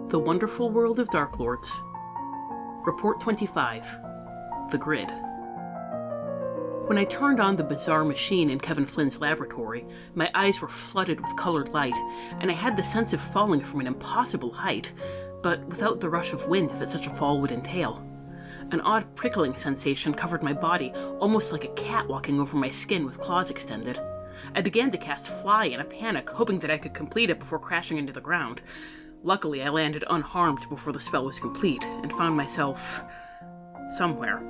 The Wonderful World of Darklords. Report 25. The Grid. When I turned on the bizarre machine in Kevin Flynn's laboratory, my eyes were flooded with colored light, and I had the sense of falling from an impossible height, but without the rush of wind that such a fall would entail. An odd prickling sensation covered my body, almost like a cat walking over my skin with claws extended. I began to cast Fly in a panic, hoping that I could complete it before crashing into the ground. Luckily, I landed unharmed before the spell was complete, and found myself somewhere.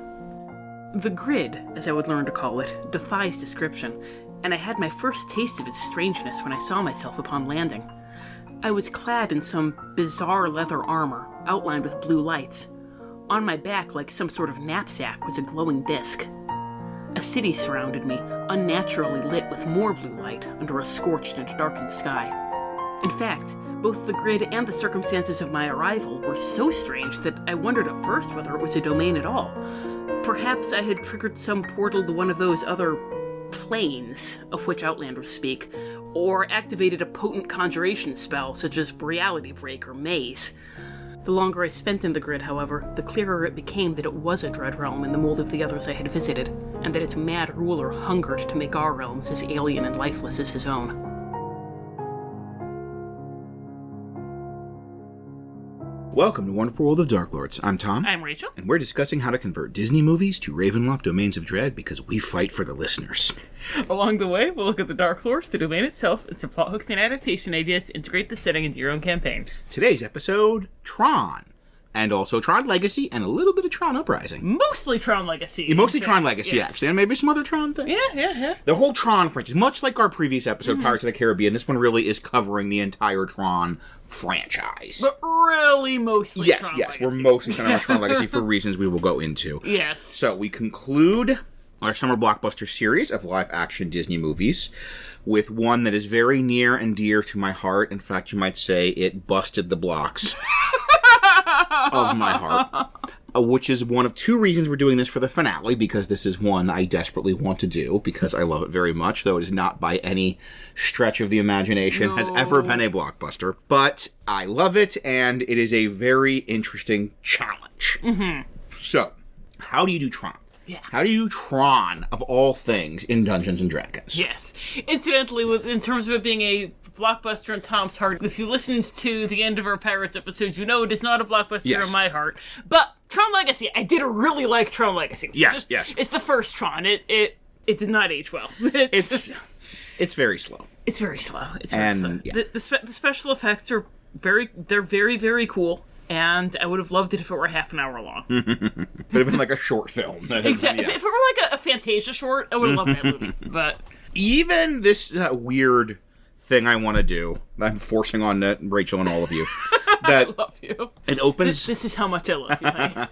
The Grid, as I would learn to call it, defies description, and I had my first taste of its strangeness when I saw myself upon landing. I was clad in some bizarre leather armor, outlined with blue lights. On my back, like some sort of knapsack, was a glowing disc. A city surrounded me, unnaturally lit with more blue light under a scorched and darkened sky. In fact, both the Grid and the circumstances of my arrival were so strange that I wondered at first whether it was a domain at all. Perhaps I had triggered some portal to one of those other planes of which Outlanders speak, or activated a potent conjuration spell such as Reality Break or Maze. The longer I spent in the Grid, however, the clearer it became that it was a dread realm in the mold of the others I had visited, and that its mad ruler hungered to make our realms as alien and lifeless as his own. Welcome to Wonderful World of Darklords. I'm Tom. I'm Rachel. And we're discussing how to convert Disney movies to Ravenloft Domains of Dread because we fight for the listeners. Along the way, we'll look at the Dark Lord, the domain itself, and some plot hooks and adaptation ideas to integrate the setting into your own campaign. Today's episode, Tron. And also Tron Legacy and a little bit of Tron Uprising. Mostly Tron Legacy. Yeah, mostly Tron Legacy, yes. actually. And maybe some other Tron things. Yeah. The whole Tron franchise, much like our previous episode, Pirates of the Caribbean, this one really is covering the entire Tron franchise. But really mostly Tron Yes, Legacy. we're mostly talking about Tron Legacy for reasons we will go into. Yes. So we conclude our summer blockbuster series of live-action Disney movies with one that is very near and dear to my heart. In fact, you might say it busted the blocks of my heart. Which is one of two reasons we're doing this for the finale, because this is one I desperately want to do, because I love it very much, though it is not by any stretch of the imagination has ever been a blockbuster. But I love it, and it is a very interesting challenge. So, how do you do Tron? Yeah. How do you Tron, of all things, in Dungeons and Dragons? Yes. Incidentally, in terms of it being a blockbuster in Tom's heart, if you listened to the end of our Pirates episode, you know it is not a blockbuster in my heart. But Tron Legacy, I did really like Tron Legacy. Yes. It's the first Tron. It did not age well. It's very slow. It's very slow. Yeah. The special effects are very, very cool. And I would have loved it if it were half an hour long. But it'd been like a short film. Exactly. Yeah. If it were like a Fantasia short, I would have loved that movie. But even this weird thing I want to do, I'm forcing on Rachel and all of you. That I love you. It opens. This is how much I love you, honey.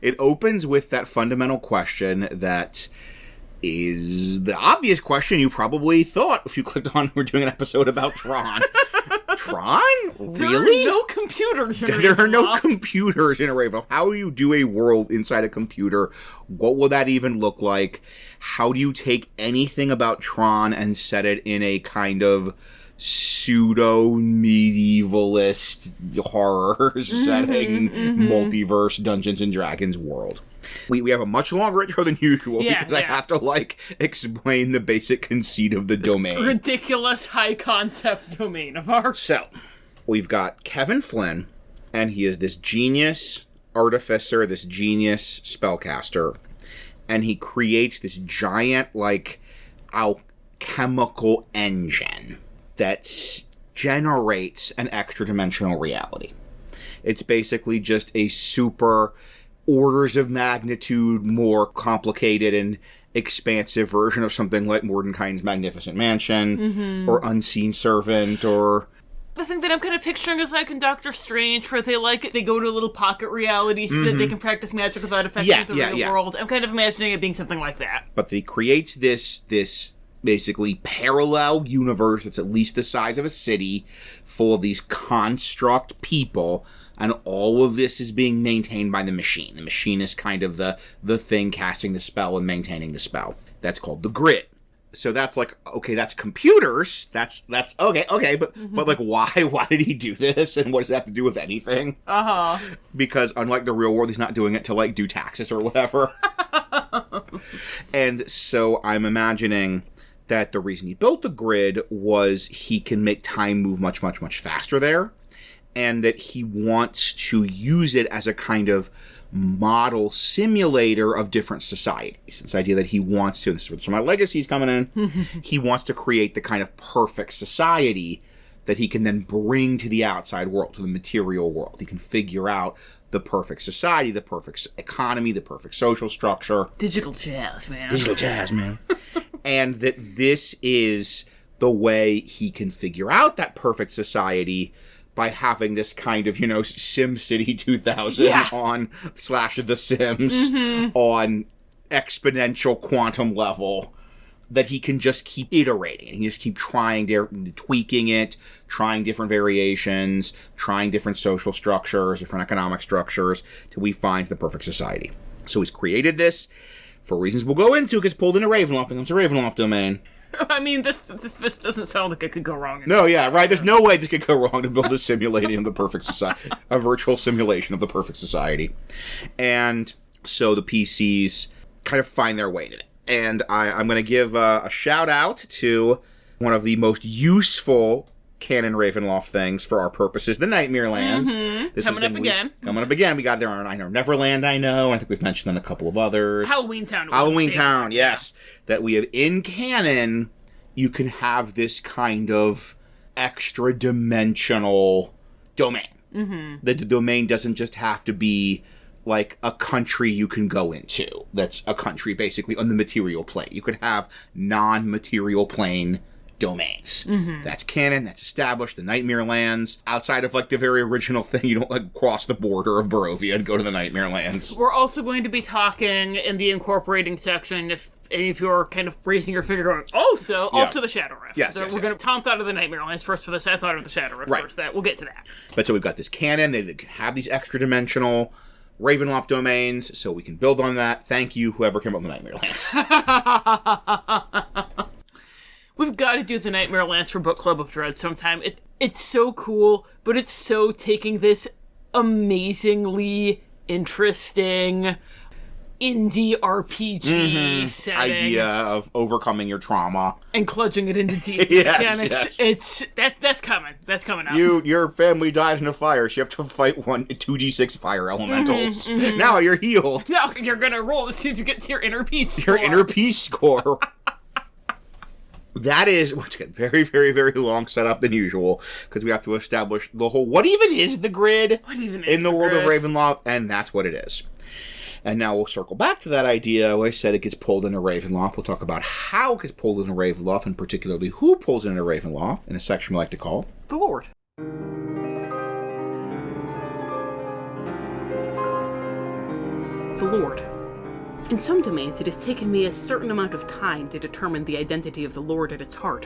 It opens with that fundamental question that is the obvious question you probably thought if you clicked on we're doing an episode about Tron. Tron? Really? There are no computers in There are no computers in a Ravenloft. How do you do a world inside a computer? What will that even look like? How do you take anything about Tron and set it in a kind of pseudo-medievalist horror setting, multiverse Dungeons and Dragons world? We have a much longer intro than usual because I have to, explain the basic conceit of the domain. Ridiculous high-concept domain of ours. So, we've got Kevin Flynn, and he is this genius artificer, this genius spellcaster, and he creates this giant, alchemical engine that generates an extra-dimensional reality. It's basically just a super orders of magnitude more complicated and expansive version of something like Mordenkainen's Magnificent Mansion, or Unseen Servant, or... The thing that I'm kind of picturing is like in Doctor Strange, where they go to a little pocket reality so that they can practice magic without affecting the real world. I'm kind of imagining it being something like that. But he creates this basically parallel universe that's at least the size of a city, full of these construct people, and all of this is being maintained by the machine. The machine is kind of the thing casting the spell and maintaining the spell. That's called the Grid. So that's like, okay, that's computers. That's okay. But like, why did he do this? And what does it have to do with anything? Because unlike the real world, he's not doing it to like do taxes or whatever. And so I'm imagining that the reason he built the grid was he can make time move much, much, much faster there. And that he wants to use it as a kind of model simulator of different societies. This idea that he wants to, this is where my legacy's coming in, he wants to create the kind of perfect society that he can then bring to the outside world, to the material world. He can figure out the perfect society, the perfect economy, the perfect social structure. Digital jazz, man. Digital jazz, man. And that this is the way he can figure out that perfect society by having this kind of, SimCity 2000 on /The Sims on exponential quantum level that he can just keep iterating. He can just keep trying, tweaking it, trying different variations, trying different social structures, different economic structures, till he finds the perfect society. So he's created this for reasons we'll go into. It gets pulled into Ravenloft, becomes a Ravenloft domain. I mean, this doesn't sound like it could go wrong. No, yeah, right. There's no way this could go wrong to build a simulating of the perfect society, a virtual simulation of the perfect society. And so the PCs kind of find their way to it. And I'm going to give a shout out to one of the most useful canon Ravenloft things for our purposes, the Nightmare Lands. Coming up again. We got there on Neverland, I know. I think we've mentioned on a couple of others. Halloween Town, yes. That we have in canon, you can have this kind of extra dimensional domain. That the domain doesn't just have to be like a country you can go into. That's a country basically on the material plane. You could have non-material plane domains. That's canon, that's established, the Nightmare Lands. Outside of like the very original thing, you don't like cross the border of Barovia and go to the Nightmare Lands. We're also going to be talking in the incorporating section, if you're kind of raising your finger going, also the Shadow Rift. We're going to, Tom thought of the Nightmare Lands first for this, I thought of the Shadow Rift first. We'll get to that. But so we've got this canon, they can have these extra dimensional Ravenloft domains, so we can build on that. Thank you, whoever came up with the Nightmare Lands. We've got to do the Nightmare Lands for Book Club of Dread sometime. It's so cool, but it's so taking this amazingly interesting indie RPG setting. Idea of overcoming your trauma. And cludging it into D&D mechanics. That's coming. That's coming up. Your family died in a fire, so you have to fight 2d6 fire elementals. Now you're healed. Now you're going to roll to see if you get to your inner peace score. Your inner peace score. That is, once again, very, very, very long setup than usual, because we have to establish the whole, what even is the grid in the world of Ravenloft, and that's what it is. And now we'll circle back to that idea where I said it gets pulled into Ravenloft. We'll talk about how it gets pulled into Ravenloft, and particularly who pulls into Ravenloft, in a section we like to call The Lord. The Lord. In some domains, it has taken me a certain amount of time to determine the identity of the Lord at its heart.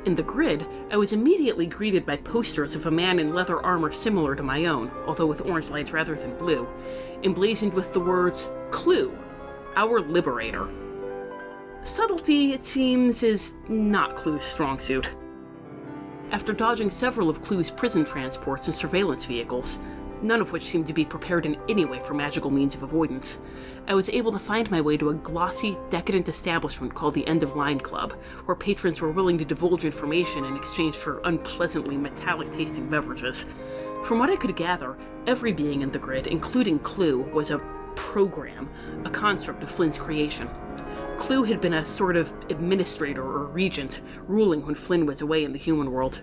In the grid, I was immediately greeted by posters of a man in leather armor similar to my own, although with orange lights rather than blue, emblazoned with the words, Clu, our liberator. Subtlety, it seems, is not Clu's strong suit. After dodging several of Clu's prison transports and surveillance vehicles, none of which seemed to be prepared in any way for magical means of avoidance, I was able to find my way to a glossy, decadent establishment called the End of Line Club, where patrons were willing to divulge information in exchange for unpleasantly metallic-tasting beverages. From what I could gather, every being in the grid, including Clu, was a program, a construct of Flynn's creation. Clu had been a sort of administrator or regent, ruling when Flynn was away in the human world.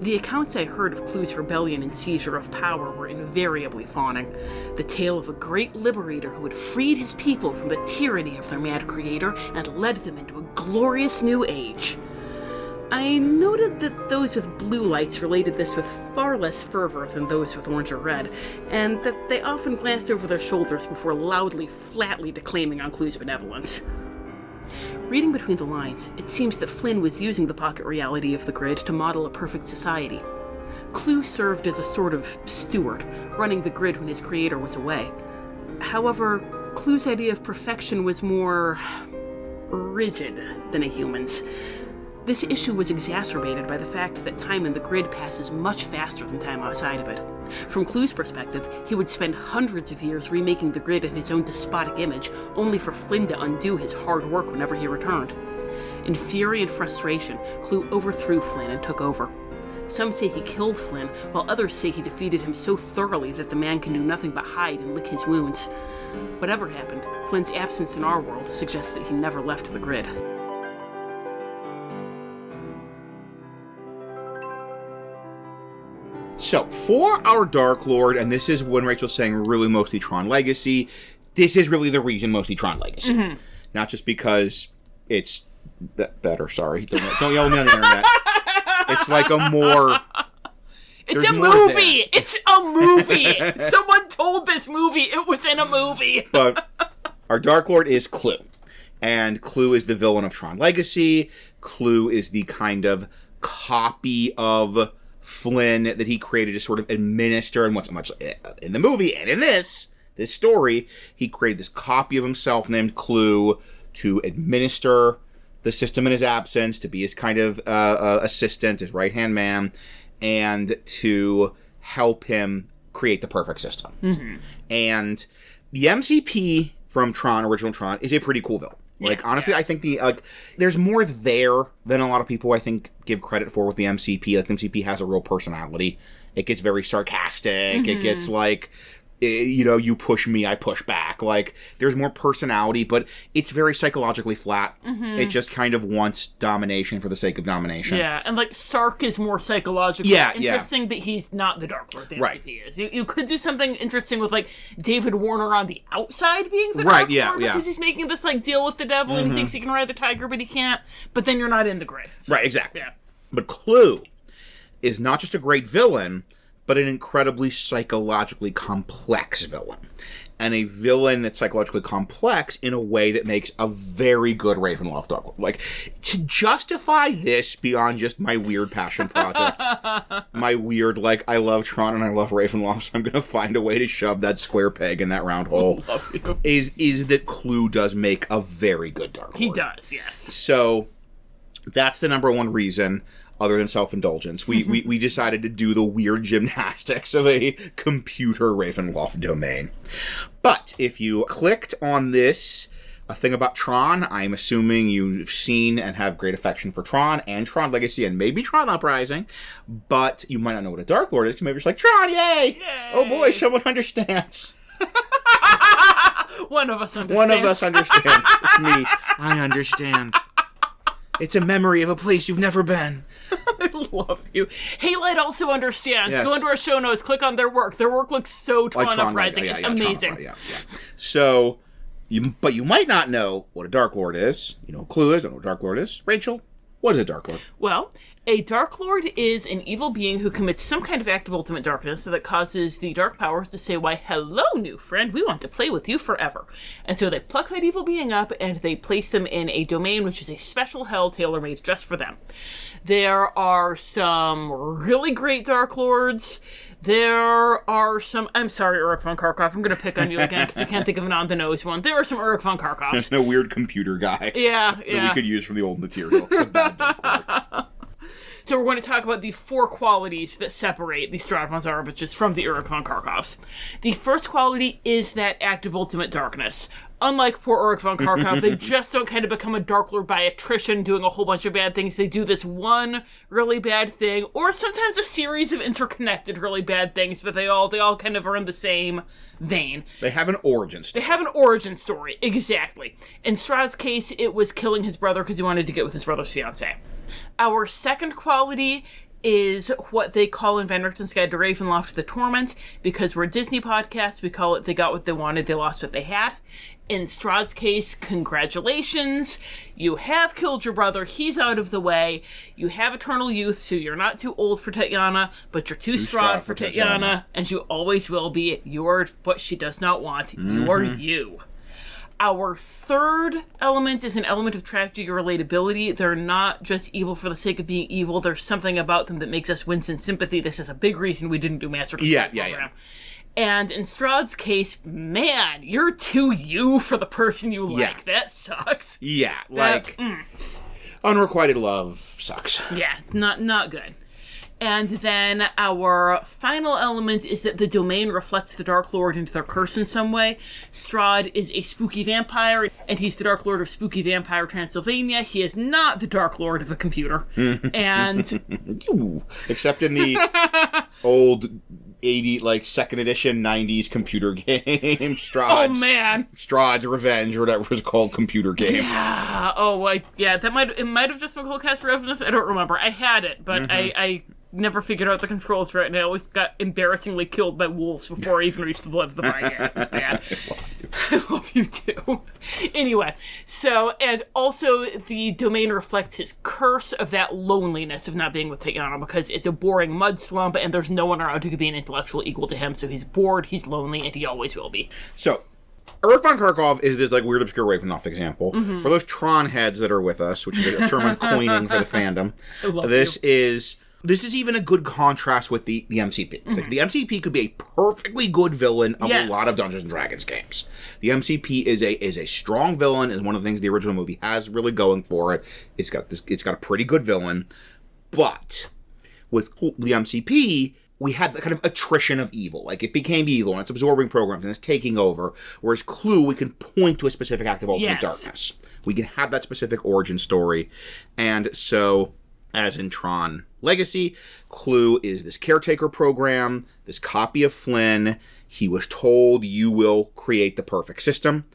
The accounts I heard of Clu's rebellion and seizure of power were invariably fawning. The tale of a great liberator who had freed his people from the tyranny of their mad creator and led them into a glorious new age. I noted that those with blue lights related this with far less fervor than those with orange or red, and that they often glanced over their shoulders before loudly, flatly declaiming on Clu's benevolence. Reading between the lines, it seems that Flynn was using the pocket reality of the grid to model a perfect society. Clu served as a sort of steward, running the grid when his creator was away. However, Clu's idea of perfection was more rigid than a human's. This issue was exacerbated by the fact that time in the grid passes much faster than time outside of it. From Clu's perspective, he would spend hundreds of years remaking the grid in his own despotic image, only for Flynn to undo his hard work whenever he returned. In fury and frustration, Clu overthrew Flynn and took over. Some say he killed Flynn, while others say he defeated him so thoroughly that the man can do nothing but hide and lick his wounds. Whatever happened, Flynn's absence in our world suggests that he never left the grid. So, for our Dark Lord, and this is when Rachel's saying really mostly Tron Legacy, this is really the reason mostly Tron Legacy. Mm-hmm. Not just because it's better, sorry. Don't yell at me on the internet. It's like a more... It's a movie! It's a movie! Someone told this movie it was in a movie! But our Dark Lord is Clu. And Clu is the villain of Tron Legacy. Clu is the kind of copy of Flynn that he created to sort of administer, and what's much in the movie and in this story, he created this copy of himself named Clu to administer the system in his absence, to be his kind of assistant, his right-hand man, and to help him create the perfect system. Mm-hmm. And the MCP from Tron, original Tron, is a pretty cool villain. Like, honestly, I think there's more there than a lot of people, I think, give credit for with the MCP. Like, the MCP has a real personality. It gets very sarcastic. Mm-hmm. It gets, like, you push me, I push back. Like, there's more personality, but it's very psychologically flat. Mm-hmm. It just kind of wants domination for the sake of domination. Yeah, and, like, Sark is more psychologically interesting, but he's not the Dark Lord the MCP is. You could do something interesting with, like, David Warner on the outside being the Dark Lord, because he's making this, like, deal with the devil, and he thinks he can ride the tiger, but he can't. But then you're not in the grid. So, right, exactly. Yeah. But Clu is not just a great villain, but an incredibly psychologically complex villain. And a villain that's psychologically complex in a way that makes a very good ravenloft Dark Lord. Like, to justify this beyond just my weird passion project, my weird, like, I love Tron and I love Ravenloft, so I'm going to find a way to shove that square peg in that round hole, is that Clu does make a very good Dark Lord. He does, yes. So, that's the number one reason. Other than self-indulgence, we decided to do the weird gymnastics of a computer Ravenloft domain. But if you clicked on this, a thing about Tron, I'm assuming you've seen and have great affection for Tron and Tron Legacy and maybe Tron Uprising, but you might not know what a Dark Lord is, because maybe you're just like, Tron, yay! Oh boy, someone understands. One of us understands. One of us understands. It's me. I understand. It's a memory of a place you've never been. I love you. Halite also understands. Yes. Go into our show notes, click on their work. Their work looks so Tron Uprising. It's amazing. So, but you might not know what a Dark Lord is. You know what Clu is, don't know what a Dark Lord is. Rachel, what is a Dark Lord? Well, a Dark Lord is an evil being who commits some kind of act of ultimate darkness that causes the dark powers to say, why, hello, new friend, we want to play with you forever. And so they pluck that evil being up and they place them in a domain which is a special hell tailor-made just for them. There are some really great Dark Lords. There are some... I'm sorry, Uruk von Karkov. I'm going to pick on you again because I can't think of an on-the-nose one. There are some Uruk von Karkovs. There's no weird computer guy. Yeah. That we could use from the old material. The bad Dark Lord. So we're going to talk about the 4 qualities that separate the Strahd von Zarevitches from the Uruk von Karkovs. The first quality is that act of ultimate darkness. Unlike poor Uruk von Karkov, they just don't kind of become a Dark Lord by attrition doing a whole bunch of bad things. They do this one really bad thing, or sometimes a series of interconnected really bad things, but they all kind of are in the same vein. They have an origin story. They have an origin story, exactly. In Strahd's case, it was killing his brother because he wanted to get with his brother's fiancée. Our second quality is what they call in Van Richten's Guide to Ravenloft the Torment. Because we're a Disney podcast, we call it They Got What They Wanted, They Lost What They Had. In Strahd's case, congratulations. You have killed your brother. He's out of the way. You have eternal youth, so you're not too old for Tatiana, but you're too Strahd for Tatiana, and you always will be. You're what she does not want. Mm-hmm. You're you. Our third element is an element of tragedy or relatability. They're not just evil for the sake of being evil. There's something about them that makes us wince in sympathy. This is a big reason we didn't do Master Control Program. And in Strahd's case, man, you're too you for the person you like. That sucks. Yeah, unrequited love sucks. Yeah, it's not good. And then our final element is that the domain reflects the Dark Lord into their curse in some way. Strahd is a spooky vampire, and he's the Dark Lord of Spooky Vampire Transylvania. He is not the Dark Lord of a computer. And except in the old 2nd edition 90s computer game, Strahd's Revenge, or whatever it's called, computer game. Yeah. It might have just been called Cast Revenant. I don't remember. I had it, but I never figured out the controls for it, and I always got embarrassingly killed by wolves before I even reached the blood of the vine. It was bad. I love you too. Anyway, so, and also the domain reflects his curse of that loneliness of not being with Tayana, because it's a boring mud slump, and there's no one around who could be an intellectual equal to him, so he's bored, he's lonely, and he always will be. So, Eric von Karkov is this weird, obscure Ravenloft example. For those Tron heads that are with us, which is a term I'm coining for the fandom, this is even a good contrast with the MCP. The MCP could be a perfectly good villain of a lot of Dungeons and Dragons games. The MCP is a strong villain, and one of the things the original movie has really going for it. It's got a pretty good villain, but with the MCP, we had the kind of attrition of evil. It became evil, and it's absorbing programs, and it's taking over. Whereas Clu, we can point to a specific act of ultimate darkness. We can have that specific origin story, and so, as in Tron Legacy, Clu is this caretaker program, this copy of Flynn. He was told, you will create the perfect system,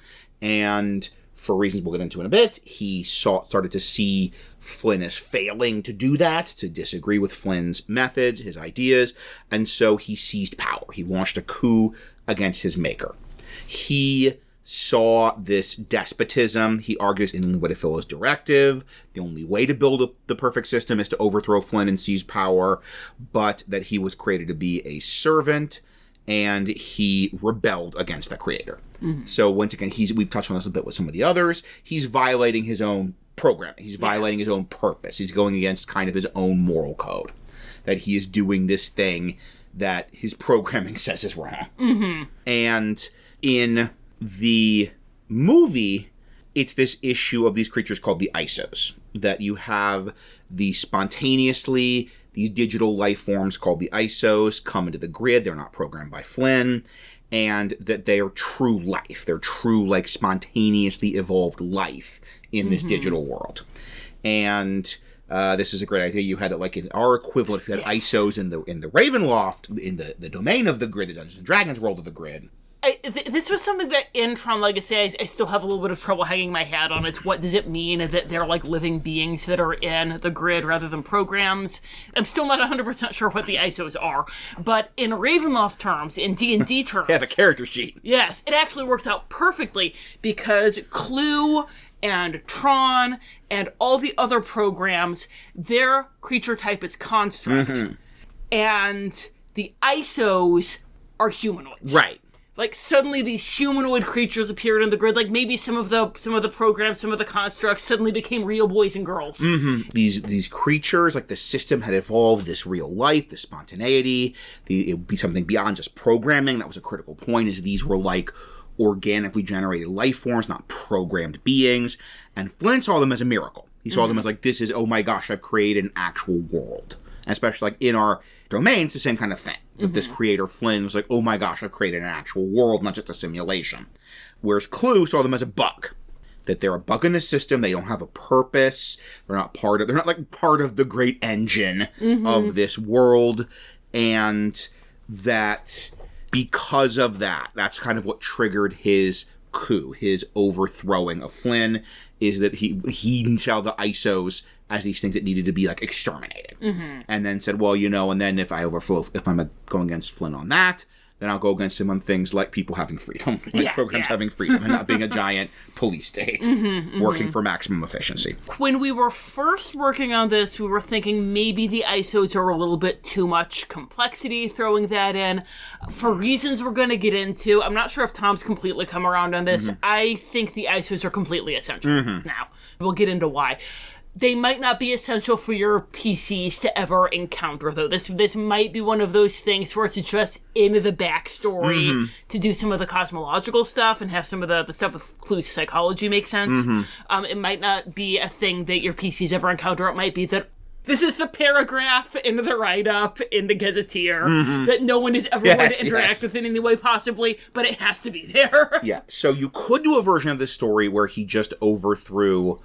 and for reasons we'll get into in a bit, he started to see Flynn as failing to do that, to disagree with Flynn's methods, his ideas, and so he seized power. He launched a coup against his maker. He saw this despotism. He argues in Winterfell's directive, the only way to build the perfect system is to overthrow Flynn and seize power, but that he was created to be a servant, and he rebelled against the creator. So once again, we've touched on this a bit with some of the others, he's violating his own programming. He's violating his own purpose. He's going against kind of his own moral code. That he is doing this thing that his programming says is wrong. And in the movie, it's this issue of these creatures called the ISOs. That you have these digital life forms called the ISOs come into the grid. They're not programmed by Flynn. And that they are true life. They're true, spontaneously evolved life in this digital world. And this is a great idea. You had it in our equivalent, if you had ISOs in the Ravenloft, in the domain of the grid, the Dungeons and Dragons world of the grid. This was something that in Tron Legacy I still have a little bit of trouble hanging my hat on, is what does it mean that they're living beings that are in the grid rather than programs. I'm still not 100% sure what the ISOs are, but in Ravenloft terms, in D&D terms... the character sheet. Yes, it actually works out perfectly, because Clu and Tron and all the other programs, their creature type is construct, and the ISOs are humanoids. Right. Suddenly these humanoid creatures appeared in the grid. Maybe some of the programs, some of the constructs suddenly became real boys and girls. These creatures, the system had evolved this real life, this spontaneity. It would be something beyond just programming. That was a critical point, is these were organically generated life forms, not programmed beings. And Flynn saw them as a miracle. He saw them as this is, oh my gosh, I've created an actual world. And especially in our domain, it's the same kind of thing. This creator, Flynn, was oh my gosh, I've created an actual world, not just a simulation. Whereas Clu saw them as a bug. That they're a bug in the system, they don't have a purpose, they're not part of the great engine of this world, and that because of that, that's kind of what triggered his coup, his overthrowing of Flynn, is that he saw the ISOs as these things that needed to be exterminated. And then said, well, and then if I'm going against Flynn on that, then I'll go against him on things like people having freedom, programs having freedom, and not being a giant police state working for maximum efficiency. When we were first working on this, we were thinking maybe the ISOs are a little bit too much complexity, throwing that in. For reasons we're going to get into, I'm not sure if Tom's completely come around on this. I think the ISOs are completely essential now. We'll get into why. They might not be essential for your PCs to ever encounter, though. This might be one of those things where it's just in the backstory to do some of the cosmological stuff and have some of the stuff with Clu's psychology make sense. It might not be a thing that your PCs ever encounter. It might be that this is the paragraph in the write-up in the Gazetteer that no one is ever going to interact with in any way possibly, but it has to be there. Yeah, so you could do a version of this story where he just overthrew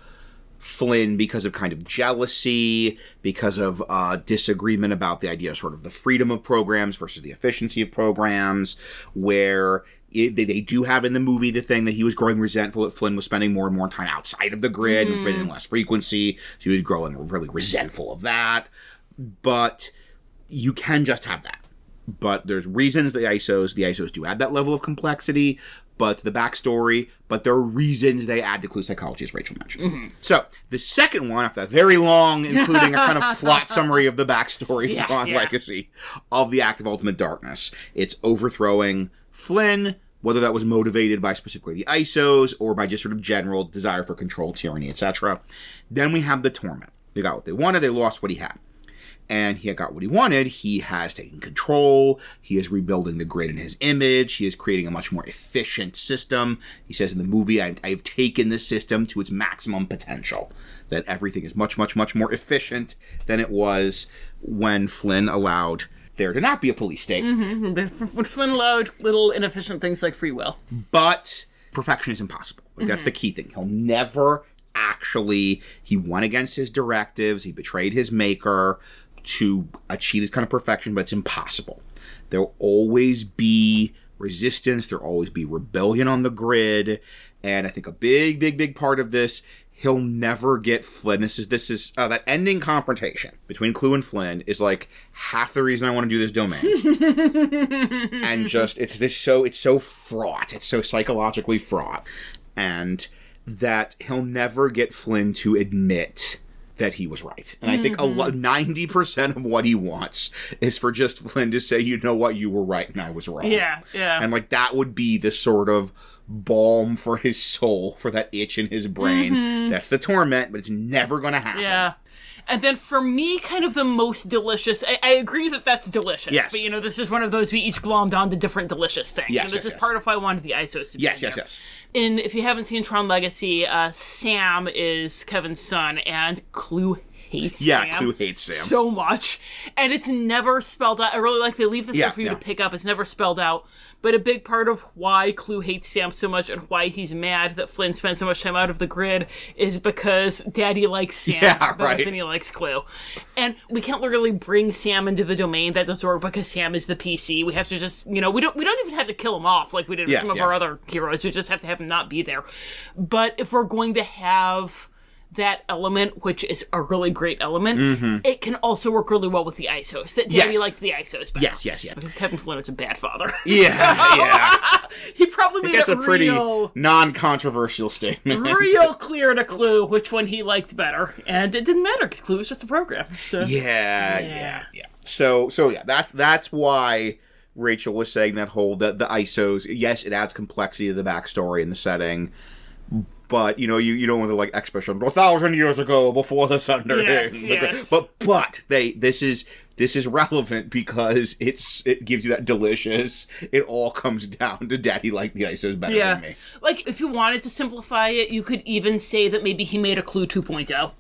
Flynn because of kind of jealousy, because of disagreement about the idea of sort of the freedom of programs versus the efficiency of programs, where they do have in the movie the thing that he was growing resentful that Flynn was spending more and more time outside of the grid and in less frequency, so he was growing really resentful of that. But you can just have that. But there's reasons the ISOs do add that level of complexity, but the backstory, but there are reasons they add to Clu's psychology, as Rachel mentioned. So, the second one, after that very long, including a kind of plot summary of the backstory of Tron Legacy of the Act of Ultimate Darkness, it's overthrowing Flynn, whether that was motivated by specifically the ISOs or by just sort of general desire for control, tyranny, etc. Then we have the Torment. They got what they wanted, they lost what he had. And he got what he wanted. He has taken control. He is rebuilding the grid in his image. He is creating a much more efficient system. He says in the movie, I've taken this system to its maximum potential. That everything is much, much, much more efficient than it was when Flynn allowed there to not be a police state. When Flynn allowed little inefficient things like free will. But perfection is impossible. Like, that's the key thing. He'll never actually... He went against his directives. He betrayed his maker to achieve this kind of perfection, but it's impossible. There'll always be resistance. There'll always be rebellion on the grid. And I think a big, big, big part of this, he'll never get Flynn. This is that ending confrontation between Clu and Flynn is like half the reason I want to do this domain. And just, it's so fraught. It's so psychologically fraught. And that he'll never get Flynn to admit that he was right. And I think 90% of what he wants is for just Flynn to say, you know what, you were right and I was wrong. Yeah. And like that would be the sort of balm for his soul, for that itch in his brain. That's the Torment, but it's never going to happen. Yeah. And then for me, kind of the most delicious, I agree that that's delicious, yes. But this is one of those we each glommed on to different delicious things. Yes, and this is part of why I wanted the ISOs to be Yes. And if you haven't seen Tron Legacy, Sam is Kevin's son, and Clu hates Sam. Yeah, Clu hates Sam. So much. And it's never spelled out. I really like they leave the stuff for you to pick up. It's never spelled out. But a big part of why Clu hates Sam so much and why he's mad that Flynn spends so much time out of the grid is because Daddy likes Sam better than he likes Clu. And we can't really bring Sam into the domain that does work because Sam is the PC. We have to just, we don't even have to kill him off like we did with some of our other heroes. We just have to have him not be there. But if we're going to have that element, which is a really great element, it can also work really well with the ISOs. That Daddy liked the ISOs better. Yes. Because Kevin Flynn is a bad father. Yeah. He probably made that's it a pretty non-controversial statement. real clear to Clu which one he liked better. And it didn't matter because Clu was just a program. So. Yeah. So that's why Rachel was saying that whole, the ISOs, yes, it adds complexity to the backstory and the setting, but, you don't want to, like, expression, 1,000 years ago, before the sun yes. But this is relevant because it gives you that delicious, it all comes down to Daddy like the ISOs better than me. Like, if you wanted to simplify it, you could even say that maybe he made a Clu 2.0.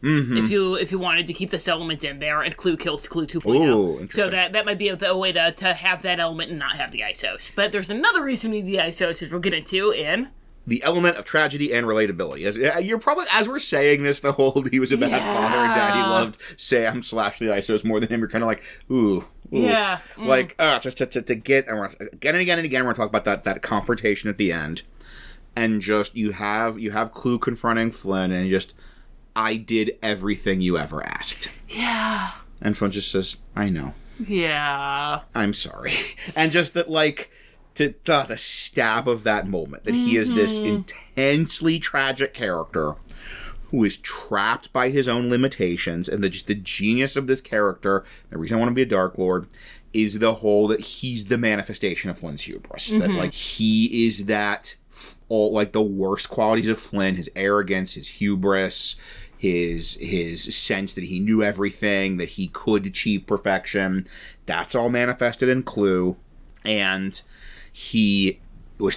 If you wanted to keep this element in there, and Clu kills Clu 2.0. Ooh, interesting. So that might be a way to have that element and not have the ISOs. But there's another reason we need the ISOs, which we'll get into in... the element of tragedy and relatability. You're probably, as we're saying this, the whole he was a bad father and Daddy loved Sam / the ISOs more than him. You're kind of like, ooh. Yeah. Like, just to get, again and again, we're going to talk about that confrontation at the end. And just, you have Clu confronting Flynn and just, I did everything you ever asked. Yeah. And Flynn just says, I know. Yeah. I'm sorry. And just that, like... the stab of that moment, that he is this intensely tragic character who is trapped by his own limitations, and the genius of this character, the reason I want to be a Dark Lord, is the whole that he's the manifestation of Flynn's hubris. That, like, he is that, all, like, the worst qualities of Flynn, his arrogance, his hubris, his sense that he knew everything, that he could achieve perfection. That's all manifested in Clu. And he was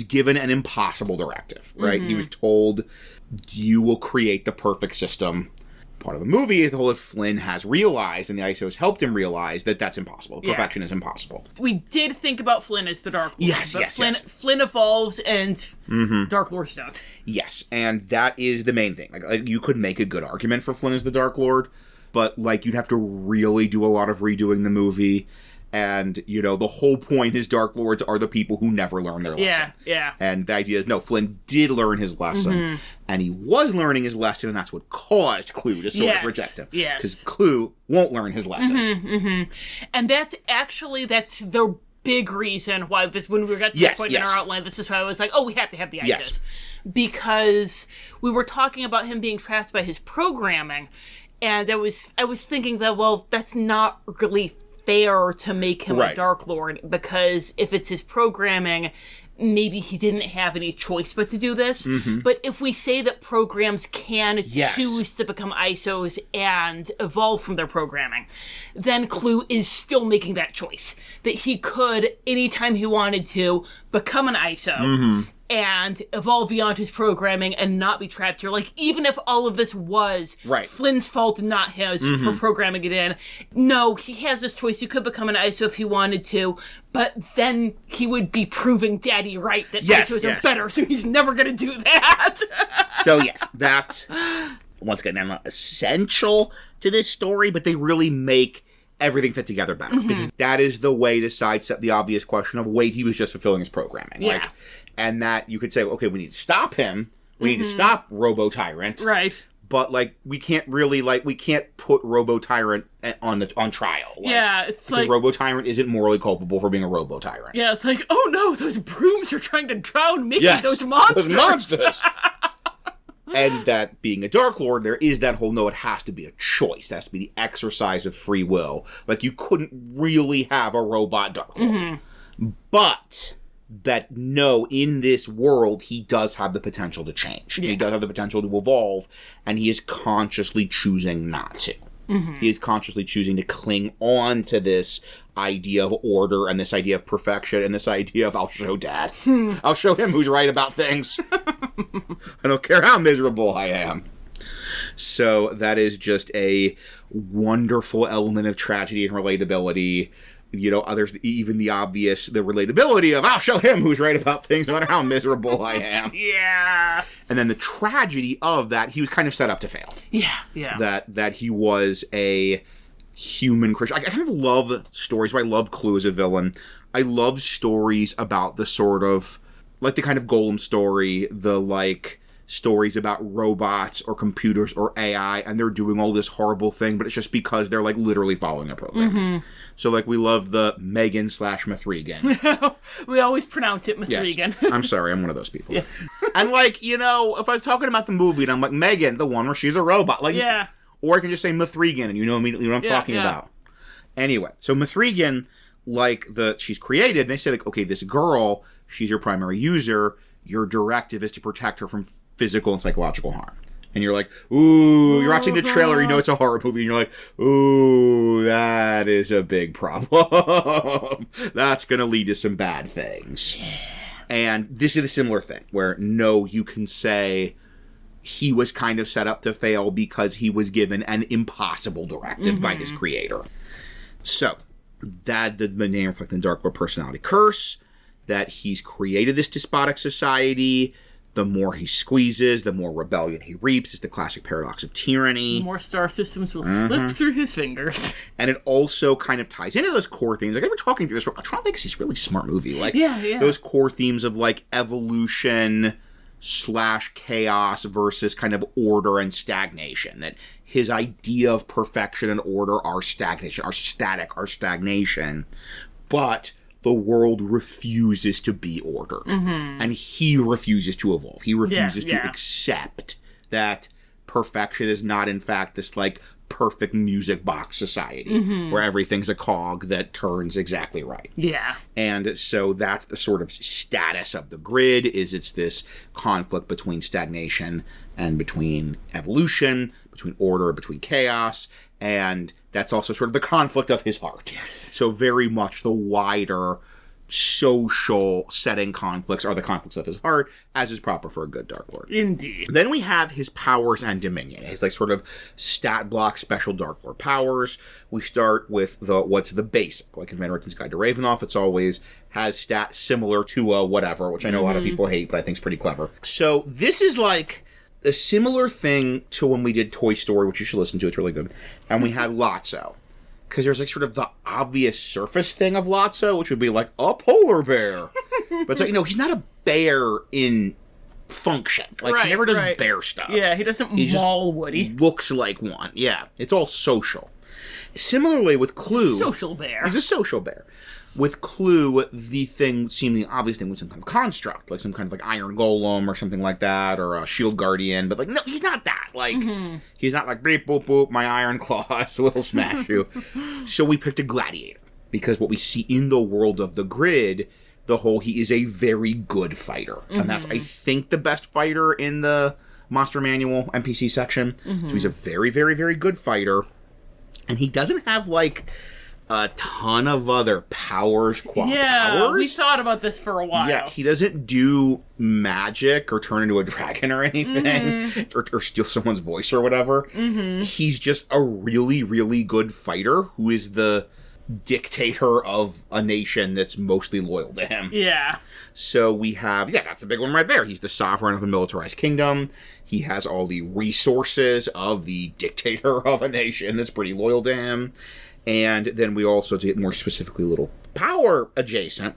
given an impossible directive, right? He was told, you will create the perfect system. Part of the movie is the whole Flynn has realized, and the ISO has helped him realize, that that's impossible. Perfection is impossible. We did think about Flynn as the Dark Lord. Yes. Flynn evolves, and Darklords don't. Yes, and that is the main thing. Like, you could make a good argument for Flynn as the Dark Lord, but you'd have to really do a lot of redoing the movie. And, the whole point is Darklords are the people who never learn their lesson. Yeah. And the idea is, no, Flynn did learn his lesson, and he was learning his lesson, and that's what caused Clu to sort of reject him. Yes. Because Clu won't learn his lesson. And that's the big reason why when we got to this point in our outline, this is why I was like, we have to have the ISOs. Yes. Because we were talking about him being trapped by his programming, and I was thinking that, that's not really fair to make him a Dark Lord, because if it's his programming, maybe he didn't have any choice but to do this. But if we say that programs can choose to become ISOs and evolve from their programming, then Clu is still making that choice. That he could, anytime he wanted to, become an ISO and evolve beyond his programming and not be trapped here. Even if all of this was Flynn's fault and not his for programming it in, no, he has this choice. He could become an ISO if he wanted to, but then he would be proving Daddy right that ISOs are better, so he's never going to do that. So, yes, that's, once again, not essential to this story, but they really make everything fit together better. Because that is the way to sidestep the obvious question of, wait, he was just fulfilling his programming. And that you could say, okay, we need to stop him. We need to stop Robo-Tyrant. Right. But, we can't really, we can't put Robo-Tyrant on trial. It's because Robo-Tyrant isn't morally culpable for being a Robo-Tyrant. Yeah, it's oh no, those brooms are trying to drown me, those monsters. Those monsters. And that being a Dark Lord, there is that whole, no, it has to be a choice. It has to be the exercise of free will. You couldn't really have a robot Dark Lord. But that, no, in this world, he does have the potential to change. He does have the potential to evolve, and he is consciously choosing not to. He is consciously choosing to cling on to this idea of order and this idea of perfection and this idea of, I'll show Dad. I'll show him who's right about things. I don't care how miserable I am. So that is just a wonderful element of tragedy and relatability. Others, even the obvious, the relatability of, I'll show him who's right about things, no matter how miserable I am. And then the tragedy of that, he was kind of set up to fail. That he was a human Christian. I kind of love stories, but I love Clu as a villain. I love stories about the sort of, the kind of Golem story, the, stories about robots or computers or AI, and they're doing all this horrible thing, but it's just because they're, literally following their program. So, we love the Megan / Mithrigan. We always pronounce it Mithrigan. Yes. I'm sorry, I'm one of those people. Yes. And, if I was talking about the movie, and I'm like, Megan, the one where she's a robot. Or I can just say Mithrigan, and you know immediately what I'm talking about. Anyway, so Mithrigan, she's created, and they say, okay, this girl, she's your primary user, your directive is to protect her from physical and psychological harm. And you're like, ooh, you're watching the trailer, you know it's a horror movie, and you're like, ooh, that is a big problem. That's going to lead to some bad things. And this is a similar thing, where, no, you can say he was kind of set up to fail because he was given an impossible directive by his creator. So, that the name reflects the Dark Lord personality curse, that he's created this despotic society. The more he squeezes, the more rebellion he reaps. It's the classic paradox of tyranny. More star systems will slip through his fingers. And it also kind of ties into those core themes. I've been talking through this. Tron Legacy is a really smart movie. Those core themes of, evolution / chaos versus kind of order and stagnation. That his idea of perfection and order are stagnation, are static, are stagnation. But the world refuses to be ordered. And he refuses to evolve. He refuses to accept that perfection is not, in fact, this, like, perfect music box society where everything's a cog that turns exactly right. Yeah. And so that's the sort of status of the grid, is it's this conflict between stagnation and between evolution, between order, between chaos, and that's also sort of the conflict of his heart. Yes. So very much the wider social setting conflicts are the conflicts of his heart, as is proper for a good Dark Lord. Indeed. Then we have his powers and dominion. His, like, sort of stat block special Dark Lord powers. We start with what's the basic. Like in Van Ritten's Guide to Ravenloft, it's always has stats similar to a whatever, which I know a lot of people hate, but I think is pretty clever. So this is like a similar thing to when we did Toy Story, which you should listen to, it's really good. And we had Lotso. Because there's, like, sort of the obvious surface thing of Lotso, which would be, like, a polar bear. But it's like, he's not a bear in function. Like, he never does bear stuff. Yeah, he doesn't maul Woody. Looks like one. Yeah, it's all social. Similarly with Clu. He's a social bear. He's a social bear. With Clu, the thing, seemingly obvious thing was some kind of construct, like some kind of, like, iron golem or something like that, or a shield guardian, but, like, no, he's not that. Like, he's not like, beep, boop, boop, my iron claws will smash you. So we picked a gladiator, because what we see in the world of the grid, he is a very good fighter. And that's, I think, the best fighter in the Monster Manual NPC section. So he's a very, very, very good fighter. And he doesn't have, like, a ton of other powers, powers. We thought about this for a while. Yeah, he doesn't do magic or turn into a dragon or anything, or steal someone's voice or whatever. He's just a really, really good fighter who is the dictator of a nation that's mostly loyal to him. Yeah. So we have, that's a big one right there. He's the sovereign of a militarized kingdom. He has all the resources of the dictator of a nation that's pretty loyal to him. And then we also, to get more specifically a little power adjacent,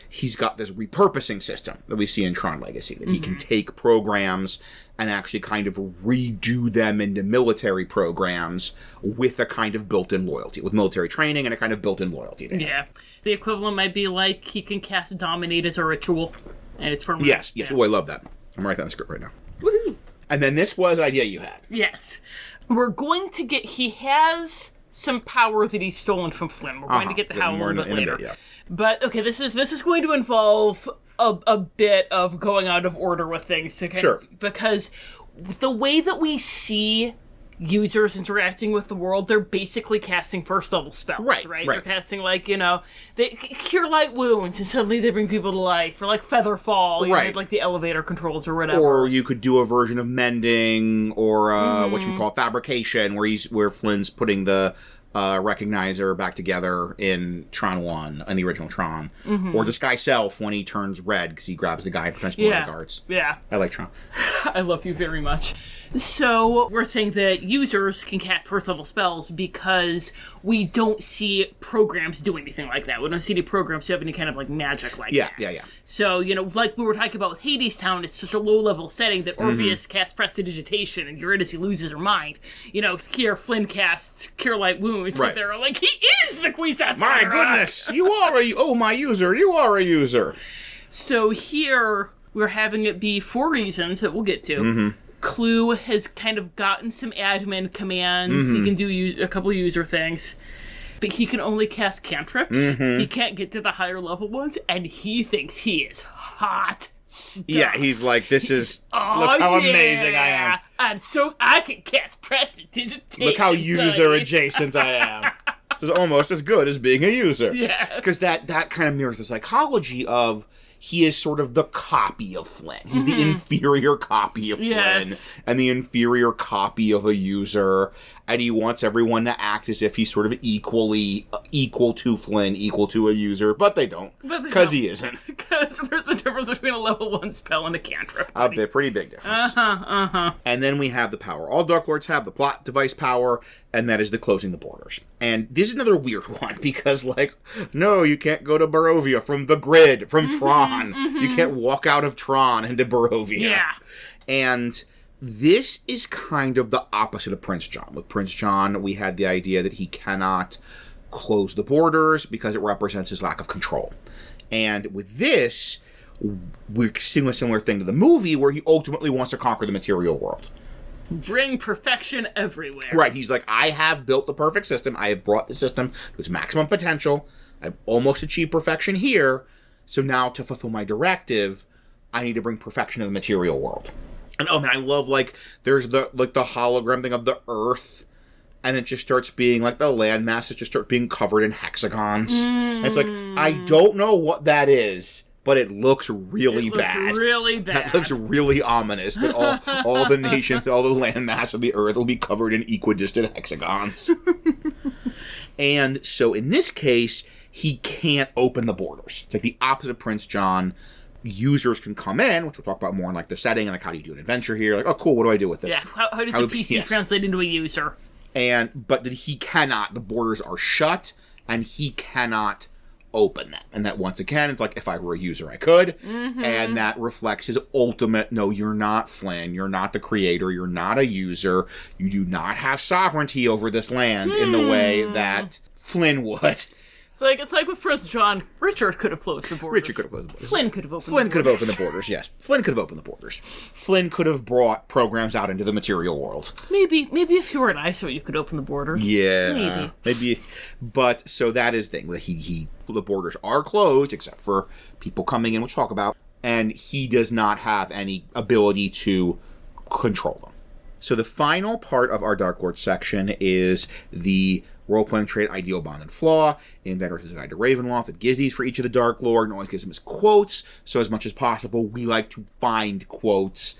he's got this repurposing system that we see in Tron Legacy, that he can take programs and actually kind of redo them into military programs with a kind of built-in loyalty, with military training and a kind of built-in loyalty to him. Yeah. The equivalent might be like he can cast Dominate as a ritual, and it's permanent. Yes. Yeah. Oh, I love that. I'm writing that in the script right now. Woohoo! And then this was an idea you had. Yes. We're going to get... He has some power that he's stolen from Flynn. We're going to get to how a little bit later. Yeah. But, okay, this is going to involve a bit of going out of order with things. To kind of, because the way that we see users interacting with the world, they're basically casting first-level spells, right? They're casting, like, they cure light wounds, and suddenly they bring people to life, or, like, feather fall, like the elevator controls or whatever. Or you could do a version of mending, or what you call fabrication, where Flynn's putting the recognizer back together in Tron 1, in the original Tron. Or Disguise Self when he turns red because he grabs the guy and prevents more guards. Yeah. I like Tron. I love you very much. So we're saying that users can cast first level spells because we don't see programs do anything like that. We don't see any programs who have any kind of like magic like that. Yeah. So, like we were talking about with Hades Town, it's such a low level setting that Orpheus casts Prestidigitation and Eurydice loses her mind. Here Flynn casts Cure Light Wounds. Right. They're like, he is the Kwisatz My goodness! You are a user! So here, we're having it be for reasons that we'll get to. Clu has kind of gotten some admin commands. He can do a couple user things. But he can only cast cantrips. He can't get to the higher level ones. And he thinks he is hot stuff. Yeah, he's like, this is... look how amazing I am. I can cast Prestidigitation. Look how user adjacent I am. This is almost as good as being a user. Yeah. Because that kind of mirrors the psychology of... He is sort of the copy of Flynn. He's the inferior copy of Flynn and the inferior copy of a user. And he wants everyone to act as if he's sort of equal to Flynn, equal to a user. But they don't. Because he isn't. Because there's a difference between a level 1 spell and a cantrip. A pretty big difference. And then we have the power. All Dark Lords have the plot device power, and that is the closing the borders. And this is another weird one, because, no, you can't go to Barovia from the grid, from Tron. You can't walk out of Tron into Barovia. Yeah. And this is kind of the opposite of Prince John. With Prince John, we had the idea that he cannot close the borders because it represents his lack of control. And with this, we're seeing a similar thing to the movie where he ultimately wants to conquer the material world. Bring perfection everywhere. Right, he's like, I have built the perfect system. I have brought the system to its maximum potential. I've almost achieved perfection here. So now to fulfill my directive, I need to bring perfection to the material world. And oh man, I love, like, there's the hologram thing of the Earth, and it just starts being, like, the landmasses just start being covered in hexagons. And it's like, I don't know what that is, but it looks really bad. It looks really bad. That looks really ominous, that all the nations, all the landmass of the Earth will be covered in equidistant hexagons. And so in this case, he can't open the borders. It's like the opposite of Prince John. Users can come in, which we'll talk about more in, like, the setting, and, like, how do you do an adventure here? Like, oh, cool, what do I do with it? Yeah, how does a PC translate into a user? But he cannot. The borders are shut, and he cannot open them. And that, once again, it's like, if I were a user, I could. Mm-hmm. And that reflects his ultimate, no, you're not Flynn. You're not the creator. You're not a user. You do not have sovereignty over this land in the way that Flynn would. It's like with Prince John, Richard could have closed the borders. Flynn could have opened the borders, yes. Flynn could have opened the borders. Flynn could have brought programs out into the material world. Maybe if you were an ISO, you could open the borders. Yeah. Maybe. But, so that is the thing. The borders are closed, except for people coming in, which we'll talk about. And he does not have any ability to control them. So the final part of our Dark Lord section is the role-playing trait, ideal, bond, and flaw. Inventor's guide to Ravenloft. It gives these for each of the Dark Lord and always gives them as quotes. So as much as possible, we like to find quotes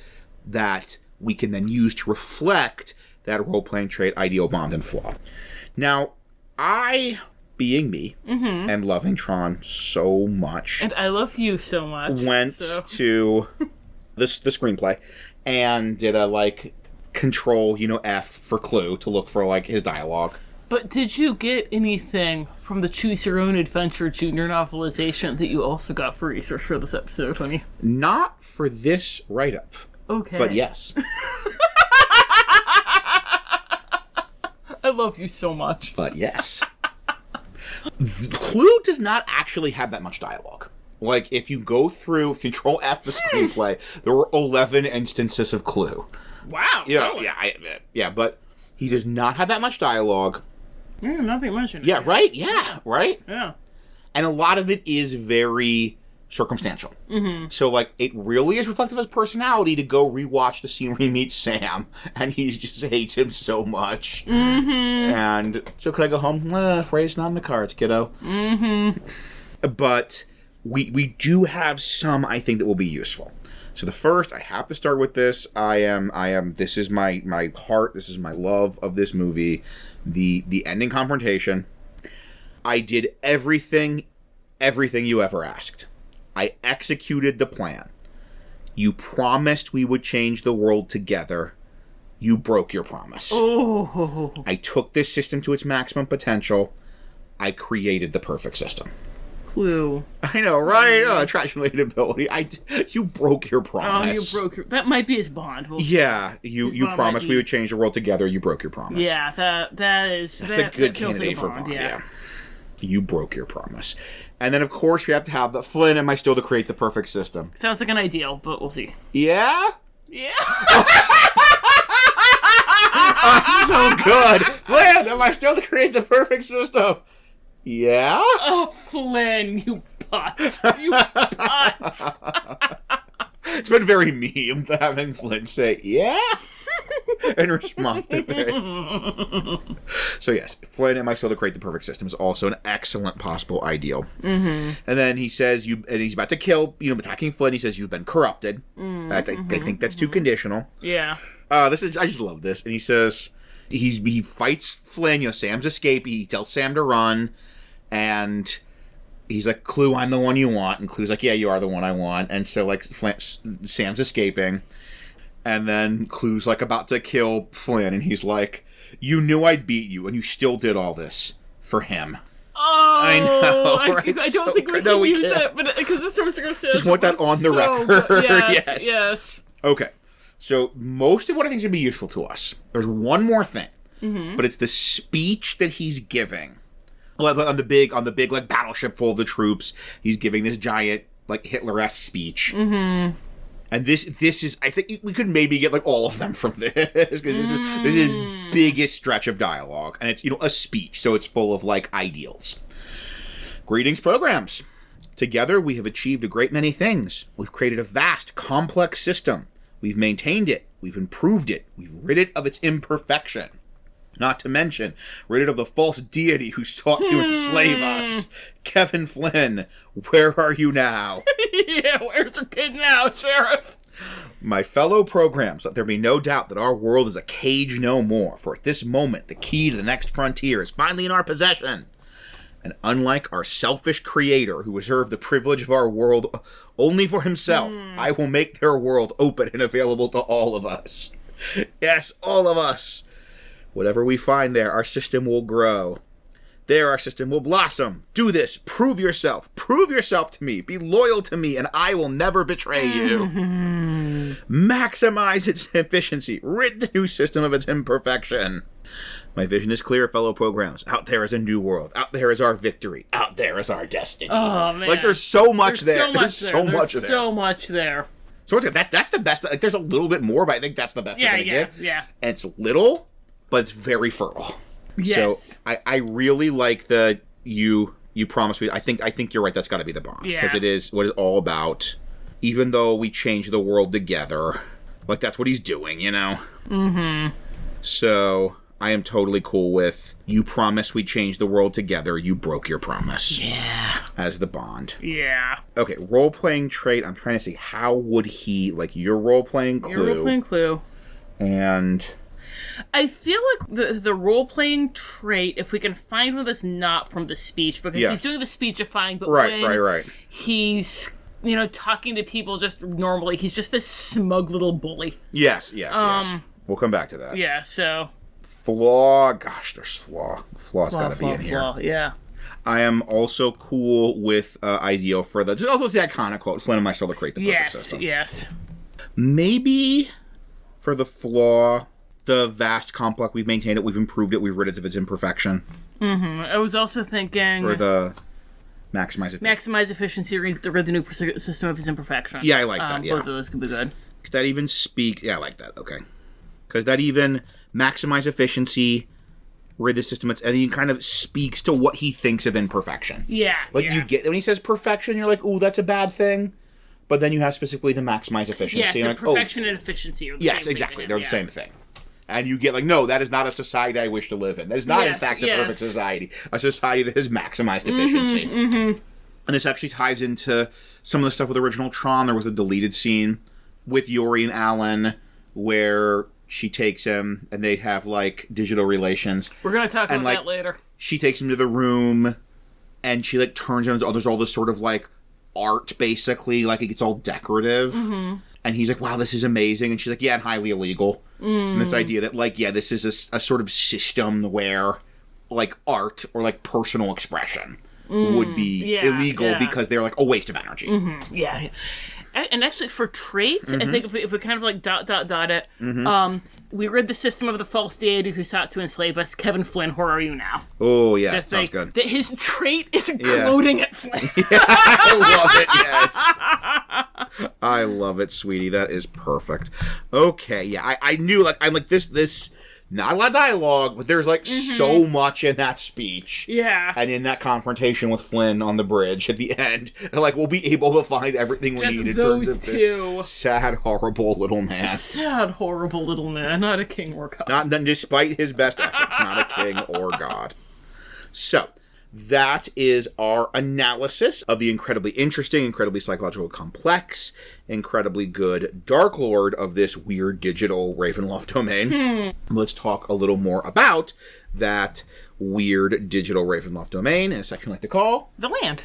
that we can then use to reflect that role-playing trait, ideal, bond, and flaw. Now, I, being me, and loving Tron so much... And I love you so much. Went to the screenplay and did a, Control, F for Clu to look for, his dialogue. But did you get anything from the Choose Your Own Adventure junior novelization that you also got for research for this episode, honey? Not for this write-up. Okay. But yes. I love you so much. But yes. Clu does not actually have that much dialogue. If you go through Control F the screenplay, there were 11 instances of Clu. Wow. Yeah, but he does not have that much dialogue. Nothing much in it. Yeah, right? Yeah, right? Yeah. And a lot of it is very circumstantial. Mm-hmm. So, it really is reflective of his personality to go rewatch the scene where he meets Sam, and he just hates him so much. Mm-hmm. And so could I go home? Phrase not in the cards, kiddo. Mm-hmm. But we do have some, I think, that will be useful. So the first, I have to start with this. This is my heart, this is my love of this movie. The ending confrontation. I did everything you ever asked. I executed the plan. You promised we would change the world together. You broke your promise. Oh. I took this system to its maximum potential. I created the perfect system. Clu. I know, right? Attraction-related ability. You broke your promise. Oh, you broke your... That might be his bond. You promised we would change the world together. You broke your promise. Yeah, that's a good candidate for bond, yeah. You broke your promise. And then, of course, we have to have the Flynn, am I still to create the perfect system? Sounds like an ideal, but we'll see. Yeah? Yeah. Oh, so good. Flynn, am I still to create the perfect system? Yeah? Oh, Flynn, you putz. You putz. It's been very meme having Flynn say, yeah? In response to me. So yes, Flynn, am I still to create the perfect system is also an excellent possible ideal. Mm-hmm. And then he says, he's about to kill, attacking Flynn, he says, you've been corrupted. I think that's too conditional. Yeah. I just love this. And he says, he fights Flynn, Sam's escape, he tells Sam to run, and he's like, Clu, I'm the one you want. And Clu's like, yeah, you are the one I want. And so, Sam's escaping. And then Clu's, about to kill Flynn. And he's like, you knew I'd beat you, and you still did all this for him. Oh! I know, right? I don't think we can use it, but because it's so circumstantial. Just want that on the record. Yes. Okay. So, most of what I think is going to be useful to us. There's one more thing. Mm-hmm. But it's the speech that he's giving. On the big battleship full of the troops, he's giving this giant Hitler-esque speech. Mm-hmm. And this is, I think we could maybe get, like, all of them from this, because this is biggest stretch of dialogue, and it's, a speech, so it's full of, like, ideals. Greetings, programs. Together, we have achieved a great many things. We've created a vast, complex system. We've maintained it. We've improved it. We've rid it of its imperfection. Not to mention, rid it of the false deity who sought to enslave us. Kevin Flynn, where are you now? Yeah, where's our kid now, Sheriff? My fellow programs, let there be no doubt that our world is a cage no more, for at this moment, the key to the next frontier is finally in our possession. And unlike our selfish creator who reserved the privilege of our world only for himself, I will make their world open and available to all of us. Yes, all of us. Whatever we find there, our system will grow. There, our system will blossom. Do this. Prove yourself. Prove yourself to me. Be loyal to me, and I will never betray you. Maximize its efficiency. Rid the new system of its imperfection. My vision is clear, fellow programs. Out there is a new world. Out there is our victory. Out there is our destiny. Oh, man. Like, there's so much there. There's so much there. So that's the best. Like, there's a little bit more, but I think that's the best you're going to get. Yeah. And it's little, but it's very fertile. Yes. So I really like the you promised me. I think you're right. That's got to be the bond. Yeah. Because it is what it's all about. Even though we change the world together, like, that's what he's doing, Mm-hmm. So I am totally cool with, you promised we'd change the world together. You broke your promise. Yeah. As the bond. Yeah. Okay, role-playing trait. I'm trying to see, how would he, like, your role-playing clue. Your role-playing clue. And I feel like the role-playing trait, if we can find one that's not from the speech, because he's doing the speechifying, but right. He's, talking to people just normally, he's just this smug little bully. Yes. We'll come back to that. Yeah, so. Flaw. Gosh, there's flaw. Flaw's got to be in here. Flaw, yeah. I am also cool with ideal for the... Just also the iconic quote, Flynn and I still create the perfect system. Yes. Maybe for the flaw, the vast complex, we've maintained it, we've improved it, we've rid it of its imperfection. Mm-hmm. I was also thinking... For the maximize efficiency. Maximize efficiency, rid the new system of its imperfection. Yeah, I like that, yeah. Both of those could be good. Because that even speaks... Yeah, I like that, okay. Because that even maximize efficiency, rid the system, and he kind of speaks to what he thinks of imperfection. Yeah. You get, when he says perfection, you're like, ooh, that's a bad thing. But then you have specifically the maximize efficiency. Yeah, so like, perfection and efficiency are the yes, same exactly. thing. They're the same thing. And you get like, no, that is not a society I wish to live in. That is not, in fact, a perfect society. A society that has maximized efficiency. Mm-hmm. And this actually ties into some of the stuff with original Tron. There was a deleted scene with Yori and Alan where she takes him and they have, like, digital relations. We're going to talk about that later. She takes him to the room and she, like, turns on, there's all this sort of, like, art, basically. Like, it gets all decorative. Mm-hmm. And he's like, wow, this is amazing. And she's like, yeah, and highly illegal. And this idea that, like, yeah, this is a sort of system where, like, art or, like, personal expression would be illegal because they're, like, a waste of energy. Mm-hmm. Yeah. And actually, for traits, I think if we kind of, like, dot it, we rid the system of the false deity who sought to enslave us. Kevin Flynn, where are you now? Oh, yeah, sounds good. That his trait is gloating at Flynn. I love it, yes. I love it, sweetie. That is perfect. Okay, yeah, I knew, like, I'm like, this, not a lot of dialogue, but there's, like, so much in that speech. Yeah. And in that confrontation with Flynn on the bridge at the end, like, we'll be able to find everything we need in terms of this sad, horrible little man. Sad, horrible little man. Not a king or god. Not despite his best efforts, not a king or god. So, that is our analysis of the incredibly interesting, incredibly psychological complex, incredibly good Dark Lord of this weird digital Ravenloft domain. Let's talk a little more about that weird digital Ravenloft domain in a section I like to call The Land.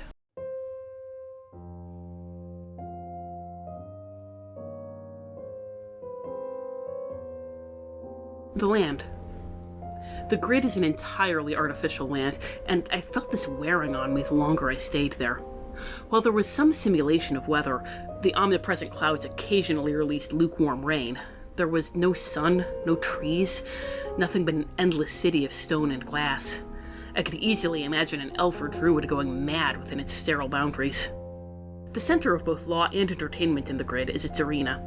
The Land. The grid is an entirely artificial land, and I felt this wearing on me the longer I stayed there. While there was some simulation of weather, the omnipresent clouds occasionally released lukewarm rain. There was no sun, no trees, nothing but an endless city of stone and glass. I could easily imagine an elf or druid going mad within its sterile boundaries. The center of both law and entertainment in the grid is its arena.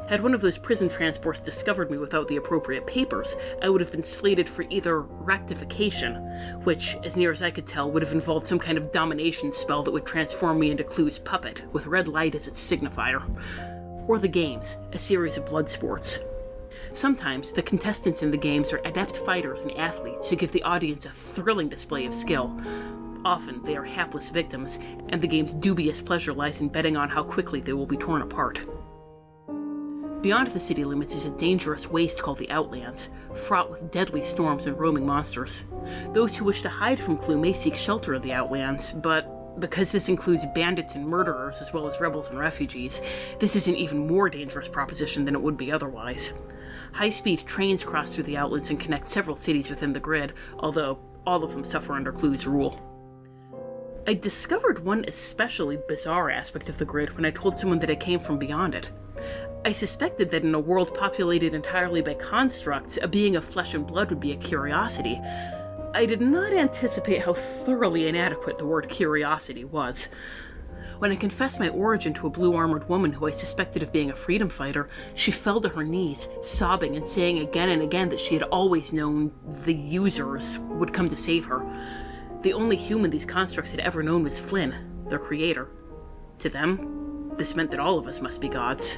Had one of those prison transports discovered me without the appropriate papers, I would have been slated for either rectification, which, as near as I could tell, would have involved some kind of domination spell that would transform me into Clu's puppet, with red light as its signifier. Or the games, a series of blood sports. Sometimes, the contestants in the games are adept fighters and athletes who give the audience a thrilling display of skill. Often, they are hapless victims, and the game's dubious pleasure lies in betting on how quickly they will be torn apart. Beyond the city limits is a dangerous waste called the Outlands, fraught with deadly storms and roaming monsters. Those who wish to hide from Clu may seek shelter in the Outlands, but because this includes bandits and murderers as well as rebels and refugees, this is an even more dangerous proposition than it would be otherwise. High-speed trains cross through the Outlands and connect several cities within the grid, although all of them suffer under Clu's rule. I discovered one especially bizarre aspect of the grid when I told someone that I came from beyond it. I suspected that in a world populated entirely by constructs, a being of flesh and blood would be a curiosity. I did not anticipate how thoroughly inadequate the word curiosity was. When I confessed my origin to a blue-armored woman who I suspected of being a freedom fighter, she fell to her knees, sobbing and saying again and again that she had always known the users would come to save her. The only human these constructs had ever known was Flynn, their creator. To them, this meant that all of us must be gods.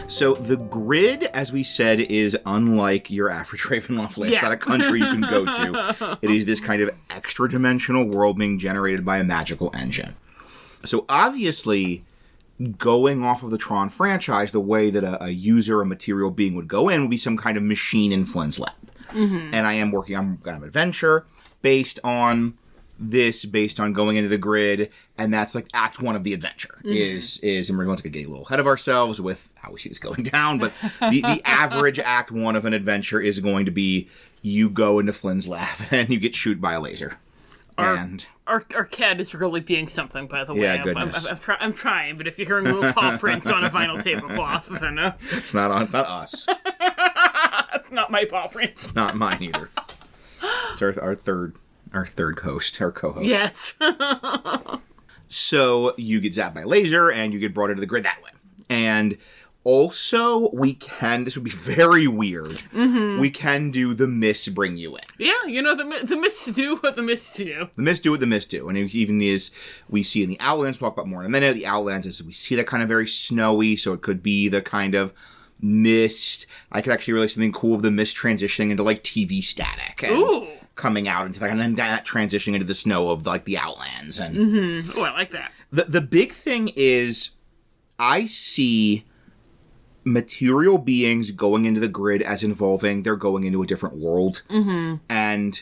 So the grid, as we said, is unlike your average Ravenloft land. It's not a country you can go to. It is this kind of extra-dimensional world being generated by a magical engine. So obviously, going off of the Tron franchise, the way that a user, a material being would go in would be some kind of machine in Flynn's lab. Mm-hmm. And I am working on an adventure based on going into the grid, and that's like Act 1 of the adventure, is and we're going to get a little ahead of ourselves with how we see this going down, but the average Act 1 of an adventure is going to be you go into Flynn's lab and you get shot by a laser. Our cat is really being something, by the way. Yeah, goodness. I'm trying, but if you're hearing little paw prints on a vinyl tablecloth, then it's not us. It's not my paw prints. It's not mine either. It's our third host, our co-host. Yes. So you get zapped by a laser, and you get brought into the grid that way. And also, this would be very weird, we can do the mists bring you in. Yeah, the mists do what the mists do. The mists do what the mists do. And it even is, we see in the Outlands, we'll talk about more in a minute, the Outlands is, we see that kind of very snowy, so it could be the kind of mist. I could actually relate something cool of the mist transitioning into, like, TV static. And Ooh. Coming out into, like, and then that transitioning into the snow of, like, the Outlands. And Oh, I like that. The big thing is, I see material beings going into the grid as involving they're going into a different world. And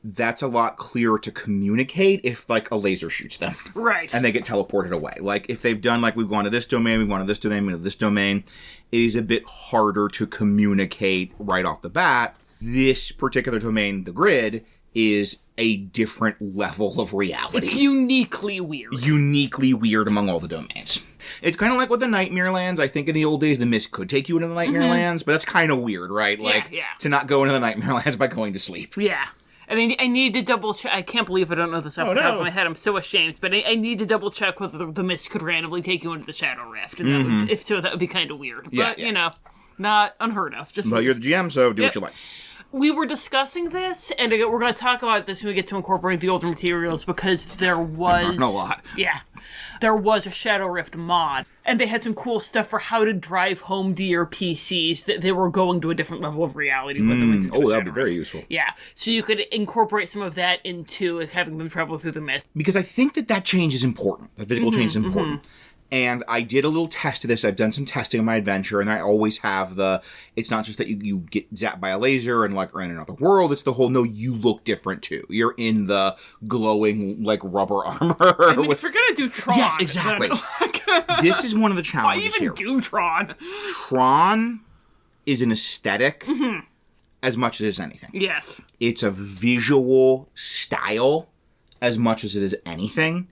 that's a lot clearer to communicate if, like, a laser shoots them. Right. And they get teleported away. Like, if they've done, like, we've gone to this domain, we've gone to this domain, we've gone to this domain, it is a bit harder to communicate right off the bat. This particular domain, the grid, is a different level of reality. It's uniquely weird. Uniquely weird among all the domains. It's kind of like with the Nightmare Lands. I think in the old days, the mist could take you into the Nightmare Lands, but that's kind of weird, right? Like, to not go into the Nightmare Lands by going to sleep. Yeah. And I need to double check. I can't believe I don't know this off the top of my head. I'm so ashamed. But I need to double check whether the mist could randomly take you into the Shadow Rift. And that would, if so, that would be kind of weird. But, not unheard of. Just but you're the GM, so do what you like. We were discussing this, and we're going to talk about this when we get to incorporate the older materials, because there was... a lot. Yeah. There was a Shadow Rift mod, and they had some cool stuff for how to drive home to your PCs, that they were going to a different level of reality with them. That would be very useful. Yeah. So you could incorporate some of that into having them travel through the mist. Because I think that change is important. That physical change is important. And I did a little test of this. I've done some testing on my adventure, and I always have it's not just that you get zapped by a laser and, like, are in another world. It's the whole, no, you look different, too. You're in the glowing, like, rubber armor. I mean, if you're going to do Tron... Yes, exactly. This is one of the challenges here. Why even do Tron? Tron is an aesthetic as much as it is anything. Yes. It's a visual style as much as it is anything.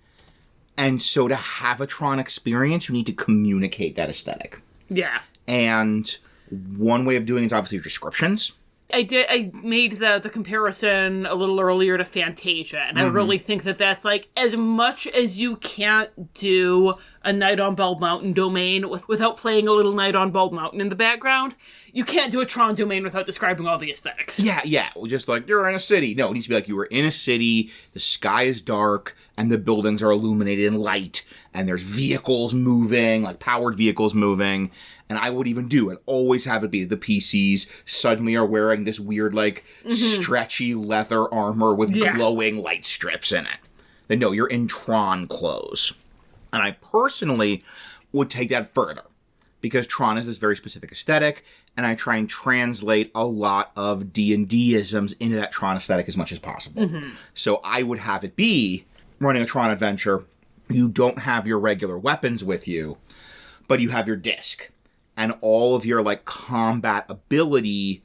And so to have a Tron experience, you need to communicate that aesthetic. Yeah. And one way of doing it is obviously your descriptions. I made the comparison a little earlier to Fantasia, and I really think that's like, as much as you can't do a Night on Bald Mountain domain without playing a little Night on Bald Mountain in the background, you can't do a Tron domain without describing all the aesthetics. Yeah. Just like, you're in a city. No, it needs to be like, you were in a city, the sky is dark, and the buildings are illuminated in light, and there's vehicles moving, like powered vehicles moving. And I would even always have it be the PCs suddenly are wearing this weird, like, stretchy leather armor with glowing light strips in it. Then no, you're in Tron clothes. And I personally would take that further, because Tron is this very specific aesthetic, and I try and translate a lot of D&D-isms into that Tron aesthetic as much as possible. So I would have it be, running a Tron adventure, you don't have your regular weapons with you, but you have your disc. And all of your, like, combat ability,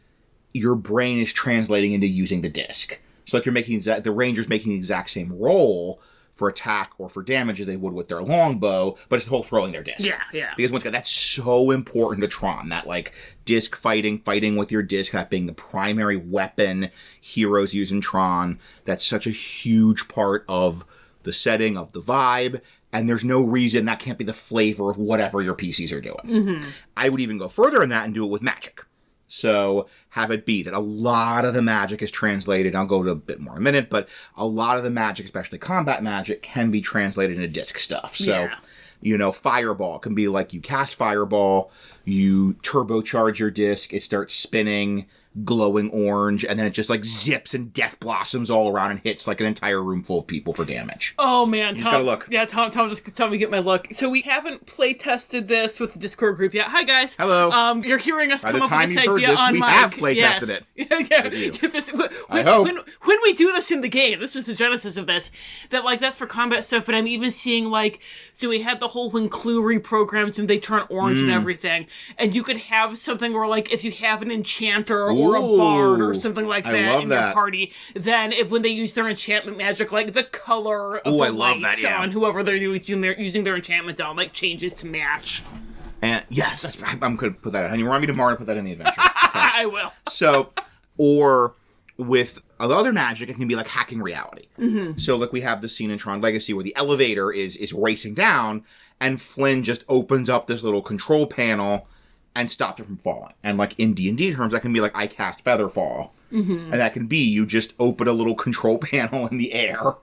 your brain is translating into using the disc. So, like, the ranger's making the exact same roll for attack or for damage as they would with their longbow, but it's the whole throwing their disc. Yeah. Because once again, that's so important to Tron, that, like, disc fighting with your disc, that being the primary weapon heroes use in Tron. That's such a huge part of the setting, of the vibe, and there's no reason that can't be the flavor of whatever your PCs are doing. I would even go further in that and do it with magic. So have it be that a lot of the magic is translated, I'll go to a bit more in a minute, but a lot of the magic, especially combat magic, can be translated into disc stuff. So, Fireball can be like, you cast Fireball, you turbocharge your disc, it starts spinning, glowing orange, and then it just, like, zips and death blossoms all around and hits, like, an entire room full of people for damage. Oh, man. Tom, gotta look. Yeah, Tom just tell me to get my look. So we haven't play tested this with the Discord group yet. Hi, guys. Hello. You're hearing us come up with this By the time you've heard this, we have play tested it. I hope. When we do this in the game, this is the genesis of this, that's for combat stuff, but I'm even seeing, like, so we had the whole when Clu reprograms and they turn orange and everything, and you could have something where, like, if you have an enchanter or a bard or something like that in your party, then when they use their enchantment magic, like, the color of the lights on whoever they're using their enchantment on, like, changes to match. And yes, I'm going to put that in. And you want me tomorrow to put that in the adventure? I will. So, or with other magic, it can be like hacking reality. So, like, we have the scene in Tron Legacy where the elevator is racing down, and Flynn just opens up this little control panel and stopped it from falling. And, like, in D&D terms, that can be like, I cast Featherfall. And that can be, you just open a little control panel in the air,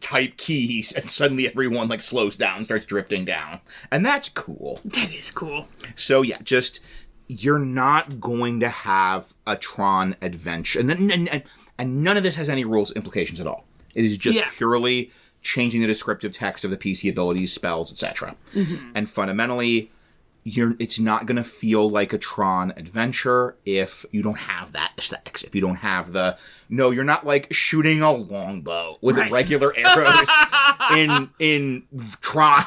type keys, and suddenly everyone, like, slows down, starts drifting down. And that's cool. That is cool. So, yeah, just, you're not going to have a Tron adventure. And none of this has any rules implications at all. It is just purely changing the descriptive text of the PC abilities, spells, etc. And fundamentally, it's not going to feel like a Tron adventure if you don't have that aesthetics. If you don't have you're not, like, shooting a longbow with regular arrows in Tron.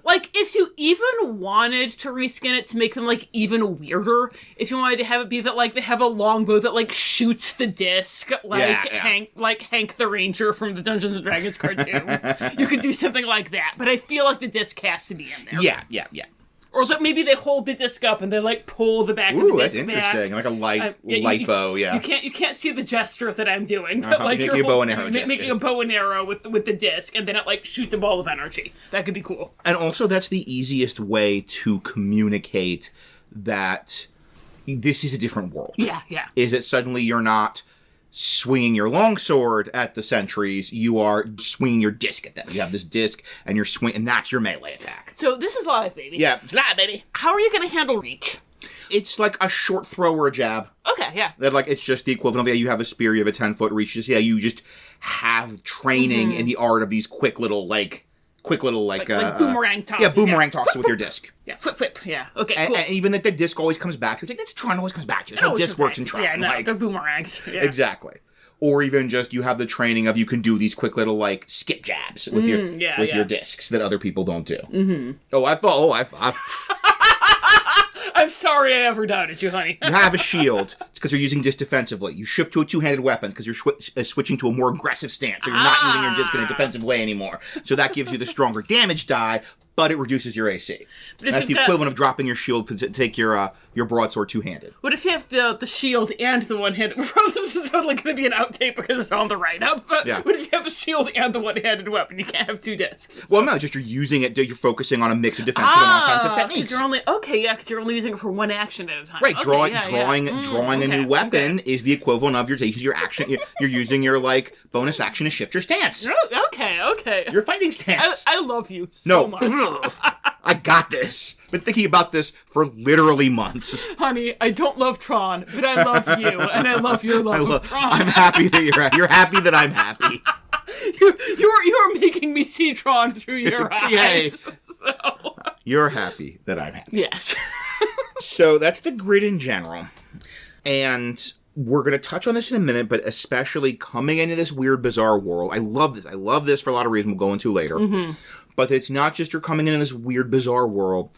Like, if you even wanted to reskin it to make them, like, even weirder, if you wanted to have it be that, like, they have a longbow that, like, shoots the disc, like Hank the Ranger from the Dungeons and Dragons cartoon, you could do something like that. But I feel like the disc has to be in there. Yeah. Or that maybe they hold the disc up and they, like, pull the back of the disc that's interesting. Back. Like a light bow, You can't see the gesture that I'm doing. But, like, making a bow and arrow making a bow and arrow with the disc, and then it, like, shoots a ball of energy. That could be cool. And also, that's the easiest way to communicate that this is a different world. Yeah. Is that suddenly you're not swinging your longsword at the sentries, you are swinging your disc at them. You have this disc, and you're and that's your melee attack. So this is live, baby. Yeah, it's live, baby. How are you going to handle reach? It's like a short throw or a jab. Okay, yeah. That, like, it's just the equivalent of, you have a spear, you have a 10-foot reach. You just have training in the art of these quick little boomerang tosses. Yeah, boomerang tosses with your disc. Yeah, flip. Yeah, okay, cool. And even that the disc always comes back to you. It's like, that's Tron always comes back to you. That's how disc works in Tron. Yeah, no, they're boomerangs. Yeah. Exactly. Or even just, you have the training of, you can do these quick little, like, skip jabs with your discs that other people don't do. I'm sorry I ever doubted you, honey. You have a shield. It's because you're using disc defensively. You shift to a two-handed weapon because you're switching to a more aggressive stance. So you're not using your disc in a defensive way anymore. So that gives you the stronger damage die, but it reduces your AC. But if That's the equivalent of dropping your shield to take your broadsword two-handed. What if you have the shield and the one-handed? This is totally going to be an outtake because it's on the write-up, but what if you have the shield and the one-handed weapon? You can't have two discs. Well, no, just you're using it, you're focusing on a mix of defensive and offensive techniques. Because you're only using it for one action at a time. Right, Okay, drawing a new weapon is the equivalent of your action. You're using your, like, bonus action to shift your stance. Okay. Your fighting stance. I love you so much. I got this. Been thinking about this for literally months. Honey, I don't love Tron, but I love you, and I love your love of Tron. I'm happy that you're happy that I'm happy. You're making me see Tron through your eyes. Yay. So. You're happy that I'm happy. Yes. So that's the grid in general. And we're going to touch on this in a minute, but especially coming into this weird, bizarre world. I love this. I love this for a lot of reasons we'll go into later. Mm-hmm. But it's not just you're coming into this weird, bizarre world.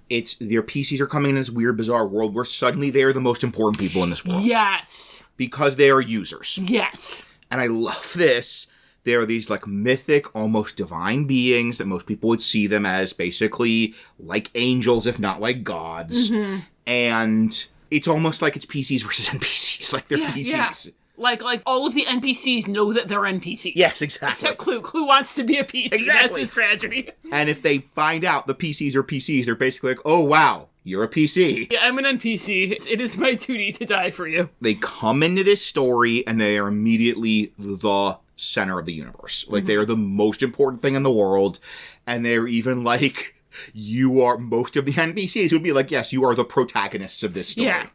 It's your PCs are coming into this weird, bizarre world where suddenly they are the most important people in this world. Yes. Because they are users. Yes. And I love this. There are these, like, mythic, almost divine beings that most people would see them as basically like angels, if not like gods. Mm-hmm. And it's almost like it's PCs versus NPCs. Like, they're PCs. Yeah. Like all of the NPCs know that they're NPCs. Yes, exactly. Except Clu. Clu wants to be a PC. Exactly. That's his tragedy. And if they find out the PCs are PCs, they're basically like, oh, wow, you're a PC. Yeah, I'm an NPC. It is my duty to die for you. They come into this story, and they are immediately the center of the universe. Like, they are the most important thing in the world, and they're even like, most of the NPCs would be like, yes, you are the protagonists of this story. Yeah.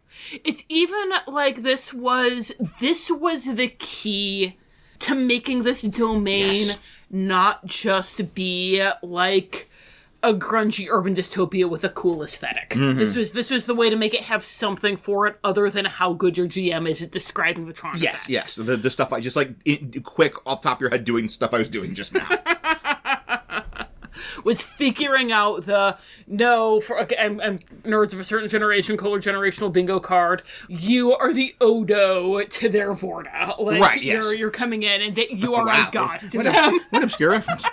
It's even like this was the key to making this domain not just be like a grungy urban dystopia with a cool aesthetic. Mm-hmm. This was the way to make it have something for it other than how good your GM is at describing the Tron effects. Yes. The stuff I just like quick off the top of your head doing stuff I was doing just now. Was figuring out I'm nerds of a certain generation, color generational bingo card. You are the Odo to their Vorda. Like, right, yes. You're coming in and you are a god to them. What obscure reference.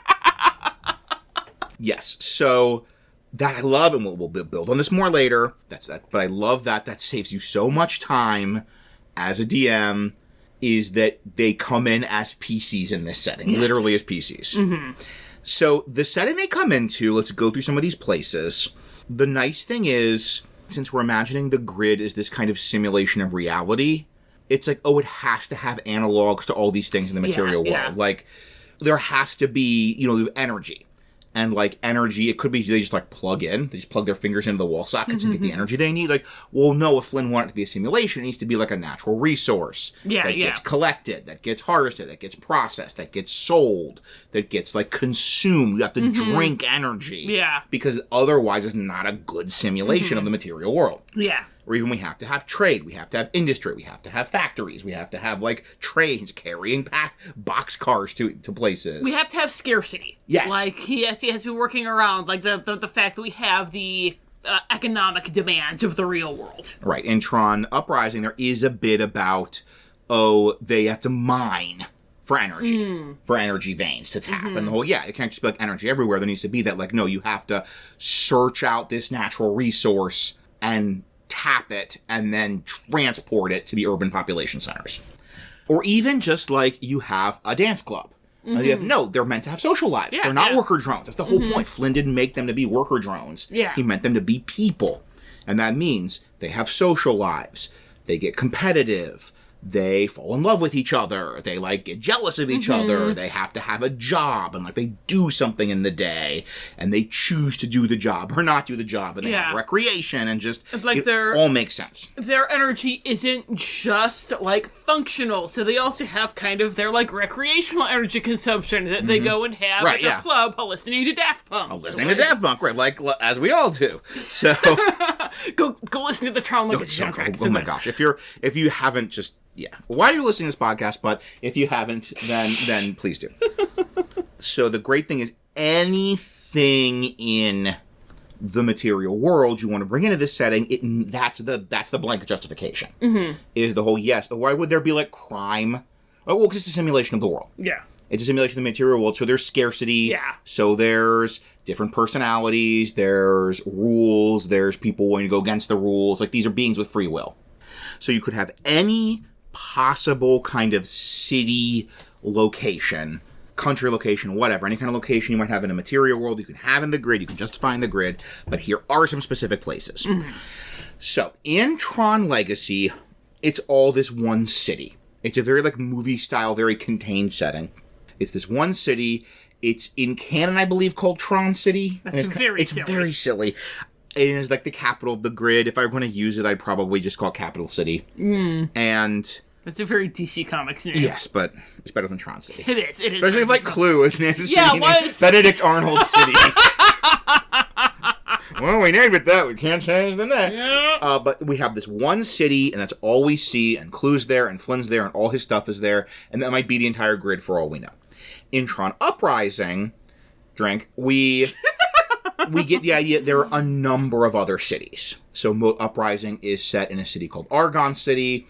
Yes, so that I love, and we'll build on this more later. That's that. But I love that saves you so much time as a DM, is that they come in as PCs in this setting. Yes. Literally as PCs. Mm-hmm. So the setting they come into, let's go through some of these places. The nice thing is, since we're imagining the grid is this kind of simulation of reality, it's like, it has to have analogs to all these things in the material world. Like, there has to be, energy. And, like, energy, it could be they just, like, plug in. They just plug their fingers into the wall sockets and get the energy they need. Like, well, no, if Flynn wanted it to be a simulation, it needs to be, like, a natural resource. That gets collected, that gets harvested, that gets processed, that gets sold, that gets, like, consumed. You have to drink energy. Yeah. Because otherwise it's not a good simulation of the material world. Yeah. Or even we have to have trade, we have to have industry, we have to have factories, we have to have, like, trains carrying box cars to places. We have to have scarcity. Yes. Like, he has to be working around, like, the fact that we have the economic demands of the real world. Right. In Tron Uprising, there is a bit about, they have to mine for energy veins to tap. And the whole, it can't just be, like, energy everywhere. There needs to be that, like, no, you have to search out this natural resource and tap it, and then transport it to the urban population centers. Or even just like you have a dance club. They're meant to have social lives. They're not worker drones. That's the whole point. Flynn didn't make them to be worker drones. Yeah. He meant them to be people. And that means they have social lives. They get competitive. They fall in love with each other. They, like, get jealous of each other. They have to have a job, and, like, they do something in the day, and they choose to do the job or not do the job, and they have recreation, and just, like, it all makes sense. Their energy isn't just, like, functional, so they also have kind of their, like, recreational energy consumption that they go and have at the club while listening to Daft Punk. To Daft Punk, right, like, as we all do. So go listen to the Tron Legacy soundtrack. Oh my gosh, if you haven't just... Yeah. Why are you listening to this podcast? But if you haven't, then please do. So the great thing is anything in the material world you want to bring into this setting, that's the blanket justification. Is the whole, why would there be, like, crime? Oh, well, because it's a simulation of the world. Yeah. It's a simulation of the material world, so there's scarcity. Yeah. So there's different personalities, there's rules, there's people wanting to go against the rules. Like, these are beings with free will. So you could have any possible kind of city location, country location, whatever, any kind of location you might have in a material world, you can have in the grid, you can justify in the grid, but here are some specific places. Mm-hmm. So, in Tron Legacy, it's all this one city. It's a very, like, movie style, very contained setting. It's this one city. It's in canon, I believe, called Tron City. It's very silly. It is like the capital of the grid. If I were going to use it, I'd probably just call it Capital City. Mm. And it's a very DC Comics name. Yes, but it's better than Tron City. It is. Especially if, like, Clue is why Benedict Arnold City. Well, we named it that. We can't change the name. Yeah. But we have this one city, and that's all we see, and Clue's there, and Flynn's there, and all his stuff is there, and that might be the entire grid for all we know. In Tron Uprising, we get the idea there are a number of other cities. So Uprising is set in a city called Argon City,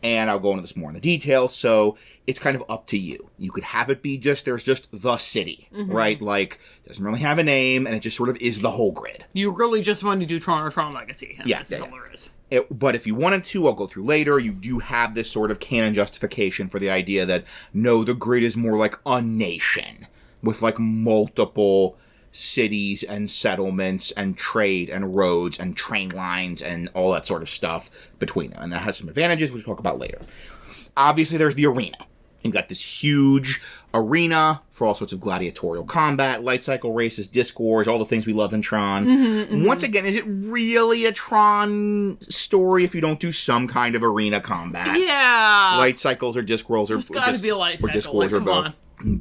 and I'll go into this more in the details. So it's kind of up to you. You could have it be there's just the city, mm-hmm. right? Like, it doesn't really have a name, and it just sort of is the whole grid. You really just want to do Tron or Tron Legacy. Yeah, that's all there is. But if you wanted to, I'll go through later, you do have this sort of canon justification for the idea that, no, the grid is more like a nation with, like, multiple cities and settlements and trade and roads and train lines and all that sort of stuff between them. And that has some advantages, which we'll talk about later. Obviously, there's the arena. You've got this huge arena for all sorts of gladiatorial combat, light cycle races, disc wars, all the things we love in Tron. Mm-hmm, mm-hmm. Once again, is it really a Tron story if you don't do some kind of arena combat? Yeah. Light cycles or disc rolls or There's got to be a light cycle. Or disc wars or both.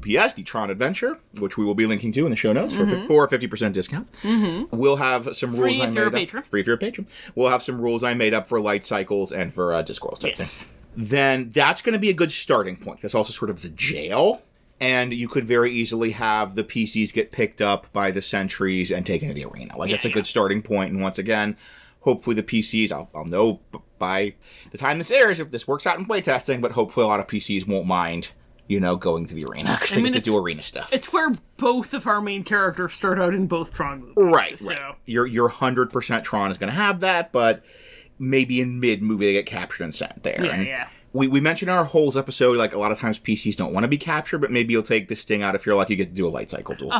P.S. the Tron Adventure, which we will be linking to in the show notes mm-hmm. for a 50% discount. Mm-hmm. We'll have some rules I made up. Free if you're a patron. We'll have some rules I made up for light cycles and for disc rolls. Yes. Then that's going to be a good starting point. That's also sort of the jail. And you could very easily have the PCs get picked up by the sentries and taken to the arena. That's a good starting point. And once again, hopefully the PCs, I'll know by the time this airs if this works out in playtesting, but hopefully a lot of PCs won't mind, going to the arena because they get to do arena stuff. It's where both of our main characters start out in both Tron movies. Right. Your 100% Tron is going to have that, but maybe in mid-movie they get captured and sent there. Yeah. We mentioned in our Holes episode, like, a lot of times PCs don't want to be captured, but maybe you'll take the sting out if you're lucky you get to do a light cycle duel.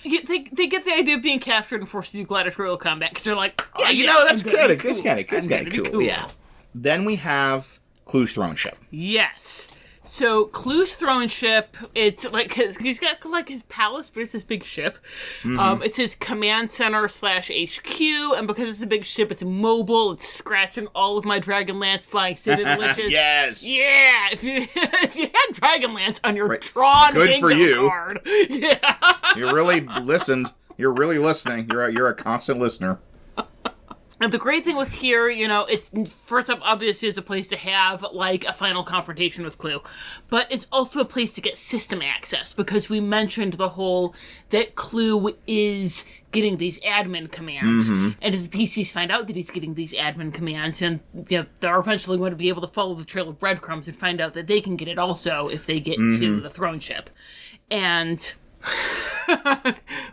They get the idea of being captured and forced to do gladiatorial combat, because they're like, that's kind of cool. Yeah. Then we have Clue's throne ship. Yes. So, Clue's throne ship, it's like, he's got like his palace, but it's this big ship. Mm-hmm. It's his command center / HQ, and because it's a big ship, it's mobile, it's scratching all of my Dragonlance flying citadel liches. Yes! Yeah! If you had Dragonlance on your Tron Good for you. card. Yeah. You really listened. You're really listening. You're a constant listener. And the great thing with here, it's, first up, obviously, is a place to have, like, a final confrontation with Clue. But it's also a place to get system access, because we mentioned that Clue is getting these admin commands. Mm-hmm. And if the PCs find out that he's getting these admin commands, and they're eventually going to be able to follow the trail of breadcrumbs and find out that they can get it also if they get to the throne ship. And...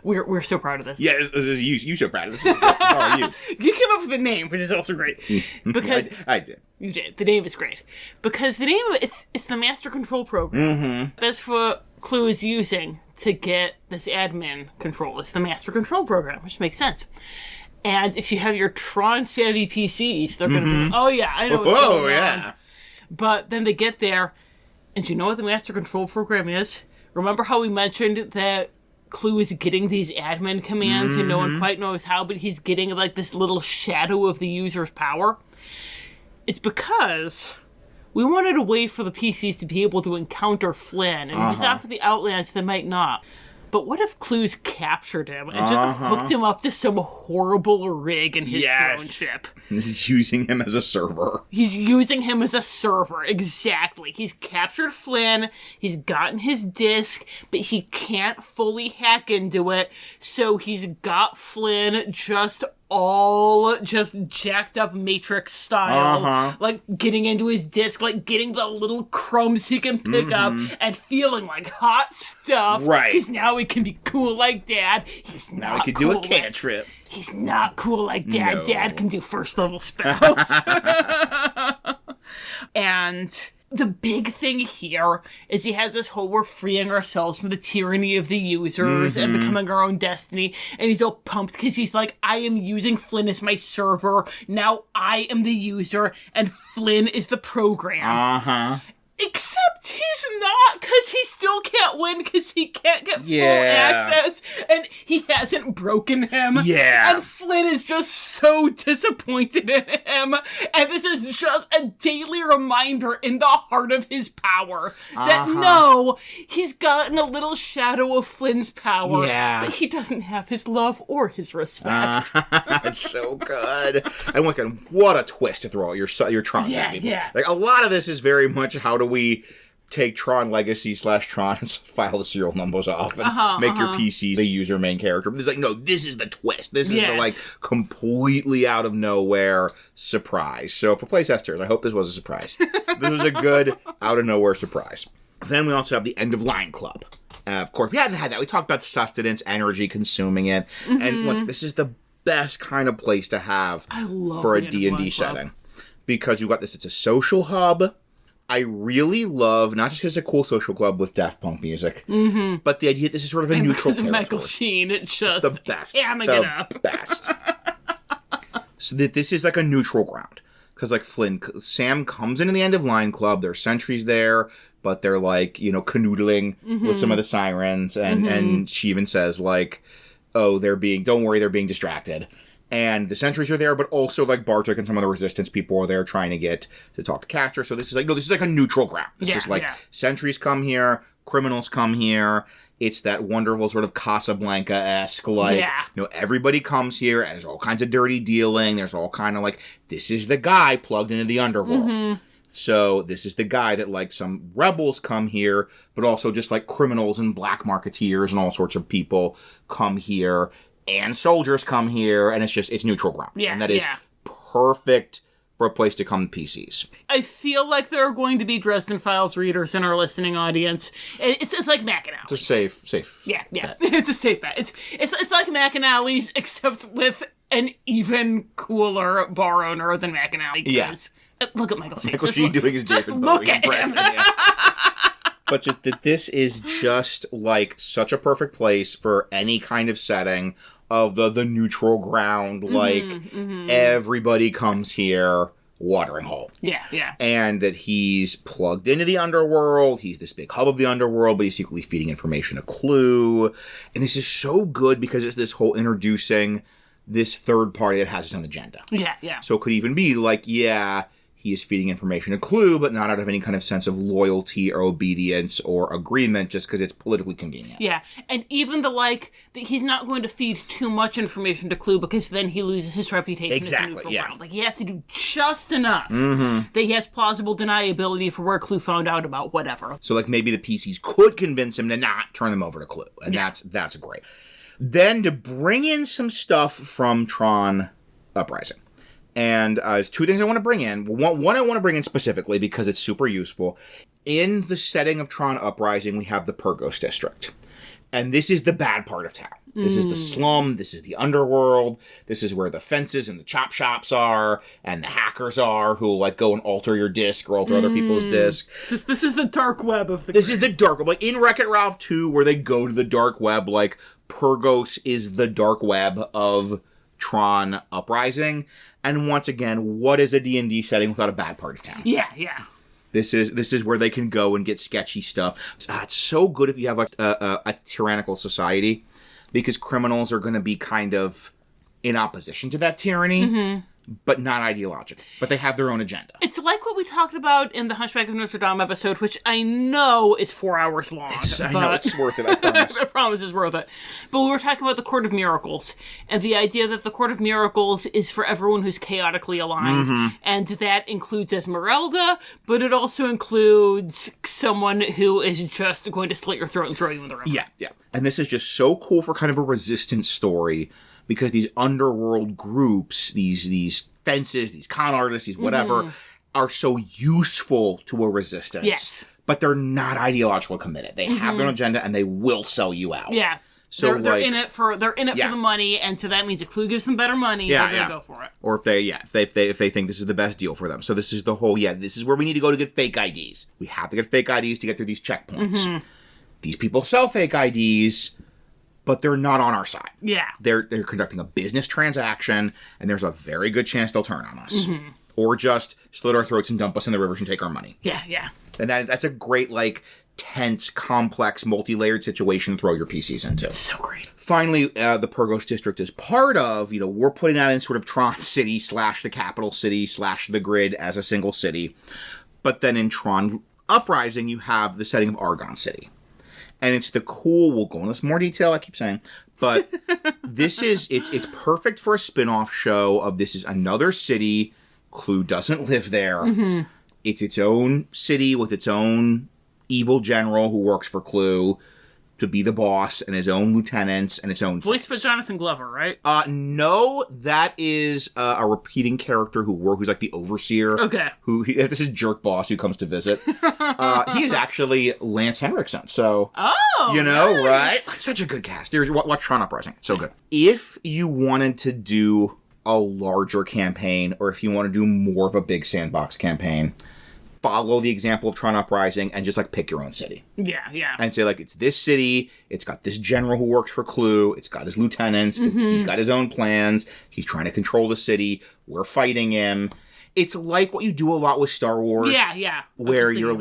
we're so proud of this. Yeah, this is you so proud of this. It's all you. You came up with the name, which is also great. Because I did. You did. The name is great. Because the name of it's the master control program. Mm-hmm. That's what Clue is using to get this admin control. It's the master control program, which makes sense. And if you have your Tron savvy PCs, they're going to be, oh yeah, I know what's going on. But then they get there, and you know what the master control program is? Remember how we mentioned that Clue is getting these admin commands and no one quite knows how, but he's getting like this little shadow of the user's power? It's because we wanted a way for the PCs to be able to encounter Flynn, and if he's out for the Outlands, they might not. But what if Clue's captured him and just hooked him up to some horrible rig in his throne ship? He's using him as a server. He's using him as a server, exactly. He's captured Flynn, he's gotten his disc, but he can't fully hack into it, so he's got Flynn just all just jacked up Matrix style, like getting into his disc, like getting the little crumbs he can pick up and feeling like hot stuff. Right. Because now he can be cool like Dad. He's not Now he could cool do a cantrip. He's not cool like Dad. No. Dad can do first level spells. And the big thing here is he has this whole we're freeing ourselves from the tyranny of the users and becoming our own destiny. And he's all pumped because he's like, I am using Flynn as my server. Now I am the user and Flynn is the program. Except he's not, because he still can't win, because he can't get full access, and he hasn't broken him. Yeah. And Flynn is just so disappointed in him, and this is just a daily reminder in the heart of his power that no, he's gotten a little shadow of Flynn's power, but he doesn't have his love or his respect. It's so good. And look, and what a twist to throw out your Trons at people. Like, a lot of this is very much how do we take Tron Legacy / Tron and file the serial numbers off and make your PC the user main character. But it's like, no, this is the twist. This is the, like, completely out of nowhere surprise. So for playtesters, I hope this was a surprise. This was a good out of nowhere surprise. Then we also have the End of Line Club. Of course, we hadn't had that. We talked about sustenance, energy, consuming it. And this is the best kind of place to have for a D&D setting. Because you've got this, it's a social hub. I really love, not just because it's a cool social club with Daft Punk music, but the idea that this is sort of a neutral territory. Michael Sheen, it's just the best. Hamming it up. Best. So that this is like a neutral ground. Because like Sam comes into the End of Line Club, there are sentries there, but they're like, you know, canoodling with some of the sirens, and she even says like, oh, don't worry, they're being distracted. And the sentries are there, but also, like, Bartek and some of the resistance people are there trying to get to talk to Castor. So this is like a neutral ground. This is like, sentries come here, criminals come here. It's that wonderful sort of Casablanca-esque, like, you know, everybody comes here, and there's all kinds of dirty dealing. There's all kind of, like, this is the guy plugged into the underworld. So this is the guy that, like, some rebels come here, but also just, like, criminals and black marketeers and all sorts of people come here. And soldiers come here, and it's neutral ground. And that is perfect for a place to come to PCs. I feel like there are going to be Dresden Files readers in our listening audience. It's like Mac and Alleys. It's a safe. Yeah. It's a safe bet. It's like Mac and Alleys, except with an even cooler bar owner than Mac and Alley. Look at Michael Sheen. Michael Sheen doing his David Bowie impression. But this is just, like, such a perfect place for any kind of setting of the neutral ground, like, everybody comes here, watering hole. Yeah. And that he's plugged into the underworld, he's this big hub of the underworld, but he's secretly feeding information to Clu. And this is so good because it's this whole introducing this third party that has its own agenda. Yeah. So it could even be like, he is feeding information to Clu, but not out of any kind of sense of loyalty or obedience or agreement, just because it's politically convenient. Yeah, and even that he's not going to feed too much information to Clu, because then he loses his reputation as a neutral ground. Like, he has to do just enough that he has plausible deniability for where Clu found out about whatever. So, like, maybe the PCs could convince him to not turn them over to Clu, and that's great. Then to bring in some stuff from Tron Uprising. And there's two things I want to bring in. One I want to bring in specifically because it's super useful. In the setting of Tron Uprising, we have the Purgos District. And this is the bad part of town. This is the slum. This is the underworld. This is where the fences and the chop shops are. And the hackers are who will, like, go and alter your disc or alter other people's disc. This is the dark web of the This is the dark web. Like, in Wreck-It Ralph 2, where they go to the dark web, like, Purgos is the dark web of Tron Uprising. And once again, what is a D&D setting without a bad part of town? Yeah. This is where they can go and get sketchy stuff. It's so good if you have like a tyrannical society, because criminals are going to be kind of in opposition to that tyranny, but not ideological. But they have their own agenda. It's like what we talked about in the Hunchback of Notre Dame episode, which I know is 4 hours long. I know it's worth it, I promise. I promise it's worth it. But we were talking about the Court of Miracles, and the idea that the Court of Miracles is for everyone who's chaotically aligned, and that includes Esmeralda, but it also includes someone who is just going to slit your throat and throw you in the river. Yeah. And this is just so cool for kind of a resistance story, because these underworld groups, these fences, these con artists, these whatever, are so useful to a resistance. Yes. But they're not ideologically committed. They have their own agenda, and they will sell you out. Yeah. So they're in it for the money, and so that means if Clu gives them better money, they're gonna go for it. Or if they think this is the best deal for them. So this is the whole this is where we need to go to get fake IDs. We have to get fake IDs to get through these checkpoints. These people sell fake IDs, but they're not on our side. Yeah. They're conducting a business transaction, and there's a very good chance they'll turn on us. Or just slit our throats and dump us in the rivers and take our money. Yeah, yeah. And that's a great, tense, complex, multi-layered situation to throw your PCs into. It's so great. Finally, the Purgos District is part of, we're putting that in sort of Tron City / the capital city / the grid as a single city. But then in Tron Uprising, you have the setting of Argon City. And it's the cool, we'll go into some more detail, I keep saying, but it's perfect for a spin-off show of this is another city. Clu doesn't live there. It's its own city with its own evil general who works for Clu to be the boss, and his own lieutenants and its own voiced by Jonathan Glover, right? No, that is a repeating character who's like the overseer. Okay. This is Jerk Boss who comes to visit. He is actually Lance Henriksen. So, nice. Right? Such a good cast. Watch Tron Uprising. So good. If you wanted to do a larger campaign, or if you want to do more of a big sandbox campaign, follow the example of Tron Uprising and just pick your own city. Yeah, yeah. And say it's this city, it's got this general who works for Clu, it's got his lieutenants, he's got his own plans, he's trying to control the city, we're fighting him. It's like what you do a lot with Star Wars. Yeah, yeah. Where you're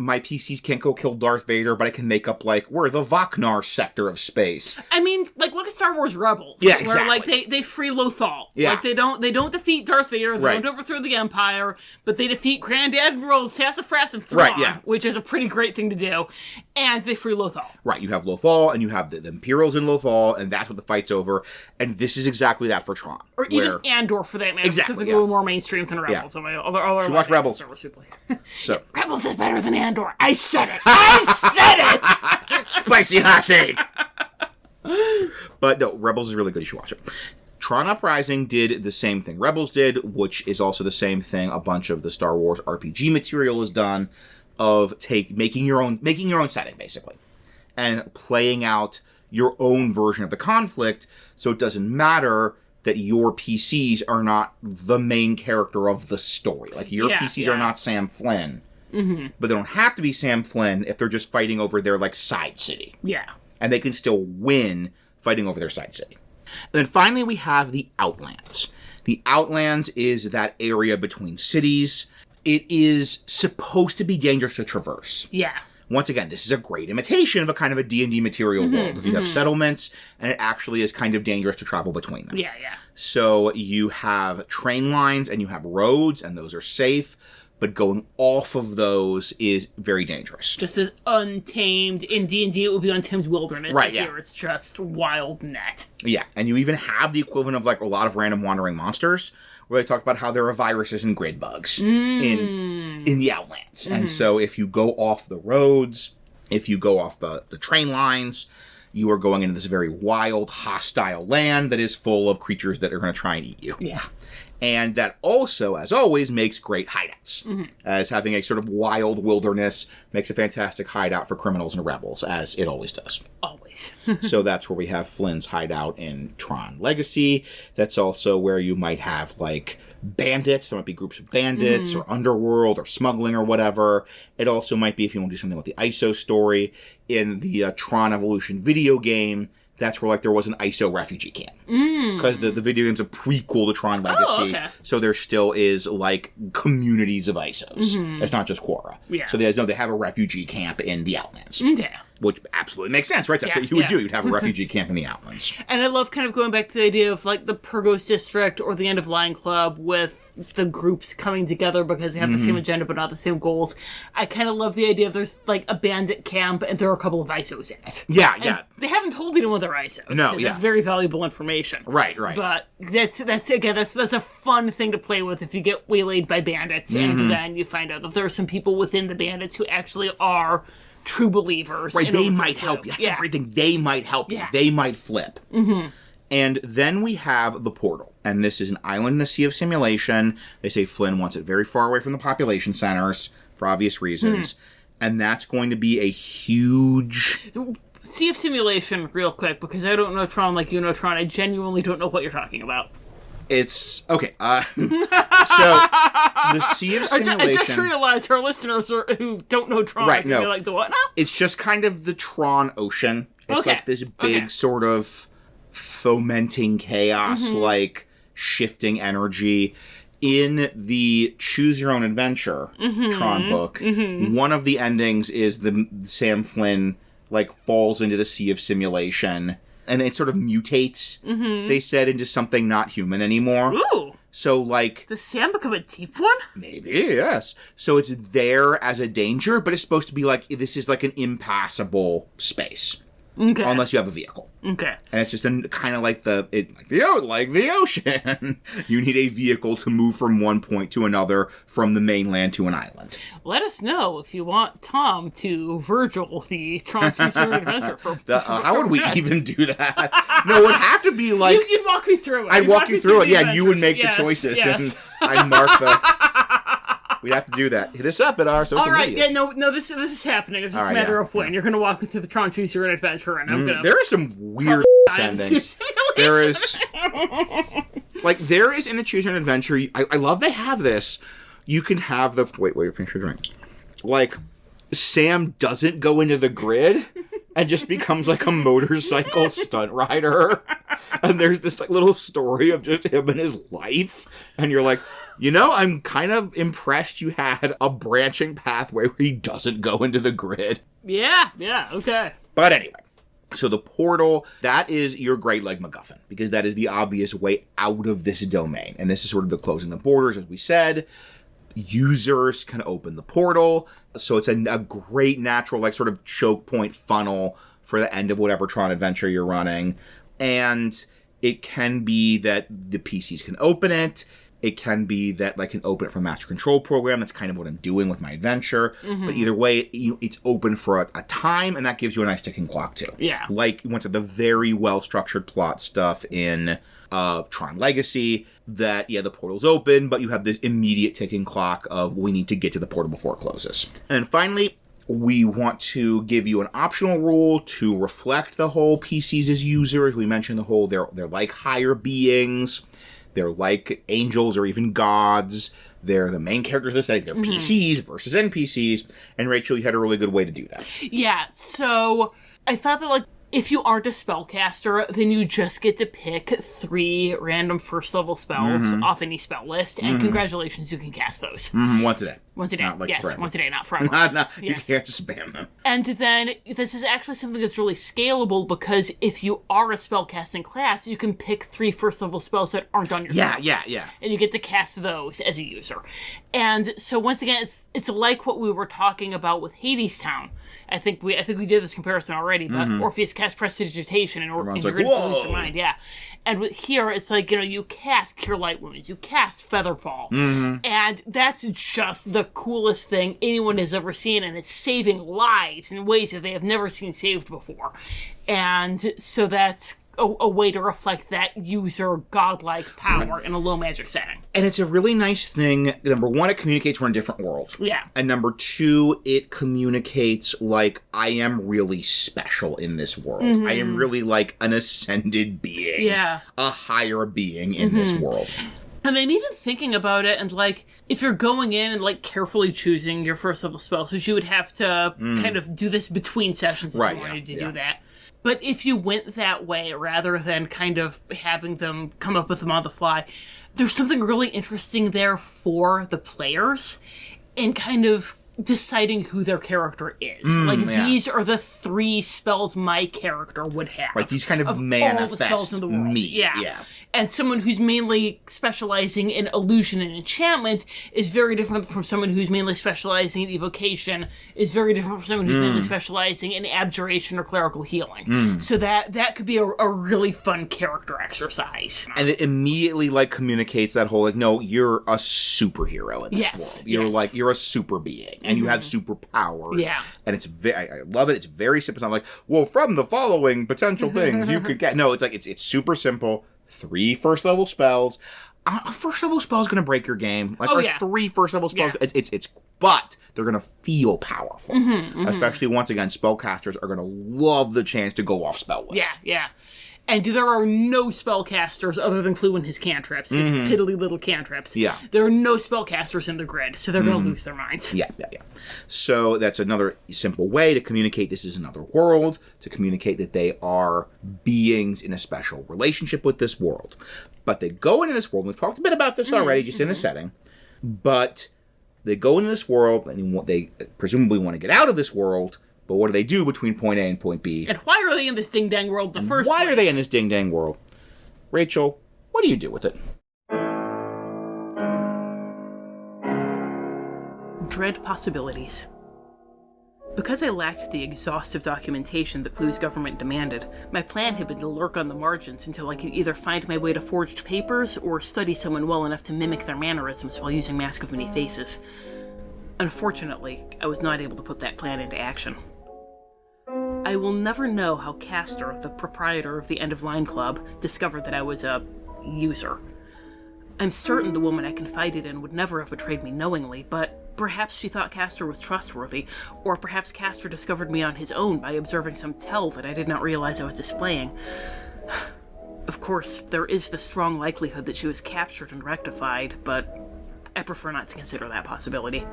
my PCs can't go kill Darth Vader, but I can make up we're the Vaknar sector of space. I mean, look at Star Wars Rebels. Yeah, exactly. Where they free Lothal. Yeah. They don't defeat Darth Vader, they don't overthrow the Empire, but they defeat Grand Admiral Sassafras and Thrawn, which is a pretty great thing to do, and they free Lothal. Right, you have Lothal, and you have the Imperials in Lothal, and that's what the fight's over, and this is exactly that for Tron. Or even Andor, for that matter. Exactly, a little more mainstream than Rebels. Yeah. Should watch Rebels. So Rebels is better than Andor. I said it! I said it! Spicy hot take! But no, Rebels is really good. You should watch it. Tron Uprising did the same thing Rebels did, which is also the same thing a bunch of the Star Wars RPG material has done, of making your own setting, basically, and playing out your own version of the conflict, so it doesn't matter that your PCs are not the main character of the story. Your PCs are not Sam Flynn. But they don't have to be Sam Flynn if they're just fighting over their side city. Yeah. And they can still win fighting over their side city. And then finally we have the Outlands. The Outlands is that area between cities. It is supposed to be dangerous to traverse. Yeah. Once again, this is a great imitation of a kind of a D&D material world. You have settlements, and it actually is kind of dangerous to travel between them. Yeah, yeah. So you have train lines and you have roads, and those are safe. But going off of those is very dangerous. Just as untamed. In D&D, it would be untamed wilderness. Right, Here, it's just wild net. Yeah, and you even have the equivalent of a lot of random wandering monsters, where they talk about how there are viruses and grid bugs in the Outlands. And so if you go off the roads, if you go off the train lines, you are going into this very wild, hostile land that is full of creatures that are going to try and eat you. Yeah. And that also, as always, makes great hideouts. As having a sort of wild wilderness makes a fantastic hideout for criminals and rebels, as it always does. Always. So that's where we have Flynn's hideout in Tron Legacy. That's also where you might have, bandits. There might be groups of bandits, or underworld, or smuggling, or whatever. It also might be, if you want to do something with the ISO story, in the Tron Evolution video game, that's where there was an ISO refugee camp. Because the video game's a prequel to Tron Legacy. Oh, okay. So there still is communities of ISOs. It's not just Quora. Yeah. So they have a refugee camp in the Outlands. Okay. Which absolutely makes sense, right? That's what you would do. You'd have a refugee camp in the Outlands. And I love kind of going back to the idea of the Purgos District or the End of Line Club with the groups coming together because they have the same agenda but not the same goals. I kind of love the idea of there's a bandit camp and there are a couple of ISOs in it. Yeah, and yeah. they haven't told anyone they're ISOs. No, yeah. That's very valuable information. Right, right. But that's a fun thing to play with if you get waylaid by bandits and then you find out that there are some people within the bandits who actually are true believers. Right, they might help you. That's the great thing. They might help you. They might flip. And then we have the portal. And this is an island in the Sea of Simulation. They say Flynn wants it very far away from the population centers for obvious reasons. And that's going to be a huge... Sea of Simulation, real quick, because I don't know Tron like you know Tron. I genuinely don't know what you're talking about. It's... Okay. So, the Sea of Simulation... I just realized our listeners who don't know Tron are going to be like, the what now? It's just kind of the Tron Ocean. It's like this big sort of fomenting chaos, like shifting energy. In the Choose Your Own Adventure Tron book, one of the endings is the Sam Flynn like falls into the Sea of Simulation, and it sort of mutates, they said, into something not human anymore. Ooh. So, like... Does Sam become a deep one? Maybe, yes. So it's there as a danger, but it's supposed to be like, this is like an impassable space. Okay. Unless you have a vehicle. Okay. And it's just kind of like the ocean. You need a vehicle to move from one point to another, from the mainland to an island. Let us know if you want Tom to Virgil the Tron Adventure. How would we even do that? No, it would have to be like... You'd walk me through it. I'd walk you through it, yeah, and you would make the choices. And I'd mark the... We'd have to do that. Hit us up at our social media. All right, no, this is happening. It's just a matter of when. You're going to walk me through the Tron Choose Your Own Adventure, and I'm going to... There are some weird endings. There is... Like, there is in the Choose Your Own Adventure... I love they have this. You can have the... Wait, finish your drink. Like, Sam doesn't go into the grid and just becomes like a motorcycle stunt rider. And there's this like little story of just him and his life. And you're like... You know, I'm kind of impressed you had a branching pathway where he doesn't go into the grid. Yeah, okay. But anyway, so the portal, that is your Great Leg MacGuffin, because that is the obvious way out of this domain. And this is sort of the closing the borders, as we said. Users can open the portal, so it's a great natural, like, sort of choke point funnel for the end of whatever Tron adventure you're running. And it can be that the PCs can open it. It can be that I can open it from a master control program. That's kind of what I'm doing with my adventure. But either way, it's open for a time, and that gives you a nice ticking clock, too. Yeah. Like, once at the very well-structured plot stuff in Tron Legacy, that, the portal's open, but you have this immediate ticking clock of we need to get to the portal before it closes. And finally, we want to give you an optional rule to reflect the whole PCs as users. We mentioned the whole, they're like higher beings. They're like angels or even gods. They're the main characters of the setting. They're PCs versus NPCs. And Rachel, you had a really good way to do that. Yeah, so I thought that, if you aren't a spellcaster, then you just get to pick 3 random first-level spells off any spell list, and congratulations, you can cast those. Once a day. Once a day, yes. Forever. Once a day, not forever. You can't just spam them. And then, this is actually something that's really scalable, because if you are a spellcasting class, you can pick 3 first-level spells that aren't on your spell list. Yeah. And you get to cast those as a user. And so, once again, it's like what we were talking about with Hades Town. I think we did this comparison already, but Orpheus cast Prestidigitation and you're going to lose your mind, And here, it's like, you cast Cure Light Wounds, you cast Featherfall, and that's just the coolest thing anyone has ever seen, and it's saving lives in ways that they have never seen saved before. And so that's a way to reflect that user godlike power in a low magic setting. And it's a really nice thing. Number 1, it communicates we're in a different world. Yeah. And number 2, it communicates I am really special in this world. I am really an ascended being. Yeah. A higher being in this world. And I'm even thinking about it, and if you're going in and carefully choosing your first level spells, because you would have to kind of do this between sessions if you wanted to do that. But if you went that way, rather than kind of having them come up with them on the fly, there's something really interesting there for the players in kind of deciding who their character is. These are the 3 spells my character would have. Right, these kind of manifest all the spells in the world. me. Yeah. And someone who's mainly specializing in illusion and enchantment is very different from someone who's mainly specializing in evocation, is very different from someone who's mainly specializing in abjuration or clerical healing. So that could be a really fun character exercise. And it immediately, like, communicates that whole, like, no, you're a superhero in this world. You're, like, you're a super being, and you have superpowers. Yeah. And it's I love it. It's very simple. I'm like, well, from the following potential things you could get. No, it's like, it's super simple. 3 first-level spells. A first-level spell is going to break your game. Like, 3 first-level spells. Yeah. But they're going to feel powerful. Especially, once again, spellcasters are going to love the chance to go off spell list. Yeah. And there are no spellcasters other than Clu and his cantrips, his piddly little cantrips. Yeah. There are no spellcasters in the grid, so they're going to lose their minds. Yeah. So that's another simple way to communicate this is another world, to communicate that they are beings in a special relationship with this world. But they go into this world, and we've talked a bit about this already, just in the setting, but they go into this world, and they presumably want to get out of this world. But what do they do between point A and point B? And why are they in this ding-dang world in the first place? Why are they in this ding-dang world? Rachel, what do you do with it? Dread possibilities. Because I lacked the exhaustive documentation that Clu's government demanded, my plan had been to lurk on the margins until I could either find my way to forged papers or study someone well enough to mimic their mannerisms while using Mask of Many Faces. Unfortunately, I was not able to put that plan into action. I will never know how Castor, the proprietor of the End of Line Club, discovered that I was a user. I'm certain the woman I confided in would never have betrayed me knowingly, but perhaps she thought Castor was trustworthy, or perhaps Castor discovered me on his own by observing some tell that I did not realize I was displaying. Of course, there is the strong likelihood that she was captured and rectified, but I prefer not to consider that possibility.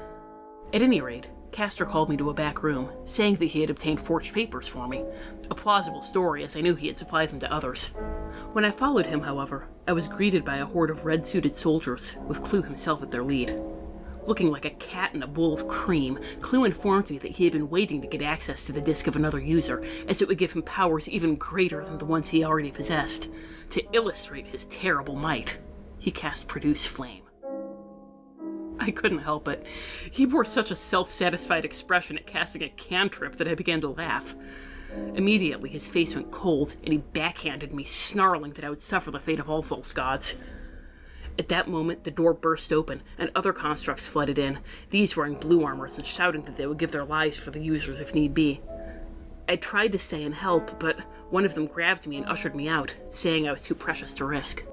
At any rate, Castor called me to a back room, saying that he had obtained forged papers for me. A plausible story, as I knew he had supplied them to others. When I followed him, however, I was greeted by a horde of red-suited soldiers, with Clu himself at their lead. Looking like a cat in a bowl of cream, Clu informed me that he had been waiting to get access to the disc of another user, as it would give him powers even greater than the ones he already possessed. To illustrate his terrible might, he cast Produce Flame. I couldn't help it. He bore such a self-satisfied expression at casting a cantrip that I began to laugh. Immediately, his face went cold, and he backhanded me, snarling that I would suffer the fate of all false gods. At that moment, the door burst open, and other constructs flooded in, these wearing blue armors and shouting that they would give their lives for the users if need be. I tried to stay and help, but one of them grabbed me and ushered me out, saying I was too precious to risk.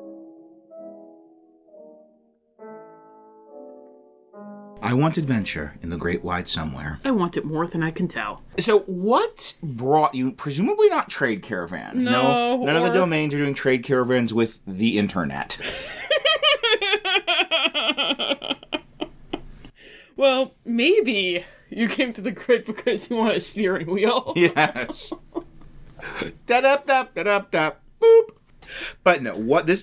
I want adventure in the great wide somewhere. I want it more than I can tell. So what brought you, presumably not trade caravans? No, none of the domains are doing trade caravans with the internet. Well, maybe you came to the grid because you want a steering wheel. Yes. Da-da-da-da-da-da, boop. But no,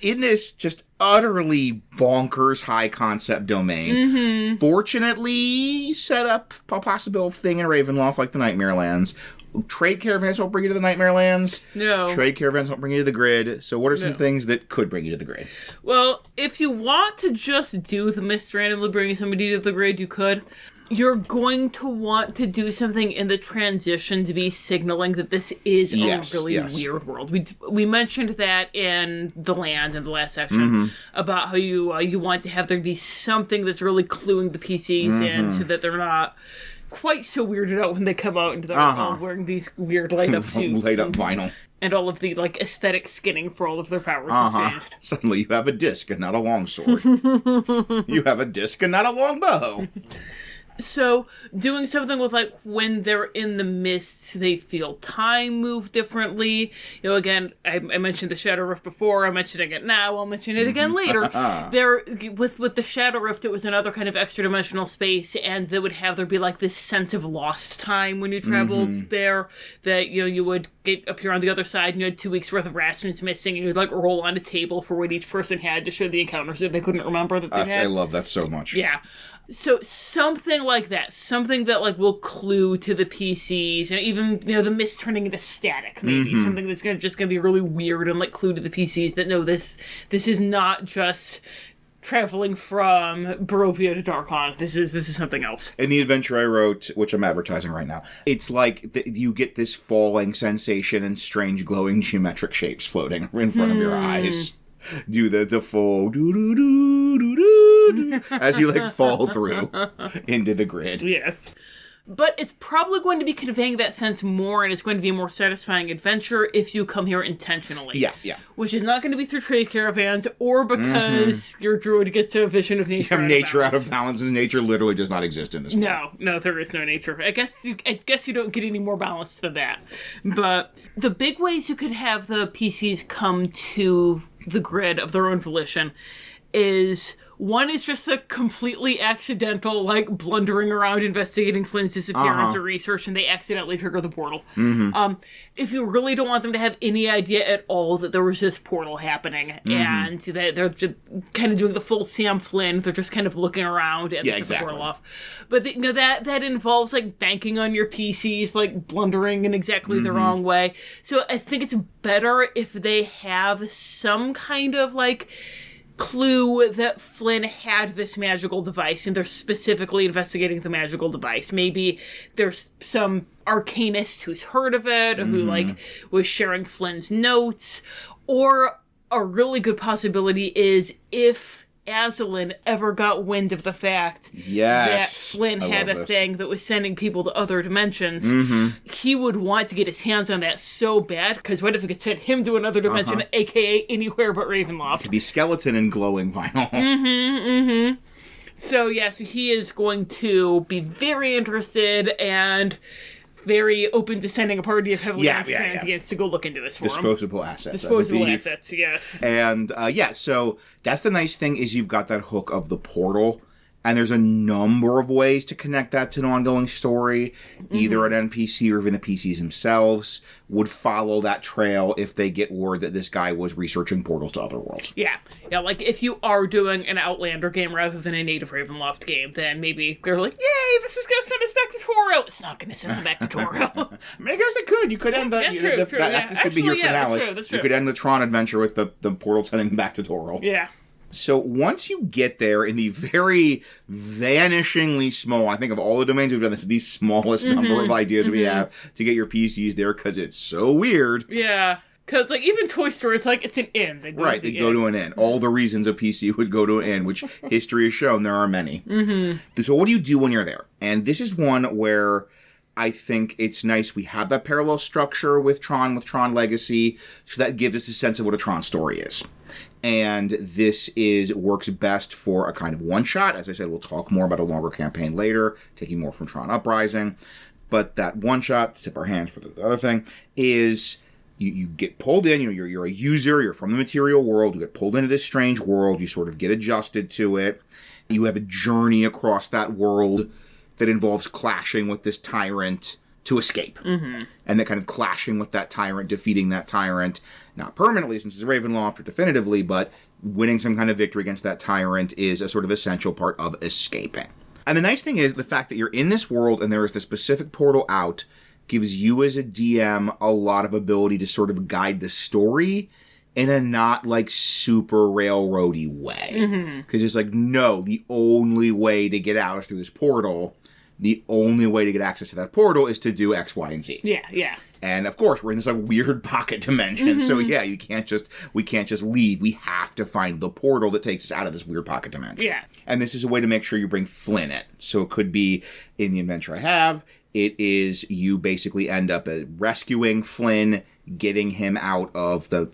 in this just utterly bonkers high concept domain, fortunately set up a possible thing in Ravenloft like the Nightmare Lands. Trade caravans won't bring you to the Nightmare Lands. No. Trade caravans won't bring you to the grid. So what are some things that could bring you to the grid? Well, if you want to just do the mist randomly bringing somebody to the grid, you could. You're going to want to do something in the transition to be signaling that this is a really weird world. We mentioned that in the land in the last section about how you want to have there be something that's really cluing the PCs in so that they're not quite so weirded out when they come out into the world wearing these weird light-up suits. Light-up vinyl. And all of the, aesthetic skinning for all of their powers is changed. Suddenly you have a disc and not a long sword. You have a disc and not a long bow. So, doing something with, when they're in the mists, they feel time move differently. Again, I mentioned the Shadow Rift before, I'm mentioning it now, I'll mention it again later. With the Shadow Rift, it was another kind of extra-dimensional space, and there would be, this sense of lost time when you traveled there, that, you would they'd appear on the other side, and you had 2 weeks worth of rations missing, and you'd like roll on a table for what each person had to show the encounters that they couldn't remember that they had. I love that so much. Yeah. So something like that, something that like will clue to the PCs, and even the mist turning into static, maybe something that's just gonna be really weird and like clue to the PCs that no, this is not just traveling from Barovia to Darkon. This is something else. In the adventure I wrote, which I'm advertising right now, it's like you get this falling sensation and strange glowing geometric shapes floating in front of your eyes. Do the full do as you like fall through into the grid. Yes. But it's probably going to be conveying that sense more, and it's going to be a more satisfying adventure if you come here intentionally. Yeah. Which is not going to be through trade caravans, or because your druid gets a vision of nature. You have nature out of balance, and nature literally does not exist in this world. No, there is no nature. I guess you don't get any more balance than that. But the big ways you could have the PCs come to the grid of their own volition is... One is just the completely accidental, like, blundering around investigating Flynn's disappearance or research, and they accidentally trigger the portal. If you really don't want them to have any idea at all that there was this portal happening, and that they're just kind of doing the full Sam Flynn, they're just kind of looking around and set the portal off. But that involves, like, banking on your PCs, like, blundering in exactly the wrong way. So I think it's better if they have some kind of, like... clue that Flynn had this magical device and they're specifically investigating the magical device. Maybe there's some arcanist who's heard of it, or who like was sharing Flynn's notes, or a really good possibility is if Aslan ever got wind of the fact that Flynn had a thing that was sending people to other dimensions, he would want to get his hands on that so bad, because what if it could send him to another dimension, aka anywhere but Ravenloft? It could be skeleton and glowing vinyl. So he is going to be very interested and very open to sending a party of heavily armed transients to go look into this for Disposable assets. Disposable assets, yes. And, so that's the nice thing is you've got that hook of the portal, and there's a number of ways to connect that to an ongoing story. Either an NPC or even the PCs themselves would follow that trail if they get word that this guy was researching portals to other worlds. Yeah, like if you are doing an Outlander game rather than a native Ravenloft game, then maybe they're like, yay, this is going to send us back to Toro. It's not going to send them back to Toro. I mean, I guess it could. You could end this could be your finale. That's true. You could end the Tron adventure with the portal sending them back to Toro. Yeah. So once you get there in the very vanishingly small, I think of all the domains we've done, this is the smallest number of ideas we have to get your PCs there, because it's so weird. Yeah. Because, like, even Toy Story, it's like, it's an inn. They go to an inn. All the reasons a PC would go to an inn, which history has shown there are many. So what do you do when you're there? And this is one where I think it's nice we have that parallel structure with Tron Legacy, so that gives us a sense of what a Tron story is. And this works best for a kind of one-shot. As I said, we'll talk more about a longer campaign later, taking more from Tron Uprising. But that one-shot, tip our hands for the other thing, is you get pulled in. You're a user. You're from the material world. You get pulled into this strange world. You sort of get adjusted to it. You have a journey across that world that involves clashing with this tyrant to escape. And then kind of clashing with that tyrant, defeating that tyrant, not permanently since it's Ravenloft or definitively, but winning some kind of victory against that tyrant is a sort of essential part of escaping. And the nice thing is the fact that you're in this world and there is the specific portal out gives you as a DM a lot of ability to sort of guide the story in a not like super railroady way. Because it's like, no, the only way to get out is through this portal. The only way to get access to that portal is to do X, Y, and Z. Yeah. And of course, we're in this like weird pocket dimension. So we can't just leave. We have to find the portal that takes us out of this weird pocket dimension. Yeah. And this is a way to make sure you bring Flynn in. So it could be in the adventure I have, it is you basically end up rescuing Flynn, getting him out of the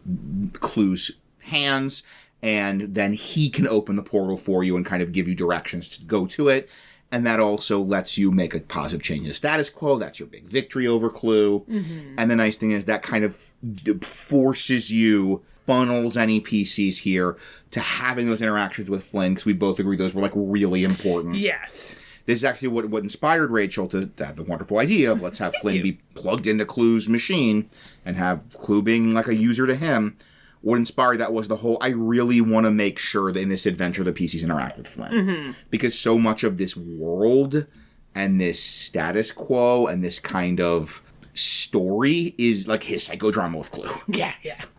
Clu's hands, and then he can open the portal for you and kind of give you directions to go to it. And that also lets you make a positive change in the status quo. That's your big victory over Clu. And the nice thing is that kind of forces you, funnels any PCs here to having those interactions with Flynn, because we both agree those were like really important. Yes. This is actually what inspired Rachel to have the wonderful idea of let's have Flynn be plugged into Clu's machine and have Clu being like a user to him. What inspired that was the whole, I really want to make sure that in this adventure the PCs interact with Flynn. Because so much of this world and this status quo and this kind of story is like his psychodrama with Clu. Yeah.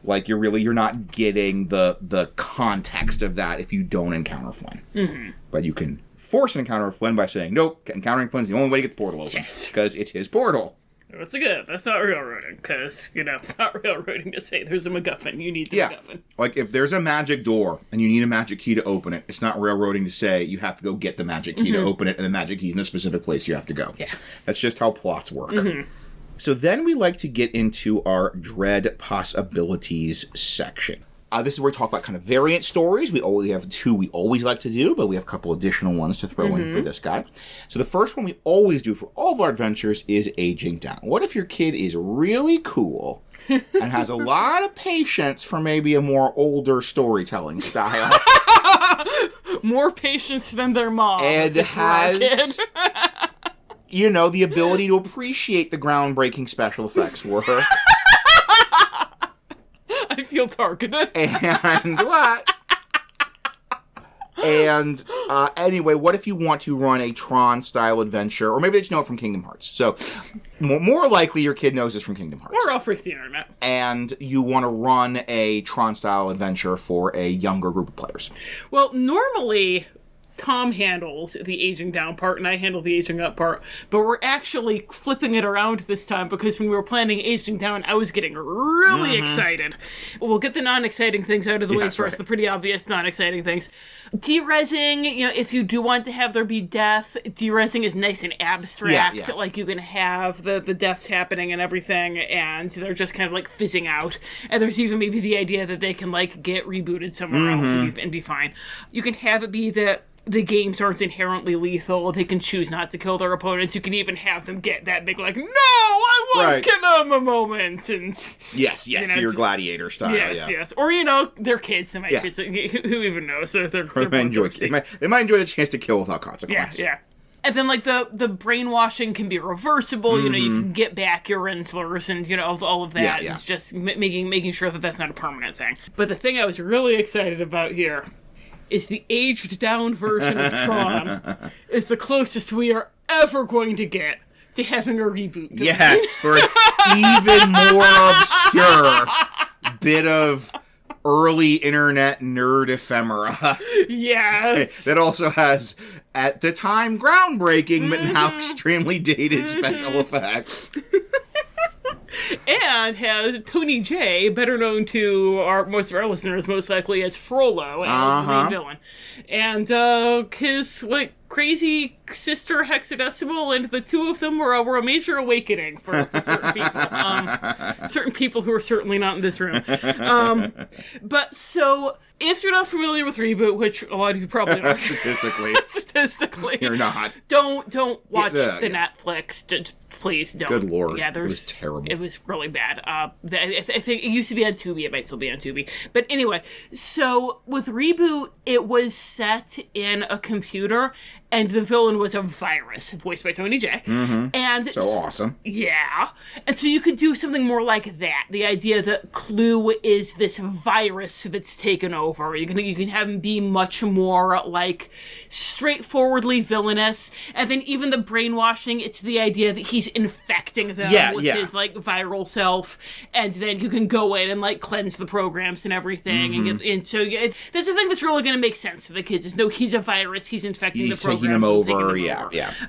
Like you're not getting the context of that if you don't encounter Flynn. But you can force an encounter with Flynn by saying, nope, encountering Flynn's the only way to get the portal open. Yes. Because it's his portal. That's good. That's not railroading, because, it's not railroading to say there's a MacGuffin. You need the MacGuffin. Like, if there's a magic door and you need a magic key to open it, it's not railroading to say you have to go get the magic key to open it, and the magic key's in a specific place you have to go. Yeah. That's just how plots work. So then we like to get into our Dread Possibilities section. This is where we talk about kind of variant stories. We only have 2 we always like to do, but we have a couple additional ones to throw in for this guy. So the first one we always do for all of our adventures is aging down. What if your kid is really cool and has a lot of patience for maybe a more older storytelling style? More patience than their mom. And has, the ability to appreciate the groundbreaking special effects work. I feel targeted. And what? And anyway, what if you want to run a Tron-style adventure? Or maybe they just know it from Kingdom Hearts. So, more likely your kid knows this from Kingdom Hearts. Or off the internet. And you want to run a Tron-style adventure for a younger group of players. Well, normally Tom handles the aging down part, and I handle the aging up part. But we're actually flipping it around this time, because when we were planning aging down, I was getting really excited. We'll get the non-exciting things out of the way first, the pretty obvious non-exciting things. Derezzing, if you do want to have there be death, derezzing is nice and abstract. Yeah. Like, you can have the deaths happening and everything, and they're just kind of, like, fizzing out. And there's even maybe the idea that they can, like, get rebooted somewhere else and be fine. You can have it be that the games aren't inherently lethal. They can choose not to kill their opponents. You can even have them get that big, like, no, I won't kill them a moment. And yes, do your gladiator style. Yes. Or, they're kids. They might just, who even knows? They might enjoy the chance to kill without consequence. Yeah. And then, like, the brainwashing can be reversible. You can get back your Renslers and, all of that. Yeah. It's just making sure that that's not a permanent thing. But the thing I was really excited about here is the aged-down version of Tron is the closest we are ever going to get to having a reboot. Yes, for an even more obscure bit of early internet nerd ephemera. Yes. That also has, at the time, groundbreaking, but now extremely dated special effects. And has Tony J, better known to most of our listeners most likely as Frollo, as the main villain. And his, like, crazy sister Hexadecimal, and the two of them were a major awakening for certain people. Certain people who are certainly not in this room. But so, if you're not familiar with Reboot, which a lot of you probably are. Statistically. You're not. Don't watch the Netflix. Please don't. Good Lord. Yeah, it was terrible. It was really bad. I think it used to be on Tubi. It might still be on Tubi. But anyway, so with Reboot, it was set in a computer, and the villain was a virus, voiced by Tony J. And so awesome. Yeah. And so you could do something more like that. The idea that Clu is this virus that's taken over. You can have him be much more, like, straightforwardly villainous. And then even the brainwashing, it's the idea that he's infecting them with his, like, viral self. And then you can go in and, like, cleanse the programs and everything. And so that's the thing that's really going to make sense to the kids is, no, he's a virus. He's infecting the programs. Taking them over.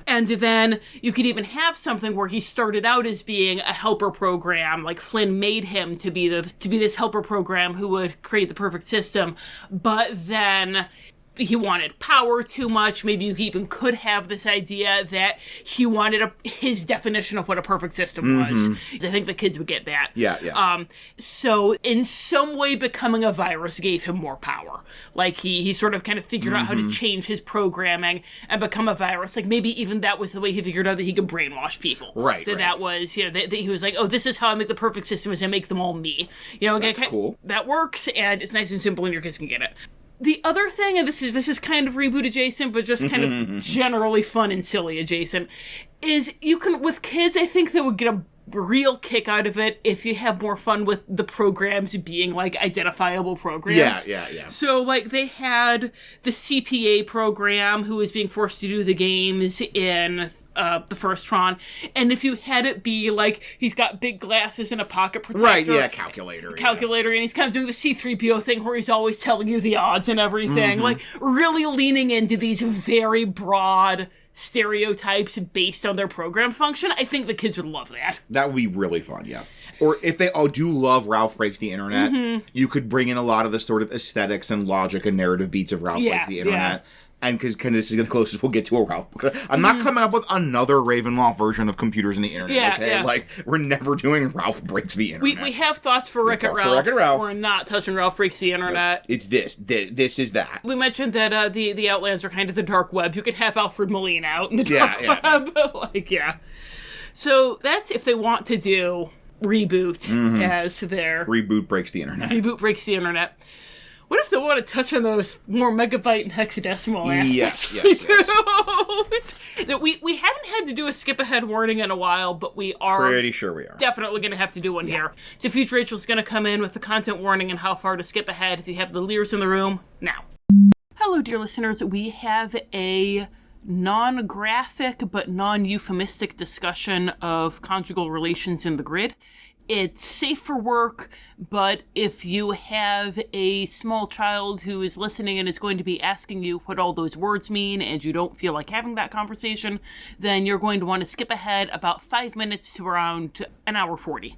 And then you could even have something where he started out as being a helper program, like Flynn made him to be this helper program who would create the perfect system, but then he wanted power too much. Maybe you even could have this idea that he wanted his definition of what a perfect system was. I think the kids would get that. Yeah. So in some way, becoming a virus gave him more power. Like he sort of kind of figured out how to change his programming and become a virus. Like maybe even that was the way he figured out that he could brainwash people. Right. That was, that he was like, oh, this is how I make the perfect system is I make them all me. That's cool. That works, and it's nice and simple, and your kids can get it. The other thing, and this is kind of reboot adjacent, but just kind of generally fun and silly adjacent, is you can, with kids, I think they would get a real kick out of it if you have more fun with the programs being, like, identifiable programs. Yeah. So, like, they had the CPA program who was being forced to do the games in the first Tron, and if you had it be, like, he's got big glasses and a pocket protector. Right, yeah, calculator, and he's kind of doing the C-3PO thing where he's always telling you the odds and everything. Like, really leaning into these very broad stereotypes based on their program function. I think the kids would love that. That would be really fun, yeah. Or if they do love Ralph Breaks the Internet, you could bring in a lot of the sort of aesthetics and logic and narrative beats of Ralph Breaks the Internet. And because this is the closest we'll get to a Ralph. I'm not coming up with another Ravenloft version of computers and the internet, okay? Yeah. Like, we're never doing Ralph Breaks the Internet. We have thoughts for Wreck-It Ralph. We're not touching Ralph Breaks the Internet. It's this. This is that. We mentioned that the Outlands are kind of the dark web. You could have Alfred Molina out in the dark web. So that's if they want to do Reboot as their... Reboot Breaks the Internet. Reboot Breaks the Internet. What if they want to touch on those more megabyte and hexadecimal aspects? Yes. We haven't had to do a skip-ahead warning in a while, but we are... Pretty sure we are. Definitely going to have to do one here. So Future Rachel's going to come in with the content warning and how far to skip ahead if you have the Lears in the room now. Hello, dear listeners. We have a non-graphic but non-euphemistic discussion of conjugal relations in the grid. It's safe for work, but if you have a small child who is listening and is going to be asking you what all those words mean and you don't feel like having that conversation, then you're going to want to skip ahead about 5 minutes to around an hour 40.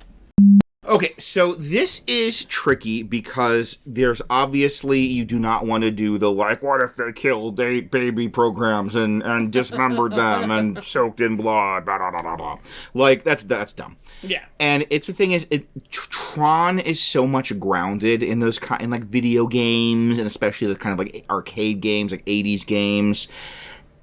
Okay, so this is tricky because there's obviously, you do not want to do the, like, what if they killed 8 baby programs and dismembered them and soaked in blood, blah, blah, blah, blah, blah. Like, that's dumb. Yeah. And it's the thing is, Tron is so much grounded in those in, like, video games, and especially the kind of, like, arcade games, like 80s games.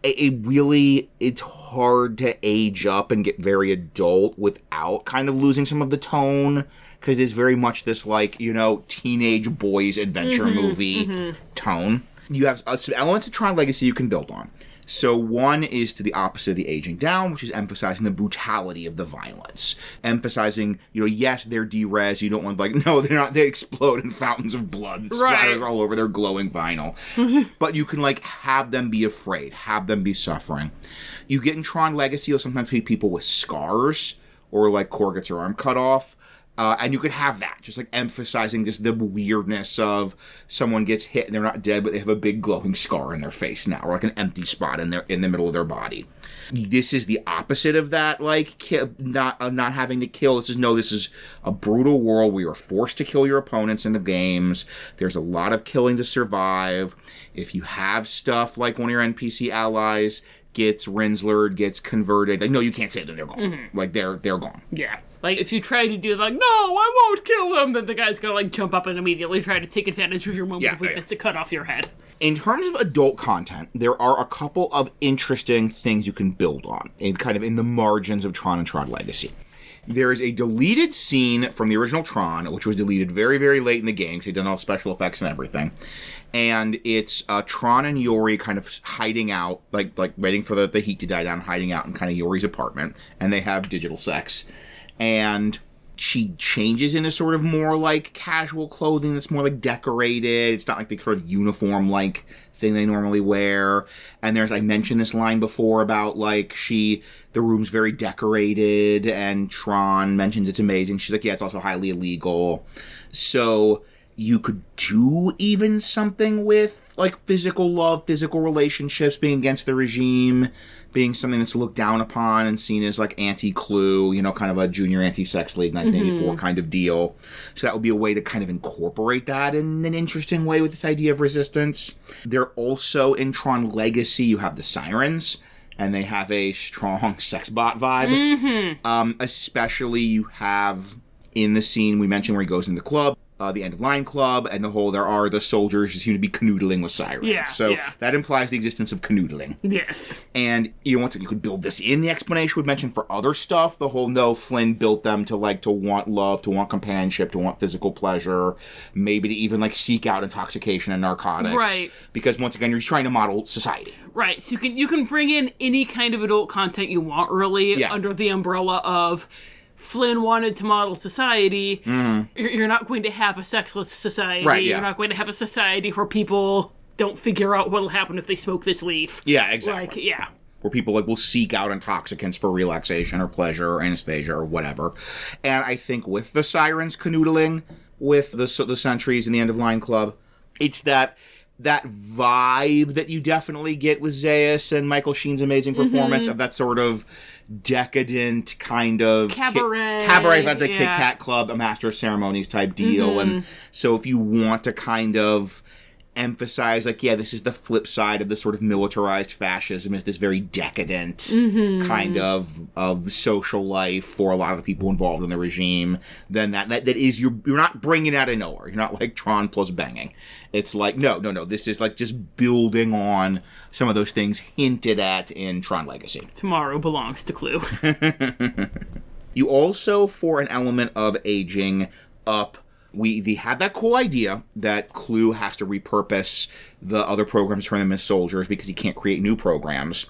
It's hard to age up and get very adult without kind of losing some of the tone, because it's very much this, like, you know, teenage boys adventure movie tone. You have some elements of Tron Legacy you can build on. So one is to the opposite of the aging down, which is emphasizing the brutality of the violence. Emphasizing, you know, yes, they're de-res. You don't want, like, no, they're not. They explode in fountains of blood that splatters all over their glowing vinyl. But you can, like, have them be afraid, have them be suffering. You get in Tron Legacy, you'll sometimes see people with scars, or, like, Core gets her arm cut off. And you could have that, just, like, emphasizing just the weirdness of someone gets hit and they're not dead, but they have a big glowing scar in their face now, or like an empty spot in the middle of their body. This is the opposite of that, like, not having to kill. This is a brutal world where you're forced to kill your opponents in the games. There's a lot of killing to survive. If you have stuff like one of your NPC allies gets Rinslered, gets converted, like, no, you can't save them, they're gone. Like, they're gone. Yeah. Like, if you try to do, like, no, I won't kill them, then the guy's gonna, like, jump up and immediately try to take advantage of your moment of weakness to cut off your head. In terms of adult content, there are a couple of interesting things you can build on, in the margins of Tron and Tron Legacy. There is a deleted scene from the original Tron, which was deleted very, very late in the game, because they'd done all special effects and everything. And it's Tron and Yori kind of hiding out, like waiting for the heat to die down, hiding out in kind of Yori's apartment, and they have digital sex. And she changes into sort of more, like, casual clothing that's more, like, decorated. It's not like the sort of uniform-like thing they normally wear. And I mentioned this line before about, like, the room's very decorated, and Tron mentions it's amazing. She's like, yeah, it's also highly illegal. So you could do even something with, like, physical love, physical relationships, being against the regime, being something that's looked down upon and seen as, like, anti-Clu, you know, kind of a junior anti-sex league 1984 kind of deal. So that would be a way to kind of incorporate that in an interesting way with this idea of resistance. They're also, in Tron Legacy, you have the Sirens, and they have a strong sex bot vibe. Especially you have, in the scene we mentioned where he goes into the club, the End of Line Club, and there are the soldiers who seem to be canoodling with sirens. That implies the existence of canoodling. Yes. And, once again, you could build this in. The explanation would mention for other stuff, the whole, no, Flynn built them to want love, to want companionship, to want physical pleasure, maybe to even, seek out intoxication and narcotics. Right. Because, once again, you're trying to model society. Right. So you can bring in any kind of adult content you want, really, under the umbrella of Flynn wanted to model society. Mm-hmm. You're not going to have a sexless society. Right, yeah. You're not going to have a society where people don't figure out what'll happen if they smoke this leaf. Yeah, exactly. Where people will seek out intoxicants for relaxation or pleasure or anesthesia or whatever. And I think with the sirens canoodling with the sentries in the End of Line Club, it's that vibe that you definitely get with Zaius and Michael Sheen's amazing performance of that sort of decadent kind of cabaret, that's a Kit Kat Club, a Master of Ceremonies type deal. And so if you want to kind of emphasize, this is the flip side of the sort of militarized fascism, is this very decadent kind of social life for a lot of the people involved in the regime, then that is, you're not bringing it out of nowhere. You're not like Tron plus banging. It's no, this is just building on some of those things hinted at in Tron Legacy. Tomorrow belongs to Clu. You also, for an element of aging up, they had that cool idea that Clu has to repurpose the other programs, turn them as soldiers, because he can't create new programs.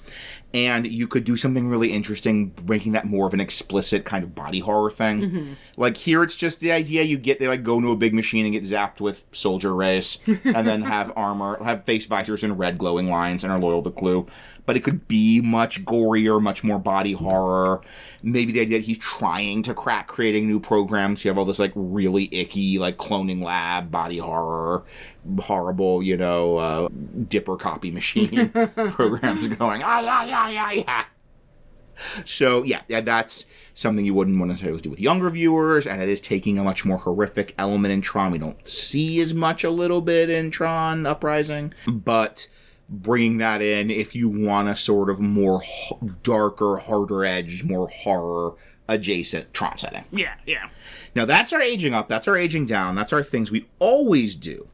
And you could do something really interesting, making that more of an explicit kind of body horror thing. Here, it's just the idea they go into a big machine and get zapped with soldier race, and then have armor, have face visors and red glowing lines, and are loyal to Clu. But it could be much gorier, much more body horror. Maybe the idea that he's trying to crack creating new programs. You have all this really icky, cloning lab, body horror, horrible, dipper copy machine programs going, yeah. So, that's something you wouldn't want to necessarily do with younger viewers, and it is taking a much more horrific element in Tron. We don't see as much a little bit in Tron Uprising, but bringing that in if you want a sort of more darker, harder edge, more horror adjacent Tron setting. Yeah. Now that's our aging up, that's our aging down, that's our things we always do.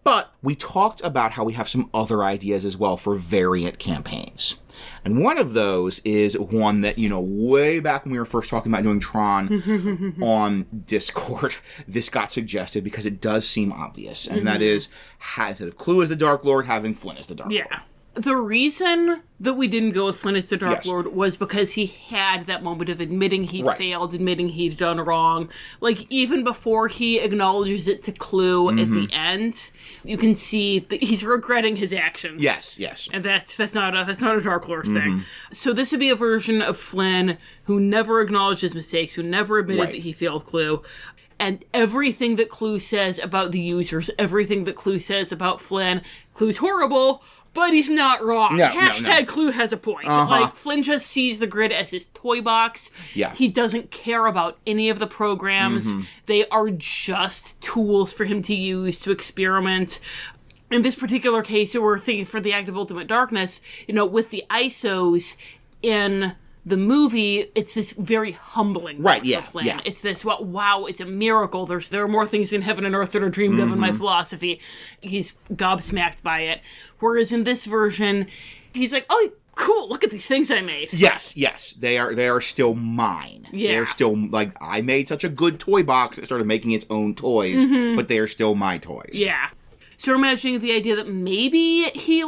But we talked about how we have some other ideas as well for variant campaigns. And one of those is one that, way back when we were first talking about doing Tron on Discord, this got suggested because it does seem obvious. And that is, instead of Clu as the Dark Lord, having Flynn as the Dark Lord. The reason that we didn't go with Flynn as the Dark Lord was because he had that moment of admitting he'd failed, admitting he'd done wrong. Even before he acknowledges it to Clu at the end, you can see that he's regretting his actions. Yes. And that's not a Dark Lord thing. So this would be a version of Flynn who never acknowledged his mistakes, who never admitted that he failed Clu. And everything that Clu says about the users, everything that Clu says about Flynn, Clu's horrible, but he's not wrong. Hashtag Clu has a point. Flynn just sees the grid as his toy box. Yeah. He doesn't care about any of the programs. They are just tools for him to use to experiment. In this particular case, we're thinking for the Act of Ultimate Darkness, with the ISOs in the movie, it's this very humbling for Flynn. Yeah. It's this, wow, it's a miracle. There are more things in heaven and earth that are dreamed of in my philosophy. He's gobsmacked by it. Whereas in this version, he's like, oh, cool, look at these things I made. Yes. They are still mine. Yeah. They're still, I made such a good toy box that started making its own toys, but they are still my toys. Yeah. So we're imagining the idea that maybe he,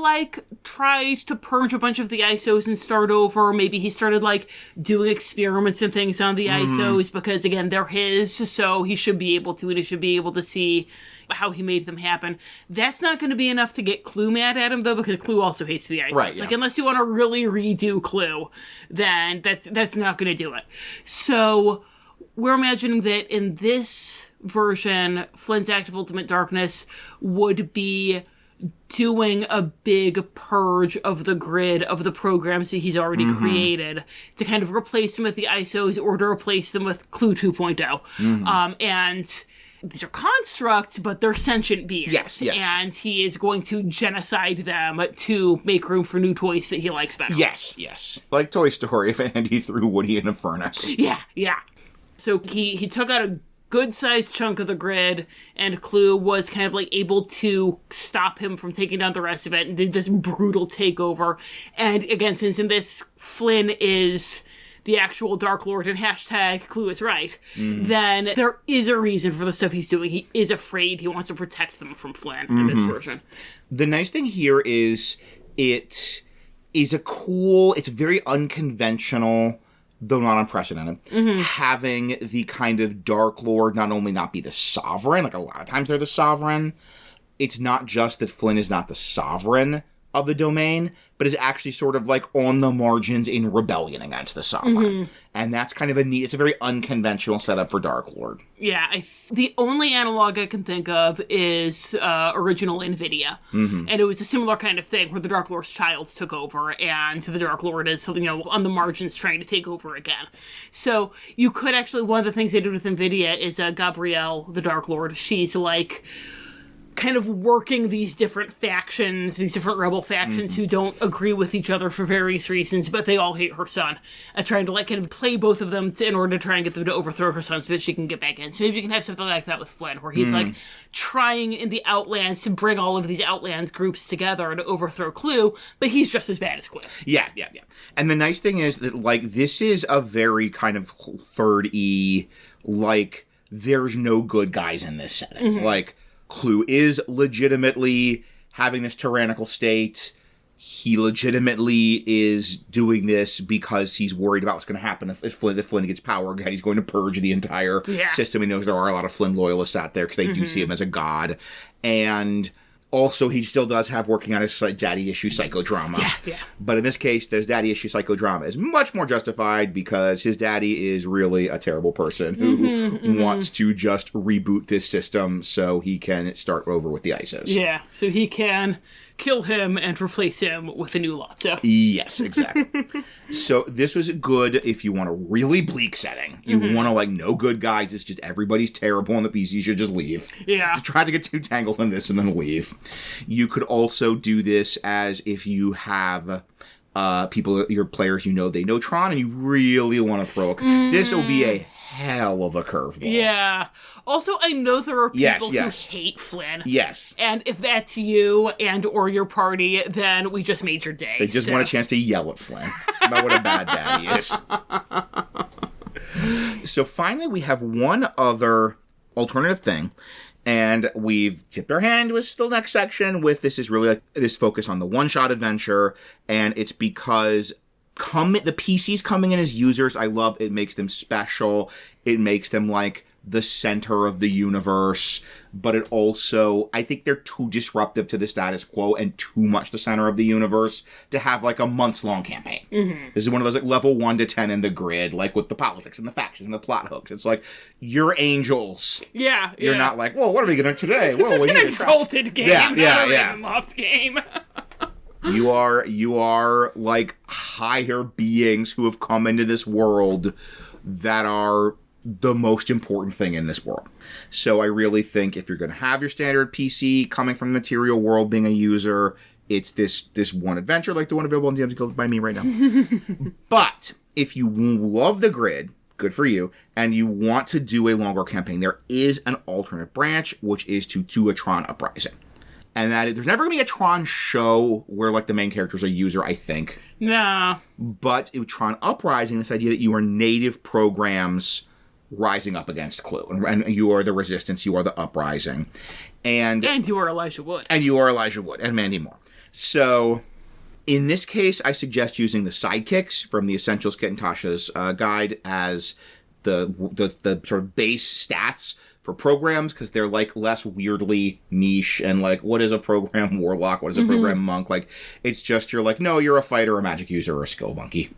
tried to purge a bunch of the ISOs and start over. Maybe he started, doing experiments and things on the ISOs because, again, they're his, so he should be able to, and he should be able to see how he made them happen. That's not going to be enough to get Clu mad at him, though, because Clu also hates the ISOs. Right, yeah. Unless you want to really redo Clu, then that's not going to do it. So we're imagining that in this version, Flynn's Act of Ultimate Darkness would be doing a big purge of the grid of the programs that he's already created to kind of replace them with the ISOs or to replace them with Clu 2.0. And these are constructs, but they're sentient beings. Yes. And he is going to genocide them to make room for new toys that he likes better. Yes. Like Toy Story, if Andy threw Woody in a furnace. Yeah. So he took out a good-sized chunk of the grid, and Clu was kind of like able to stop him from taking down the rest of it and did this brutal takeover. And again, since in this Flynn is the actual Dark Lord and hashtag Clu is right, then there is a reason for the stuff he's doing. He is afraid. He wants to protect them from Flynn in this version. The nice thing here is it is it's very unconventional, though not unprecedented, having the kind of Dark Lord not only not be the sovereign, like a lot of times they're the sovereign, it's not just that Flynn is not the sovereign of the domain, but is actually sort of like on the margins in rebellion against the sovereign. And that's kind of it's a very unconventional setup for Dark Lord. Yeah, the only analog I can think of is original NVIDIA. And it was a similar kind of thing where the Dark Lord's child took over and the Dark Lord is, on the margins trying to take over again. So you could actually, one of the things they did with NVIDIA is Gabrielle, the Dark Lord, she's like kind of working these different factions, these different rebel factions who don't agree with each other for various reasons, but they all hate her son. Trying to like kind of play both of them in order to try and get them to overthrow her son so that she can get back in. So maybe you can have something like that with Flynn, where he's like trying in the Outlands to bring all of these Outlands groups together to overthrow Clu, but he's just as bad as Clu. Yeah. And the nice thing is that, like, this is a very kind of third E, like, there's no good guys in this setting. Like, Clu is legitimately having this tyrannical state. He legitimately is doing this because he's worried about what's going to happen if Flynn gets power again. He's going to purge the entire system. He knows there are a lot of Flynn loyalists out there because they do see him as a god. And also, he still does have working on his daddy issue psychodrama. Yeah. But in this case, his daddy issue psychodrama is much more justified because his daddy is really a terrible person who wants to just reboot this system so he can start over with the ISIS. Yeah, so he can kill him and replace him with a new Lotso. Yes, exactly. So this was good if you want a really bleak setting. You want to, like, no good guys. It's just everybody's terrible and the PC should just leave. Yeah. Just try to get too tangled in this and then leave. You could also do this as if you have your players, they know Tron and you really want to throw this will be a hell of a curveball. Yeah. Also, I know there are people who hate Flynn. Yes. And if that's you and or your party, then we just made your day. They just want a chance to yell at Flynn about what a bad daddy is. So finally, we have one other alternative thing. And we've tipped our hand with the next section with this is really like this focus on the one-shot adventure. And it's because the PCs coming in as users, I love it. Makes them special. It makes them like the center of the universe, but it also, I think they're too disruptive to the status quo and too much the center of the universe to have like a months-long campaign. This is one of those like level 1 to 10 in the grid, like with the politics and the factions and the plot hooks. It's like, you're angels. Yeah. You're not like, well, what are we going to do today? This is an Exalted game, not a Ravenloft game. You are like higher beings who have come into this world that are the most important thing in this world. So I really think if you're going to have your standard PC coming from the material world being a user, it's this one adventure like the one available on DM's Guild by me right now. But if you love the grid, good for you, and you want to do a longer campaign, there is an alternate branch, which is to do a Tron Uprising. And there's never going to be a Tron show where, like, the main character's a user, I think. No. But Tron Uprising, this idea that you are native programs rising up against Clu. And you are the Resistance, you are the Uprising. And you are Elijah Wood. And you are Elijah Wood, and Mandy Moore. So, in this case, I suggest using the sidekicks from the Essentials Kit and Tasha's guide as the sort of base stats for programs, because they're like less weirdly niche and like, what is a program warlock? What is a program monk? Like, it's just, you're like, no, you're a fighter, a magic user, or a skill monkey.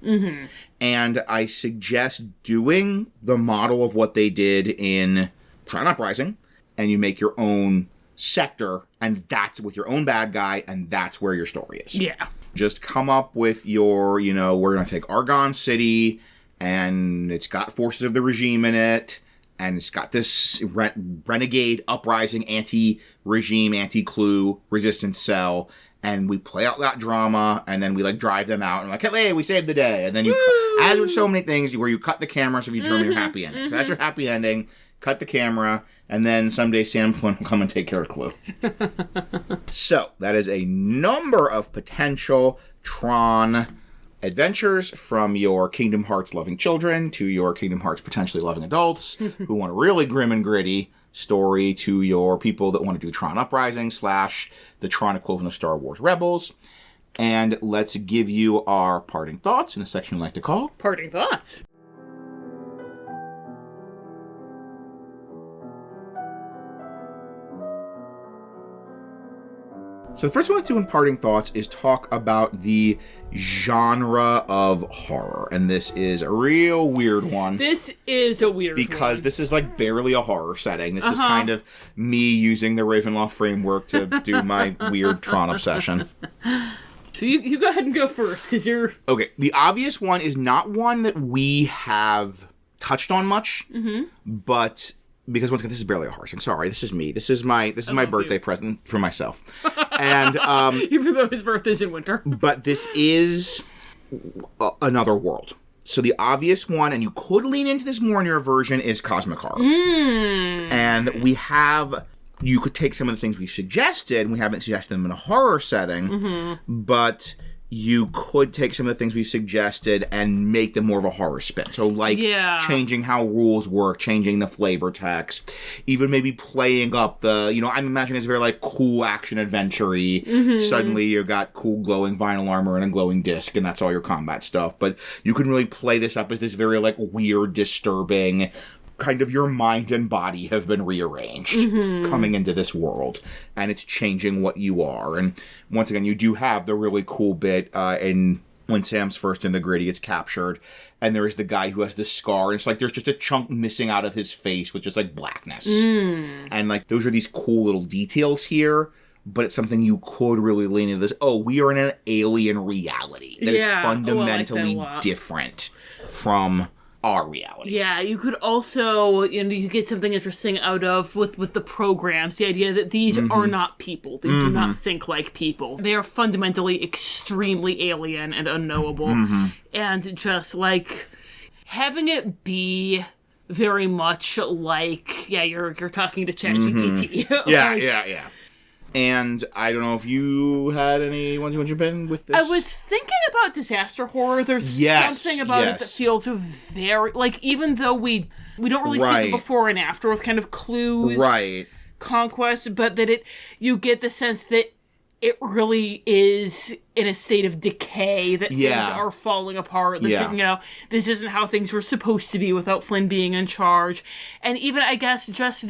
And I suggest doing the model of what they did in Tron Uprising, and you make your own sector, and that's with your own bad guy, and that's where your story is. Yeah. Just come up with your, we're going to take Argon City, and it's got forces of the regime in it, and it's got this renegade, uprising, anti-regime, anti-Clu, resistance cell, and we play out that drama, and then we, like, drive them out, and like, hey, we saved the day, and then you, as with so many things, where you cut the camera so you determine your happy ending. So that's your happy ending. cut the camera, and then someday Sam Flynn will come and take care of Clu. So, that is a number of potential Tron adventures, from your Kingdom Hearts loving children to your Kingdom Hearts potentially loving adults who want a really grim and gritty story, to your people that want to do Tron Uprising / the Tron equivalent of Star Wars Rebels. And let's give you our parting thoughts in a section we like to call Parting Thoughts. So the first one I do in Parting Thoughts is talk about the genre of horror. And this is a real weird one. This is a weird one. Because this is like barely a horror setting. This is kind of me using the Ravenloft framework to do my weird Tron obsession. So you go ahead and go first, because you're... Okay, the obvious one is not one that we have touched on much, but... Because once again, this is barely a horror thing. Sorry, this is me. This is my birthday present for myself. And even though his birthday's in winter. But this is another world. So the obvious one, and you could lean into this more in your version, is cosmic horror. And you could take some of the things we've suggested, and we haven't suggested them in a horror setting, but you could take some of the things we've suggested and make them more of a horror spin. So, like, changing how rules work, changing the flavor text, even maybe playing up the, I'm imagining it's very, like, cool action adventure-y. Suddenly you got cool glowing vinyl armor and a glowing disc, and that's all your combat stuff. But you can really play this up as this very, like, weird, disturbing... kind of your mind and body have been rearranged coming into this world, and it's changing what you are. And once again, you do have the really cool bit when Sam's first in the grid, he gets captured, and there is the guy who has the scar, and it's like there's just a chunk missing out of his face with just like blackness. And like those are these cool little details here, but it's something you could really lean into this. Oh, we are in an alien reality that is fundamentally different from our reality. Yeah, you could also, you get something interesting out of with the programs, the idea that these are not people. They do not think like people. They are fundamentally extremely alien and unknowable. And just like having it be very much like, you're talking to ChatGPT. Yeah. And I don't know if you had any ones you want to jump in with this? I was thinking about disaster horror. There's something about it that feels very... Like, even though we don't really see the before and after with kind of Clu's conquest, but that you get the sense that it really is in a state of decay, that things are falling apart. This isn't how things were supposed to be without Flynn being in charge. And even, I guess, just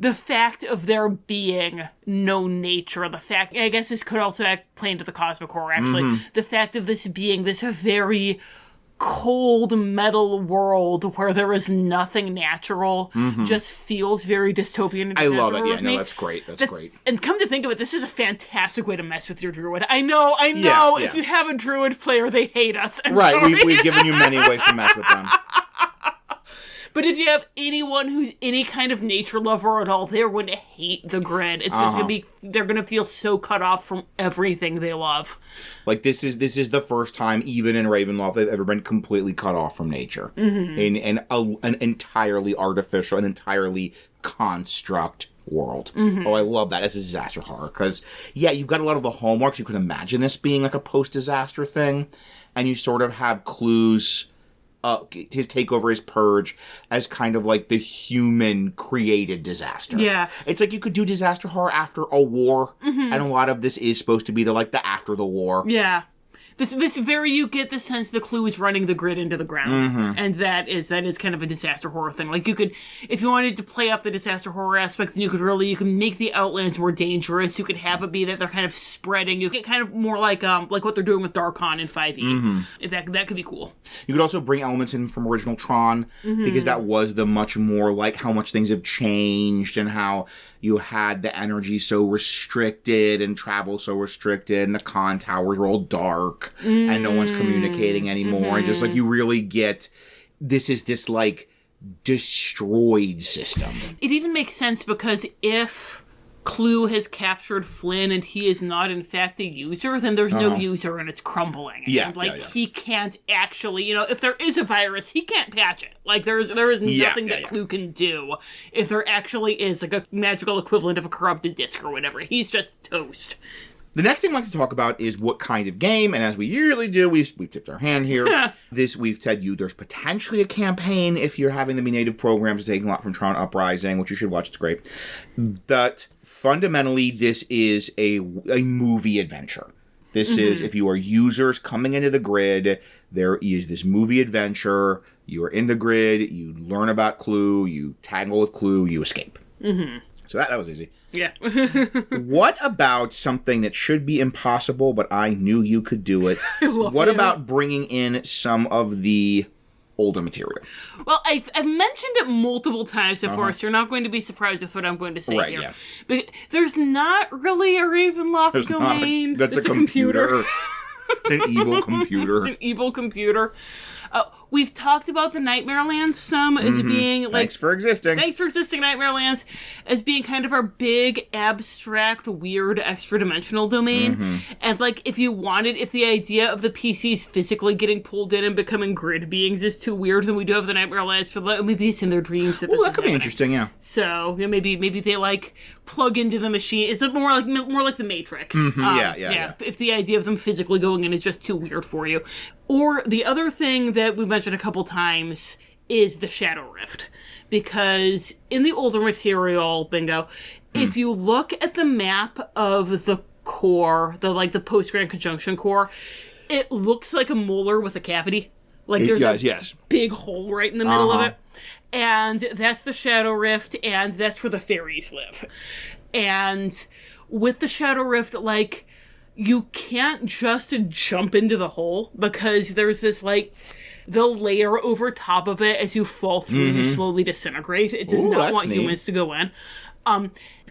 the fact of there being no nature, the fact, I guess this could also play into the cosmic horror, actually, the fact of this being this very cold metal world where there is nothing natural just feels very dystopian. I love it. Yeah, no, that's great. That's great. And come to think of it, this is a fantastic way to mess with your druid. I know. If you have a druid player, they hate us. We've given you many ways to mess with them. But if you have anyone who's any kind of nature lover at all, they're going to hate the grid. It's just they're going to feel so cut off from everything they love. Like, this is the first time, even in Ravenloft, they've ever been completely cut off from nature. In an entirely artificial, an entirely construct world. Oh, I love that as a disaster horror. Because, you've got a lot of the hallmarks. You can imagine this being like a post-disaster thing. And you sort of have clues... his takeover, his purge, as kind of like the human-created disaster. Yeah. It's like you could do disaster horror after a war, and a lot of this is supposed to be the after the war. Yeah. You get the sense the Clu is running the grid into the ground. And that is kind of a disaster horror thing. Like, you could, if you wanted to play up the disaster horror aspect, then you can make the Outlands more dangerous. You could have it be that they're kind of spreading. You get kind of more like what they're doing with Darkon in 5e. That could be cool. You could also bring elements in from original Tron, because that was the much more like how much things have changed and how you had the energy so restricted and travel so restricted, and the con towers were all dark. And no one's communicating anymore. And just you really get this destroyed system. It even makes sense because if Clu has captured Flynn and he is not in fact a user, then there's no user and it's crumbling. Yeah, And he can't actually, if there is a virus, he can't patch it. Like there is nothing that Clu can do if there actually is like a magical equivalent of a corrupted disk or whatever. He's just toast. The next thing I want to talk about is what kind of game, and as we usually do, we've tipped our hand here. We've said there's potentially a campaign if you're having them be native programs, taking a lot from Tron Uprising, which you should watch, it's great. But fundamentally, this is a movie adventure. This is, if you are users coming into the grid, there is this movie adventure, you are in the grid, you learn about Clu, you tangle with Clu, you escape. So that was easy. Yeah. What about something that should be impossible, but I knew you could do it? What about bringing in some of the older material? Well, I've mentioned it multiple times before, so you're not going to be surprised with what I'm going to say here. Yeah. But there's not really a ravenloft domain. That's a computer. It's an evil computer. It's an evil computer. We've talked about the Nightmare Lands some as being like... Thanks for existing, Nightmare Lands, as being kind of our big, abstract, weird, extra-dimensional domain. And if the idea of the PCs physically getting pulled in and becoming grid beings is too weird, then we do have the Nightmare Lands for maybe it's in their dreams. That could be interesting, yeah. So, maybe they plug into the machine. Is it more like the Matrix? Yeah. If the idea of them physically going in is just too weird for you. Or the other thing that we mentioned a couple times is the Shadow Rift. Because in the older material, bingo, if you look at the map of the core, the post-Grand Conjunction core, it looks like a molar with a cavity. There's a big hole right in the middle of it. And that's the Shadow Rift, and that's where the fairies live. And with the Shadow Rift, you can't just jump into the hole, because there's this, the layer over top of it, as you fall through, you slowly disintegrate. It does not want humans to go in.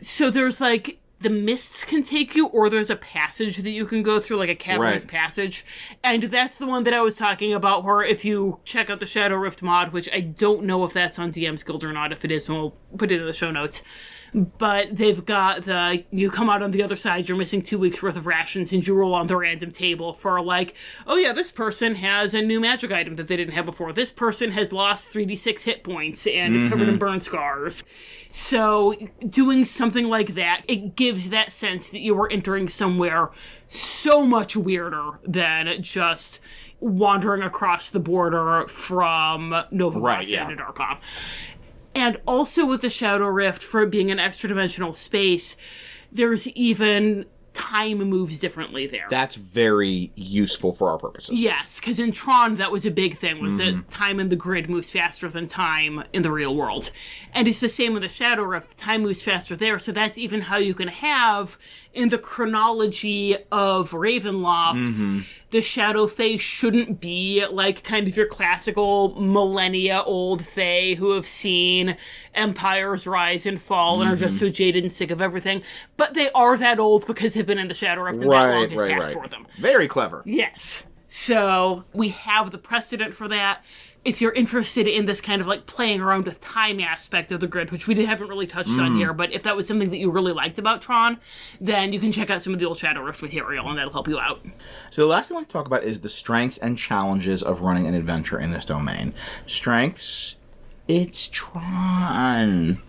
So there's, the mists can take you, or there's a passage that you can go through, a cavernous passage. And that's the one that I was talking about, where if you check out the Shadow Rift mod, which I don't know if that's on DM's Guild or not. If it is, we'll put it in the show notes. But they've got you come out on the other side, you're missing 2 weeks worth of rations, and you roll on the random table for oh yeah, this person has a new magic item that they didn't have before. This person has lost 3d6 hit points and is covered in burn scars. So doing something like that, it gives that sense that you are entering somewhere so much weirder than just wandering across the border from Nova Voxia to Darkon. And also with the Shadow Rift, for it being an extra-dimensional space, there's even time moves differently there. That's very useful for our purposes. Yes, because in Tron, that was a big thing, was that time in the grid moves faster than time in the real world. And it's the same with the Shadow Rift. Time moves faster there, so that's even how you can have, in the chronology of Ravenloft, the Shadow Fae shouldn't be kind of your classical millennia-old Fae who have seen empires rise and fall and are just so jaded and sick of everything. But they are that old because they've been in the Shadow Rift and that long has passed for them. Very clever. Yes. So we have the precedent for that. If you're interested in this kind of playing around with time aspect of the grid, which we haven't really touched on here, but if that was something that you really liked about Tron, then you can check out some of the old Shadow Rift material, and that'll help you out. So the last thing I want to talk about is the strengths and challenges of running an adventure in this domain. Strengths, it's Tron.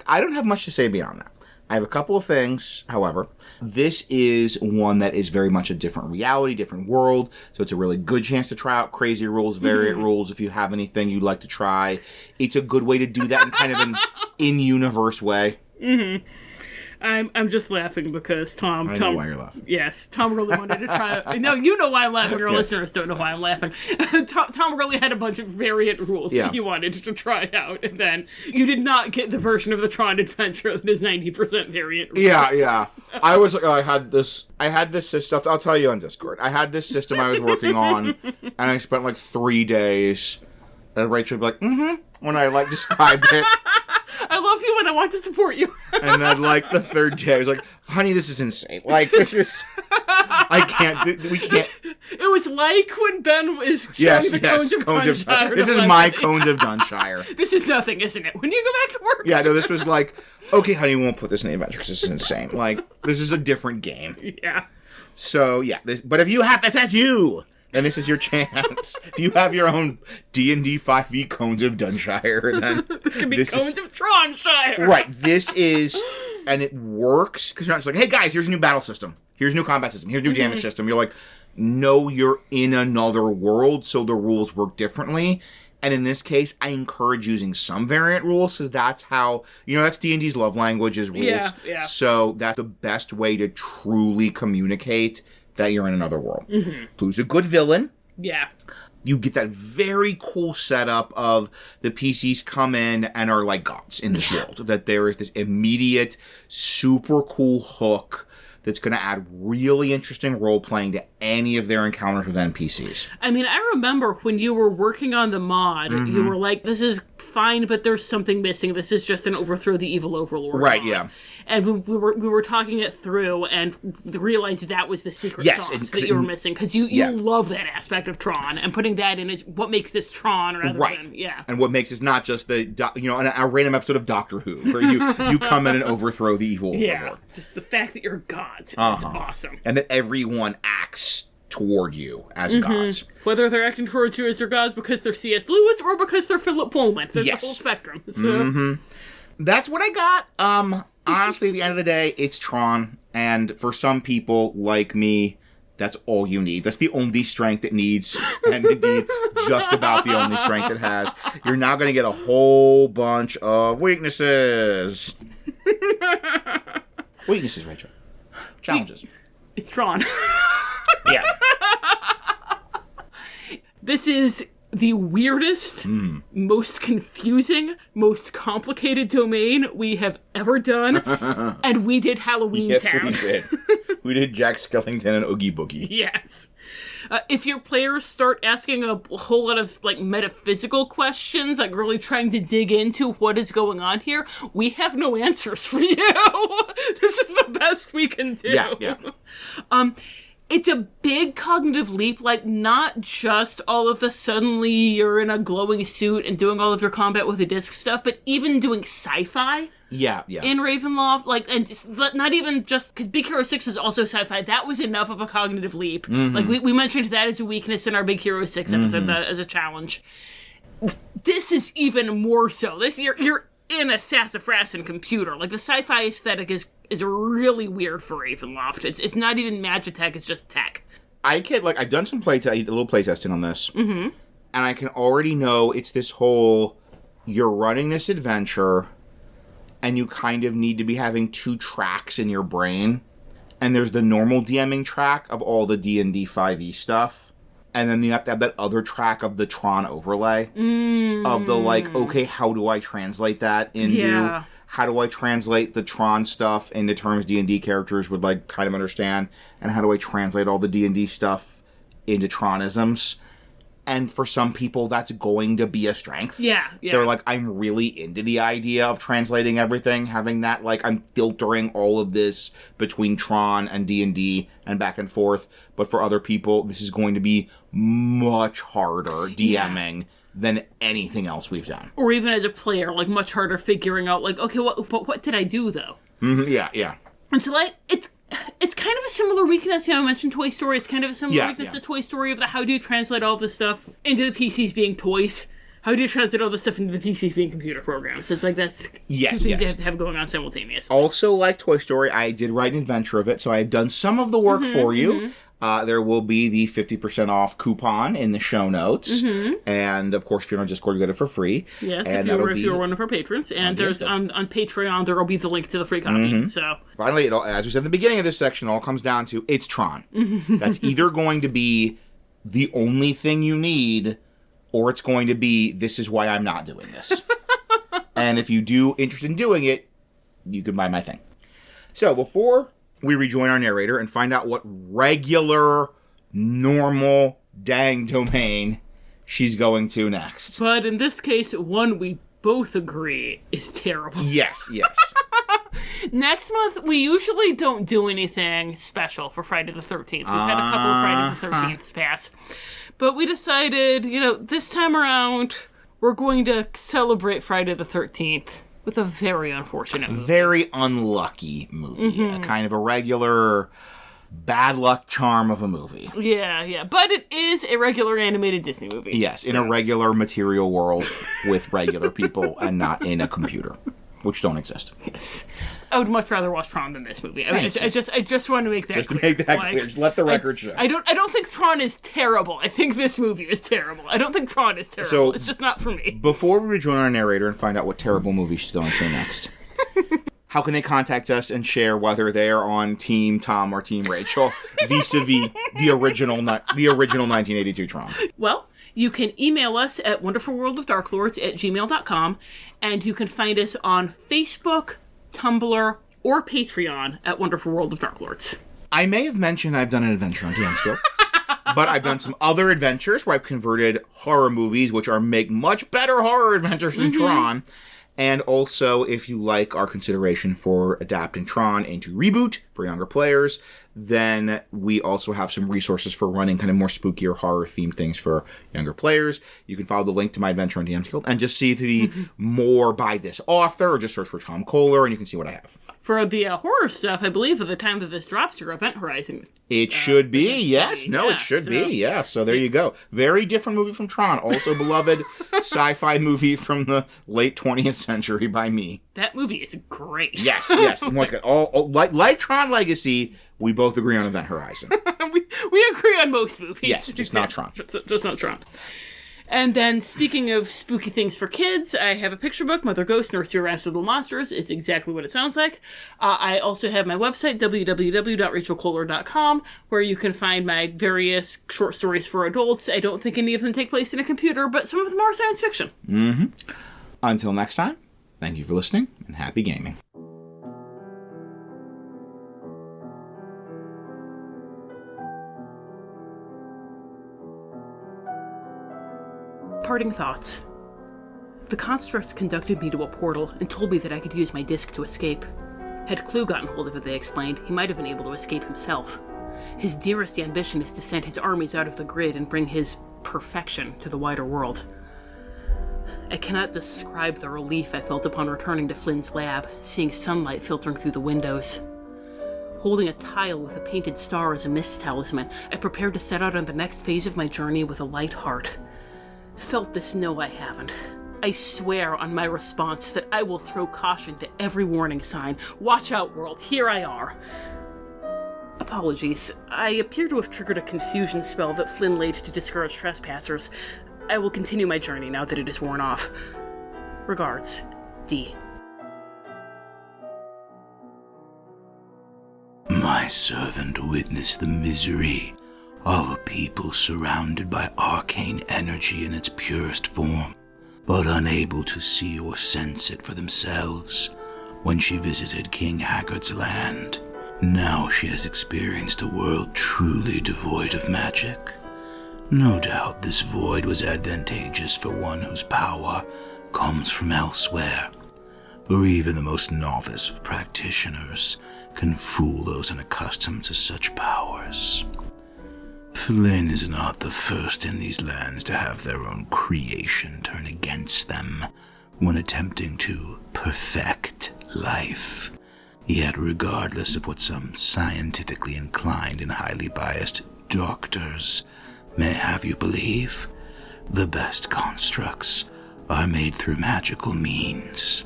I don't have much to say beyond that. I have a couple of things, however. This is one that is very much a different reality, different world, so it's a really good chance to try out crazy rules, variant rules, if you have anything you'd like to try. It's a good way to do that in kind of an in-universe way. I'm just laughing because Tom... I know why you're laughing. Yes, Tom really wanted to try... No, you know why I'm laughing. Your listeners don't know why I'm laughing. Tom really had a bunch of variant rules that he wanted to try out, and then you did not get the version of the Tron adventure that is 90% variant rules. Yeah. I was I had this system... I'll tell you on Discord. I had this system I was working on, and I spent 3 days, and Rachel would be when I described it. I love you and I want to support you. And then, like, the third day, I was like, honey, this is insane. Like, this is... I can't... We can't... It was like when Ben is showing the cones of Dunshire. This is my cones of Dunshire. This is nothing, isn't it? When you go back to work. Yeah, no, this was like, okay, honey, we won't put this in the adventure because this is insane. Like, this is a different game. Yeah. So, yeah. But if you have... That's you! And this is your chance. If you have your own D&D 5e cones of Dunshire, then... It could be cones of Tronshire. Right. This is... And it works, because you're not just like, hey, guys, here's a new battle system. Here's a new combat system. Here's a new damage system. You're like, no, you're in another world, so the rules work differently. And in this case, I encourage using some variant rules, because that's how... that's D&D's love language is rules. Yeah. So that's the best way to truly communicate that you're in another world. Mm-hmm. Who's a good villain. Yeah. You get that very cool setup of the PCs come in and are like gods in this world. That there is this immediate, super cool hook that's going to add really interesting role-playing to any of their encounters with NPCs. I mean, I remember when you were working on the mod, you were like, this is fine, but there's something missing. This is just an overthrow the evil overlord. Right, mod. yeah. And we were talking it through and realized that was the secret sauce that you were missing. Because you love that aspect of Tron, and putting that in is what makes this Tron rather than, And what makes this not just a random episode of Doctor Who, where you come in and overthrow the evil overlord. Just the fact that you're gods is awesome. And that everyone acts toward you as gods. Whether they're acting towards you as their gods because they're C.S. Lewis or because they're Philip Pullman. There's a whole spectrum. So. That's what I got. Honestly, at the end of the day, it's Tron. And for some people like me, that's all you need. That's the only strength it needs. And indeed, just about the only strength it has. You're now going to get a whole bunch of weaknesses. Weaknesses, Rachel. Challenges. It's Tron. Yeah. This is the weirdest, most confusing, most complicated domain we have ever done. And we did Halloween Town. Yes, we did. We did Jack Skellington and Oogie Boogie. Yes. If your players start asking a whole lot of, metaphysical questions, really trying to dig into what is going on here, we have no answers for you. This is the best we can do. Yeah. It's a big cognitive leap, not just all of the suddenly you're in a glowing suit and doing all of your combat with the disc stuff, but even doing sci-fi. Yeah. In Ravenloft, and it's not even just, because Big Hero 6 is also sci-fi, that was enough of a cognitive leap. We mentioned that as a weakness in our Big Hero 6 episode, as a challenge. This is even more so. You're in a sassafras computer. The sci-fi aesthetic is really weird for Ravenloft. It's not even Magitech, it's just tech. I've done some a little playtesting on this, and I can already know it's this whole, you're running this adventure, and you kind of need to be having two tracks in your brain, and there's the normal DMing track of all the D&D 5e stuff, and then you have to have that other track of the Tron overlay, of the, okay, how do I translate that into... How do I translate the Tron stuff into terms D&D characters would kind of understand? And how do I translate all the D&D stuff into Tronisms? And for some people, that's going to be a strength. Yeah. They're I'm really into the idea of translating everything, having that, I'm filtering all of this between Tron and D&D and back and forth. But for other people, this is going to be much harder DMing than anything else we've done. Or even as a player, much harder figuring out, okay, what did I do, though? Yeah. And so, it's kind of a similar weakness. I mentioned Toy Story. It's kind of a similar weakness to Toy Story of how do you translate all this stuff into the PCs being toys? How do you translate all this stuff into the PCs being computer programs? It's that's two things you have to have going on simultaneously. Also, like Toy Story, I did write an adventure of it, so I've done some of the work for you. There will be the 50% off coupon in the show notes. And, of course, if you're on Discord, you get it for free. Yes, and if you're one of our patrons. And there's on Patreon, there will be the link to the free copy. So finally, as we said at the beginning of this section, it all comes down to it's Tron. That's either going to be the only thing you need, or it's going to be, this is why I'm not doing this. And if you do interested in doing it, you can buy my thing. So before we rejoin our narrator and find out what regular, normal, dang domain she's going to next. But in this case, one we both agree is terrible. Yes. Next month, we usually don't do anything special for Friday the 13th. We've had a couple of Friday the 13th pass. But we decided, this time around, we're going to celebrate Friday the 13th with a very unfortunate movie. Very unlucky movie. A kind of a regular bad luck charm of a movie. Yeah. But it is a regular animated Disney movie. Yes, in a regular material world with regular people and not in a computer, which don't exist. Yes. I would much rather watch Tron than this movie. I just want to make that clear. Just to make that clear. Just let the record show. I don't think Tron is terrible. I think this movie is terrible. I don't think Tron is terrible. So, it's just not for me. Before we rejoin our narrator and find out what terrible movie she's going to next, how can they contact us and share whether they're on Team Tom or Team Rachel vis-a-vis the original 1982 Tron? Well, you can email us at wonderfulworldofdarklords@gmail.com, and you can find us on Facebook, Tumblr, or Patreon at Wonderful World of Darklords. I may have mentioned I've done an adventure on DMScope, but I've done some other adventures where I've converted horror movies, which make much better horror adventures than Tron. And also, if you like our consideration for adapting Tron into Reboot for younger players, then we also have some resources for running kind of more spooky or horror-themed things for younger players. You can follow the link to my adventure on DM's Guild and just see the more by this author, or just search for Tom Kohler, and you can see what I have. For the horror stuff, I believe at the time that this drops, your Event Horizon. It should be, yes. No, it should be, yeah. So there you go. Very different movie from Tron. Also beloved sci-fi movie from the late 20th century by me. That movie is great. Yes. Like Tron Legacy, we both agree on Event Horizon. we agree on most movies. Yes, just not Tron. Just not Tron. And then, speaking of spooky things for kids, I have a picture book, Mother Ghost, Nursery Rhymes for Little Monsters. It's exactly what it sounds like. I also have my website, www.rachelkohler.com, where you can find my various short stories for adults. I don't think any of them take place in a computer, but some of them are science fiction. Until next time, thank you for listening, and happy gaming. Parting thoughts. The constructs conducted me to a portal and told me that I could use my disc to escape. Had Clu gotten hold of it, they explained, he might have been able to escape himself. His dearest ambition is to send his armies out of the grid and bring his perfection to the wider world. I cannot describe the relief I felt upon returning to Flynn's lab, seeing sunlight filtering through the windows. Holding a tile with a painted star as a mist talisman, I prepared to set out on the next phase of my journey with a light heart. Felt this? No, I haven't. I swear on my response that I will throw caution to every warning sign. Watch out, world. Here I are. Apologies. I appear to have triggered a confusion spell that Flynn laid to discourage trespassers. I will continue my journey now that it is worn off. Regards, D. My servant witnessed the misery of a people surrounded by arcane energy in its purest form, but unable to see or sense it for themselves when she visited King Haggard's land. Now she has experienced a world truly devoid of magic. No doubt this void was advantageous for one whose power comes from elsewhere, for even the most novice of practitioners can fool those unaccustomed to such powers. Flynn is not the first in these lands to have their own creation turn against them when attempting to perfect life. Yet regardless of what some scientifically inclined and highly biased doctors may have you believe, the best constructs are made through magical means.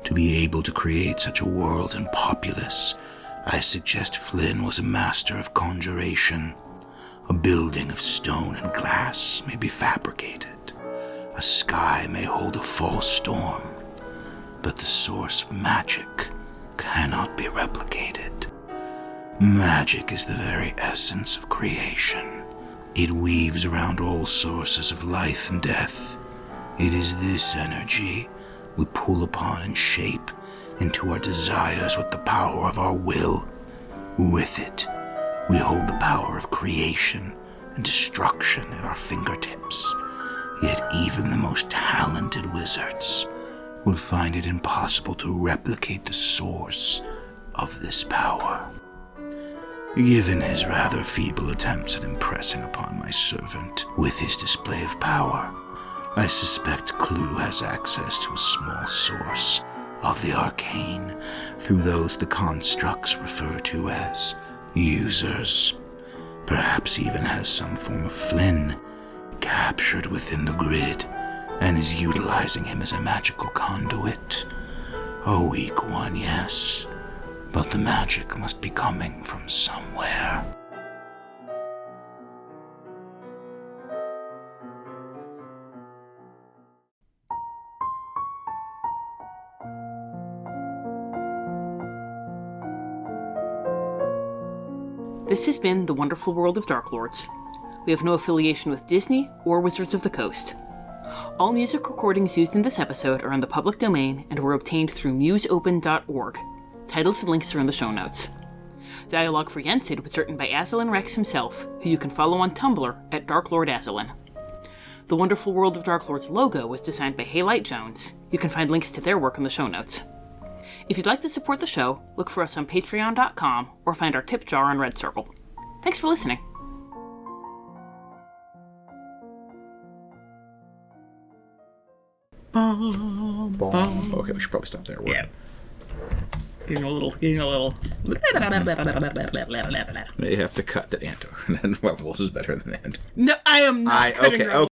To be able to create such a world and populace, I suggest Flynn was a master of conjuration. A building of stone and glass may be fabricated. A sky may hold a false storm. But the source of magic cannot be replicated. Magic is the very essence of creation. It weaves around all sources of life and death. It is this energy we pull upon and shape into our desires with the power of our will. With it, we hold the power of creation and destruction at our fingertips. Yet even the most talented wizards will find it impossible to replicate the source of this power. Given his rather feeble attempts at impressing upon my servant with his display of power, I suspect Clu has access to a small source of the arcane through those the constructs refer to as users. Perhaps even has some form of Flynn captured within the grid and is utilizing him as a magical conduit. A weak one, yes, but the magic must be coming from somewhere. This has been The Wonderful World of Darklords. We have no affiliation with Disney or Wizards of the Coast. All music recordings used in this episode are in the public domain and were obtained through museopen.org. Titles and links are in the show notes. Dialogue for Yensid was written by Aslan Rex himself, who you can follow on Tumblr at Darklord Aslan. The Wonderful World of Darklords logo was designed by Haylight Jones. You can find links to their work in the show notes. If you'd like to support the show, look for us on patreon.com or find our tip jar on Red Circle. Thanks for listening. Okay, we should probably stop there. Yeah. Getting a little. May have to cut the end. And then Levels is better than the end. No, I am not cutting okay.